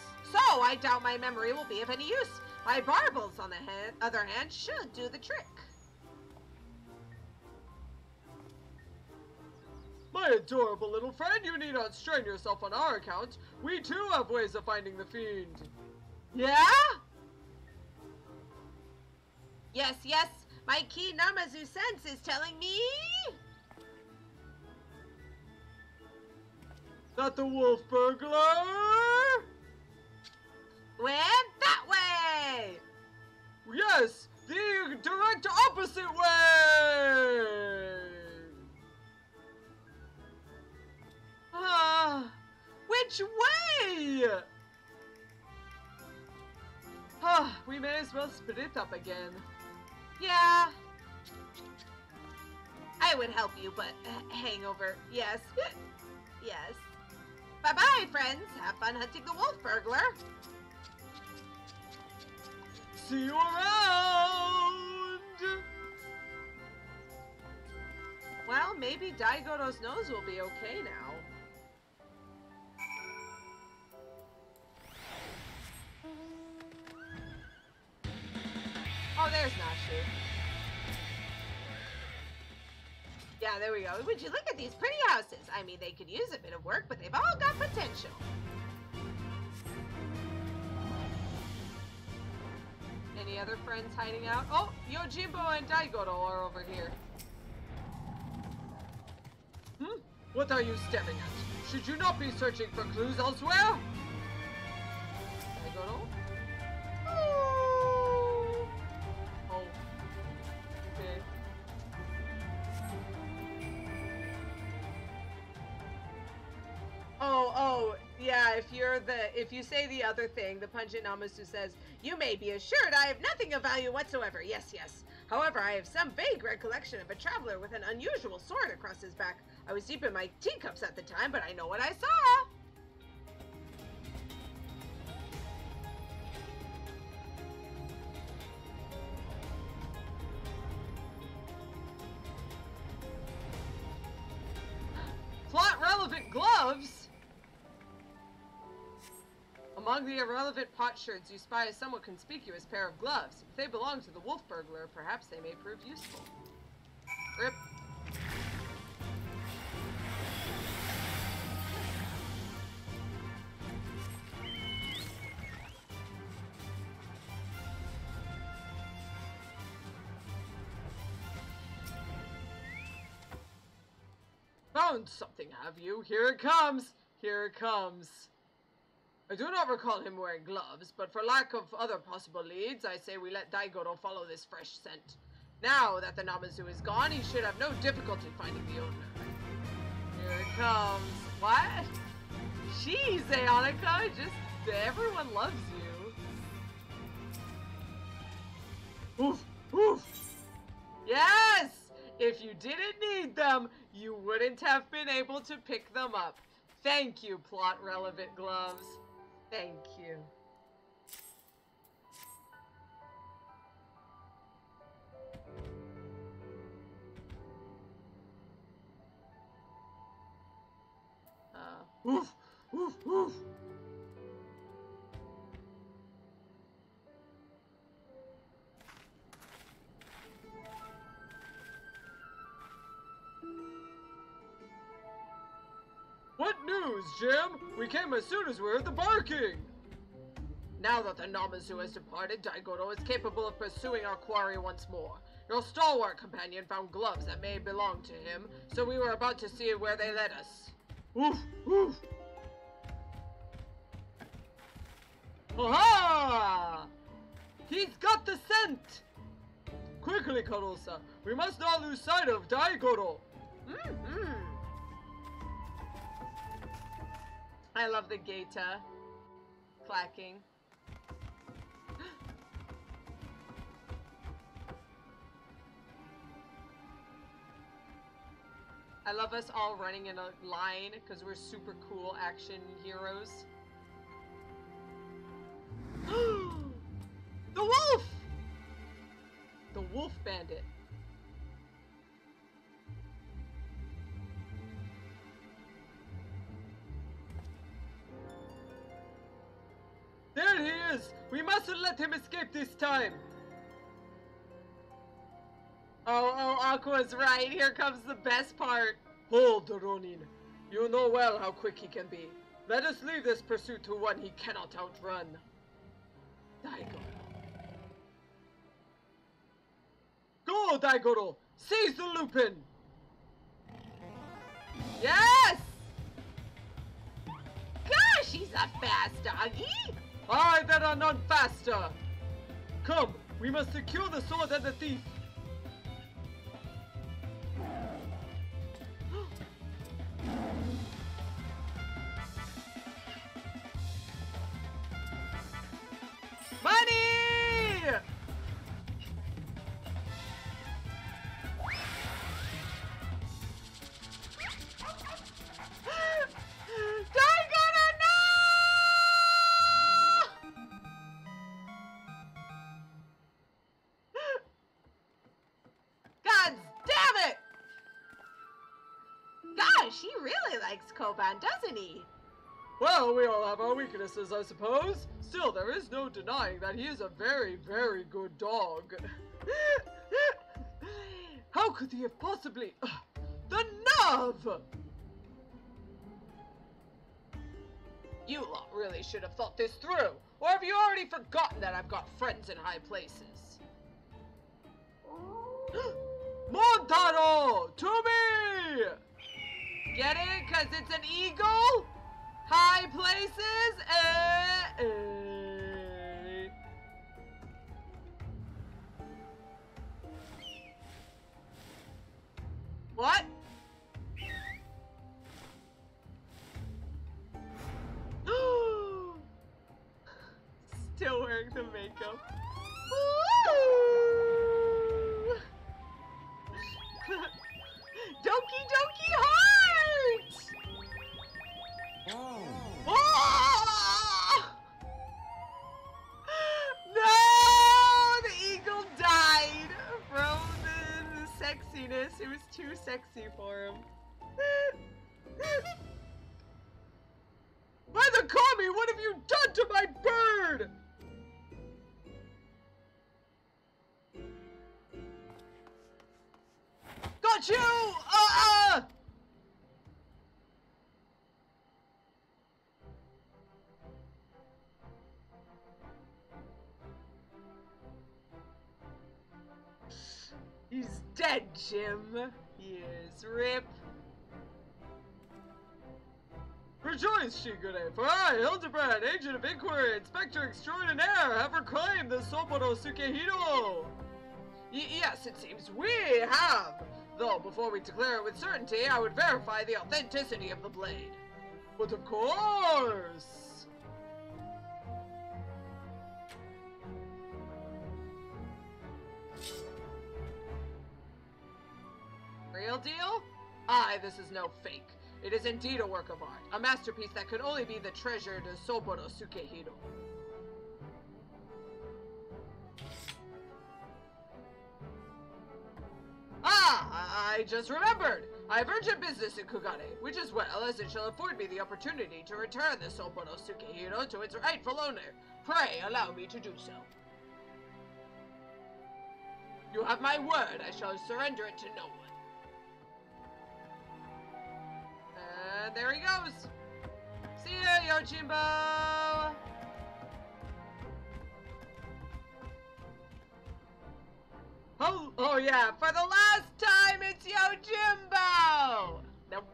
My baubles, on the other hand, should do the trick. My adorable little friend, you need not strain yourself on our account. We too have ways of finding the fiend. Yeah? Yes, my keen Namazu sense is telling me... That the wolf burglar went that way! Yes, the direct opposite way! Which way? We may as well split up again. Yeah. I would help you, but hangover, yes. Yes. Bye-bye, friends. Have fun hunting the wolf burglar. See you around! Well, maybe Daigoro's nose will be okay now. Oh, there's Nashu. Yeah, there we go. Would you look at these pretty houses? I mean, they could use a bit of work, but they've all got potential. any other friends hiding out? Oh, Yojimbo and Daigoro are over here. What are you staring at? Should you not be searching for clues elsewhere? Daigoro? Oh. Oh. Okay. Oh, yeah, if you say the other thing, the pungent Namasu says, "You may be assured I have nothing of value whatsoever. Yes, yes. However, I have some vague recollection of a traveler with an unusual sword across his back. I was deep in my teacups at the time, but I know what I saw." Plot relevant gloves? Among the irrelevant potsherds, you spy a somewhat conspicuous pair of gloves. If they belong to the wolf burglar, perhaps they may prove useful. Rip. Found something, have you? Here it comes! Here it comes. I do not recall him wearing gloves, but for lack of other possible leads, I say we let Daigoro follow this fresh scent. Now that the Namazu is gone, he should have no difficulty finding the owner. Here it comes. What? Jeez, Aonika, everyone loves you. Oof, oof. Yes! If you didn't need them, you wouldn't have been able to pick them up. Thank you, plot-relevant gloves. Thank you. Oof, oof, oof. What news, Jim? We came as soon as we heard the barking. Now that the Namazu has departed, Daigoro is capable of pursuing our quarry once more. Your stalwart companion found gloves that may belong to him, so we were about to see where they led us. Oof, oof. Aha! He's got the scent! Quickly, Calosa, we must not lose sight of Daigoro. I love the gaita clacking. I love us all running in a line because we're super cool action heroes. The wolf! The wolf bandit. There he is! We mustn't let him escape this time! Oh, Aqua's right. Here comes the best part. Hold, Ronin. You know well how quick he can be. Let us leave this pursuit to one he cannot outrun. Daigoro. Go, Daigoro! Seize the Lupin! Yes! Gosh, he's a fast doggy! Aye, there are none faster! Come, we must secure the sword and the thief! Money! Daigoro, no! God damn it! Gosh, he really likes Koban, doesn't he? Well, we all have our weaknesses, I suppose. Still, there is no denying that he is a very, very good dog. How could he have possibly... the nerve! You lot really should have thought this through. Or have you already forgotten that I've got friends in high places? Montaro! To me! Get it? Because it's an eagle? High places? What? Still wearing the makeup. Doki Doki Heart! Oh. No! The eagle died from the sexiness. It was too sexy for him. By the Kami, what have you done to my bird? Got you! He's dead, Jim. He is. Rip. Rejoice, Shigure, for I, Hildibrand, agent of inquiry, inspector extraordinaire, have reclaimed the Soboro Sukehiro! Yes, it seems we have. Though, before we declare it with certainty, I would verify the authenticity of the blade. But of course! Real deal? Aye, this is no fake. It is indeed a work of art, a masterpiece that could only be the treasured Soboro Sukehiro. Ah, I just remembered! I have urgent business in Kugane, which as well as it shall afford me the opportunity to return the Soboro Sukehiro to its rightful owner. Pray allow me to do so. You have my word, I shall surrender it to no one. And there he goes. See ya, Yojimbo! Oh yeah, for the last time, it's Yojimbo! Nope.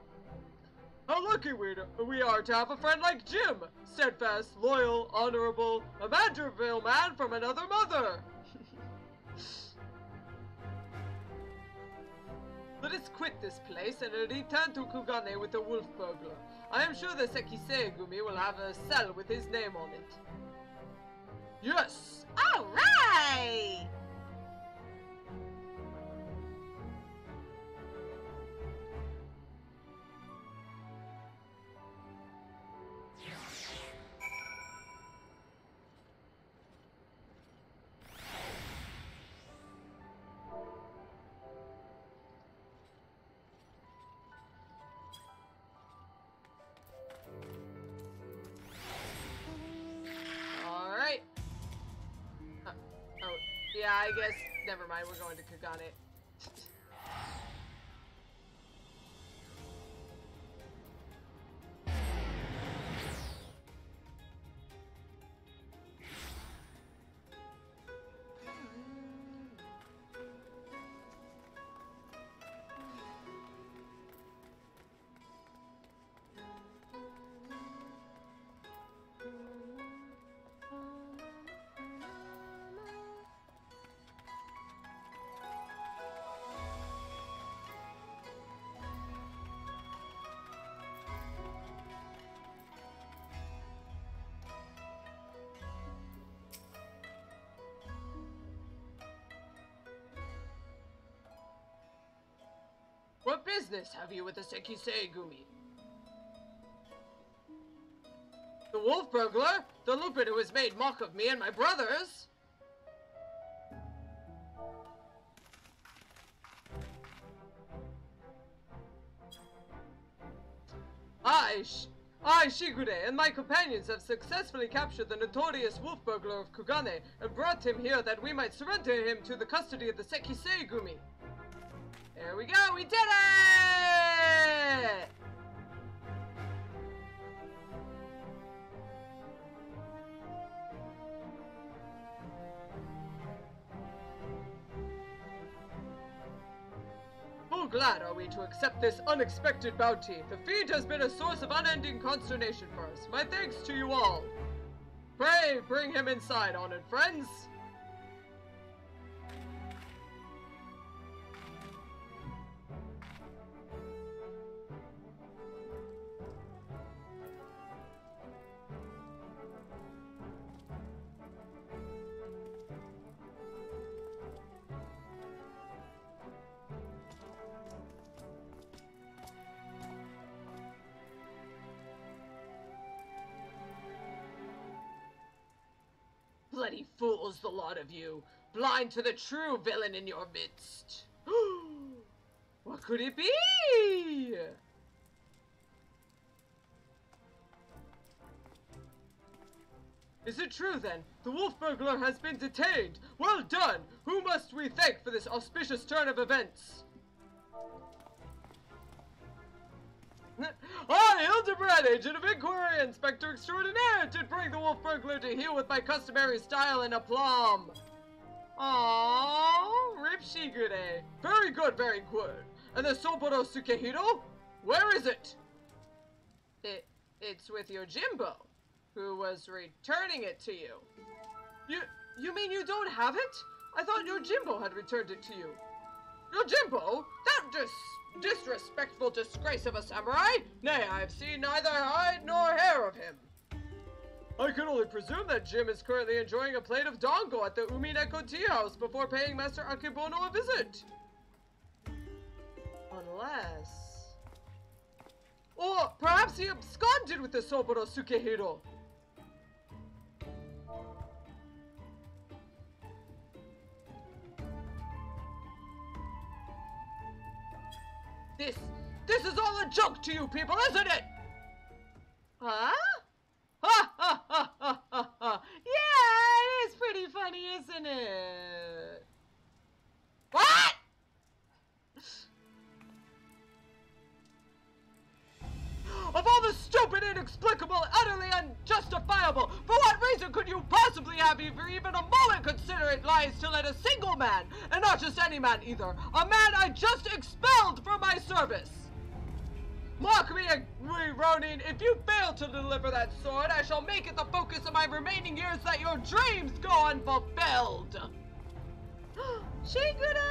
How lucky we are to have a friend like Jim! Steadfast, loyal, honorable, a Manderville man from another mother! Let us quit this place and return to Kugane with the wolf burglar. I am sure the Sekisei Gumi will have a cell with his name on it. Yes! Alright! Yeah, I guess, never mind, we're going to Kugane. What business have you with the Sekisei Gumi? The wolf burglar? The lupin who has made mock of me and my brothers? I, Shigure, and my companions have successfully captured the notorious wolf burglar of Kugane and brought him here that we might surrender him to the custody of the Sekisei Gumi. There we go, we did it! glad are we to accept this unexpected bounty. The feat has been a source of unending consternation for us. My thanks to you all. Pray, bring him inside, honored friends. Bloody fools, the lot of you, blind to the true villain in your midst. What could it be? Is it true then? The wolf burglar has been detained. Well done! Who must we thank for this auspicious turn of events? I, Hildibrand, agent of inquiry, inspector extraordinaire, did bring the wolf burglar to heel with my customary style and aplomb. Aww, rip Kugane. Very good, very good. And the Soboro Sukehiro? Where is it? It's with your Jimbo, who was returning it to you. You mean you don't have it? I thought your Jimbo had returned it to you. Your Jimbo? That disrespectful disgrace of a samurai? Nay, I have seen neither hide nor hair of him. I can only presume that Jim is currently enjoying a plate of dango at the Umineko tea house before paying Master Akebono a visit. Unless... Or perhaps he absconded with the Soboro Sukehiro. This is all a joke to you people, isn't it? Huh? Ha ha ha ha ha ha! Yeah, it is pretty funny, isn't it? What? Of all the stupid, inexplicable, utterly unjustifiable, for what reason could you possibly have even a moment consider it lies to let a single man, and not just any man either, a man I just expelled from my service? Mark me, Ronin, if you fail to deliver that sword, I shall make it the focus of my remaining years that your dreams go unfulfilled! Kugane!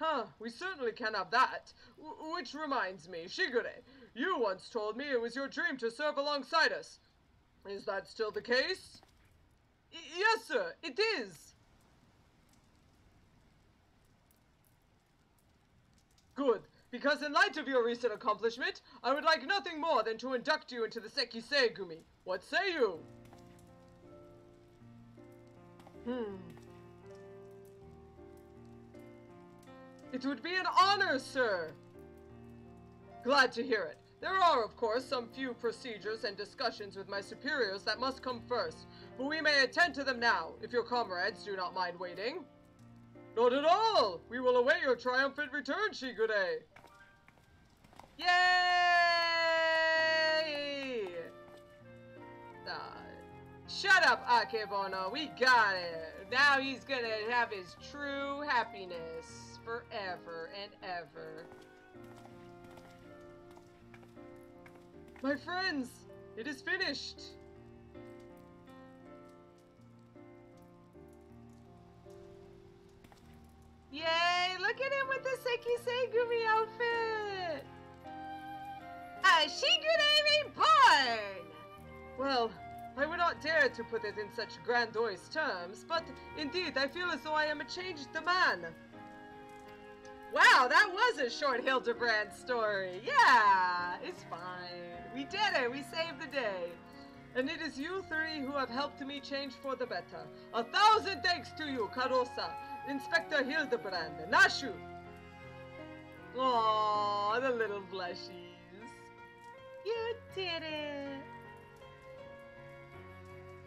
Huh, we certainly can have that. Which reminds me, Kugane, you once told me it was your dream to serve alongside us. Is that still the case? Yes, sir, it is. Good, because in light of your recent accomplishment, I would like nothing more than to induct you into the Sekisei Gumi. What say you? It would be an honor, sir. Glad to hear it. There are, of course, some few procedures and discussions with my superiors that must come first, but we may attend to them now, if your comrades do not mind waiting. Not at all! We will await your triumphant return, Kugane. Yay! Shut up, Akebono. We got it. Now he's gonna have his true happiness. Forever and ever. My friends, it is finished. Yay, look at him with the Sekisei Gumi outfit. Kugane reborn! Well, I would not dare to put it in such grandiose terms, but indeed I feel as though I am a changed man. Wow, that was a short Hildebrand story. Yeah, it's fine. We did it. We saved the day. And it is you three who have helped me change for the better. 1,000 thanks to you, Calosa, Inspector Hildibrand, Nashu. Aww, the little blushies. You did it.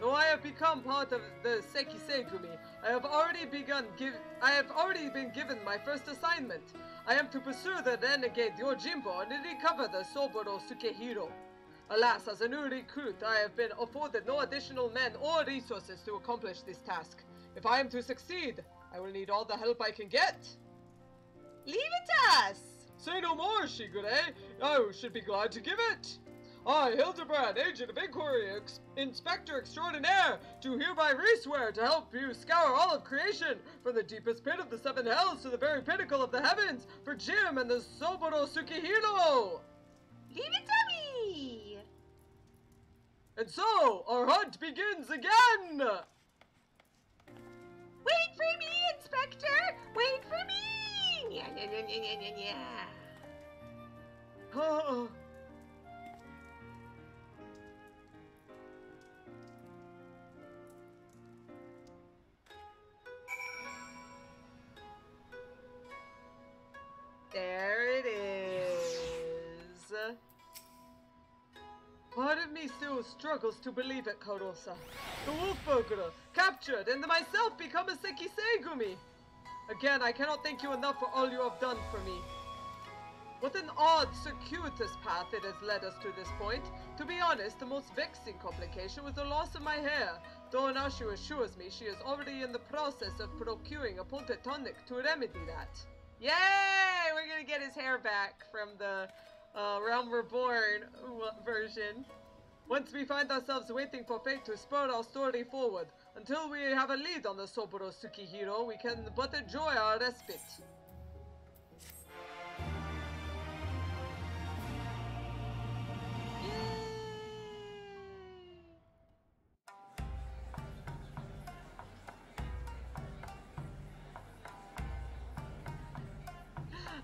Though I have become part of the Sekisegumi, I have already been given my first assignment. I am to pursue the renegade Yojimbo and recover the Soboro Sukehiro. Alas, as a new recruit, I have been afforded no additional men or resources to accomplish this task. If I am to succeed, I will need all the help I can get. Leave it to us! Say no more, Shigure. I should be glad to give it. I, Hildibrand, Agent of Inquiry, Inspector Extraordinaire, do hereby re-swear to help you scour all of creation, from the deepest pit of the seven hells to the very pinnacle of the heavens, for Jim and the Soboro Sukehiro! Leave it to me! And so, our hunt begins again! Wait for me, Inspector! Wait for me! Oh. There it is. Part of me still struggles to believe it, Calosa. The wolf burglar, captured, and myself become a Sekisegumi. Again, I cannot thank you enough for all you have done for me. What an odd, circuitous path it has led us to this point. To be honest, the most vexing complication was the loss of my hair, though Nashu assures me she is already in the process of procuring a potent tonic to remedy that. Yay! We're gonna get his hair back from the Realm Reborn version. Once we find ourselves waiting for fate to spur our story forward, until we have a lead on the Soboro Sukehiro, we can but enjoy our respite.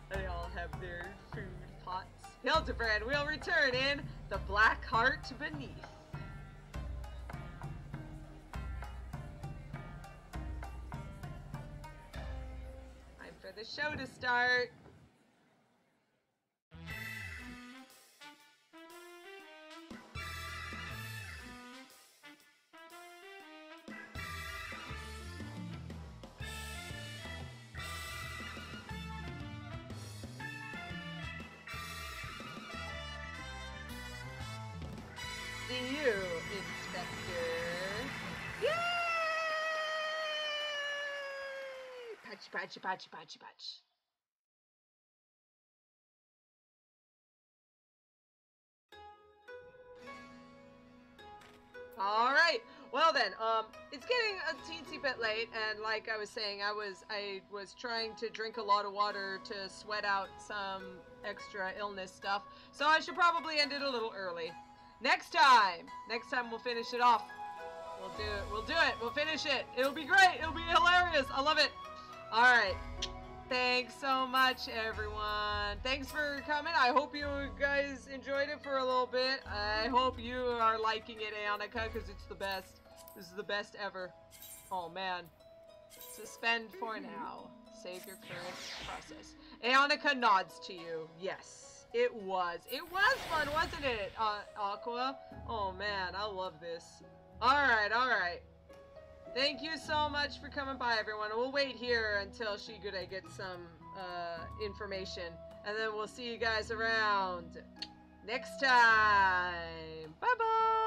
They all have their food pots. Hildebrand will return in the Black Heart Beneath. Time for the show to start. See you, Inspector. Yay! Patch, patch, patch, patch, patch. All right. Well then, it's getting a teensy bit late, and like I was saying, I was trying to drink a lot of water to sweat out some extra illness stuff, so I should probably end it a little early. Next time we'll finish it off. We'll do it, we'll finish it. It'll be great, it'll be hilarious, I love it. All right, thanks so much, everyone. Thanks for coming. I hope you guys enjoyed it for a little bit. I hope you are liking it, Aonica, because it's the best. This is the best ever. Oh, man. Suspend for now. Save your current process. Aonica nods to you. Yes. It was fun, wasn't it, Aqua? Oh man, I love this. Alright. Thank you so much for coming by, everyone. We'll wait here until Shigure gets some information, and then we'll see you guys around next time. Bye-bye!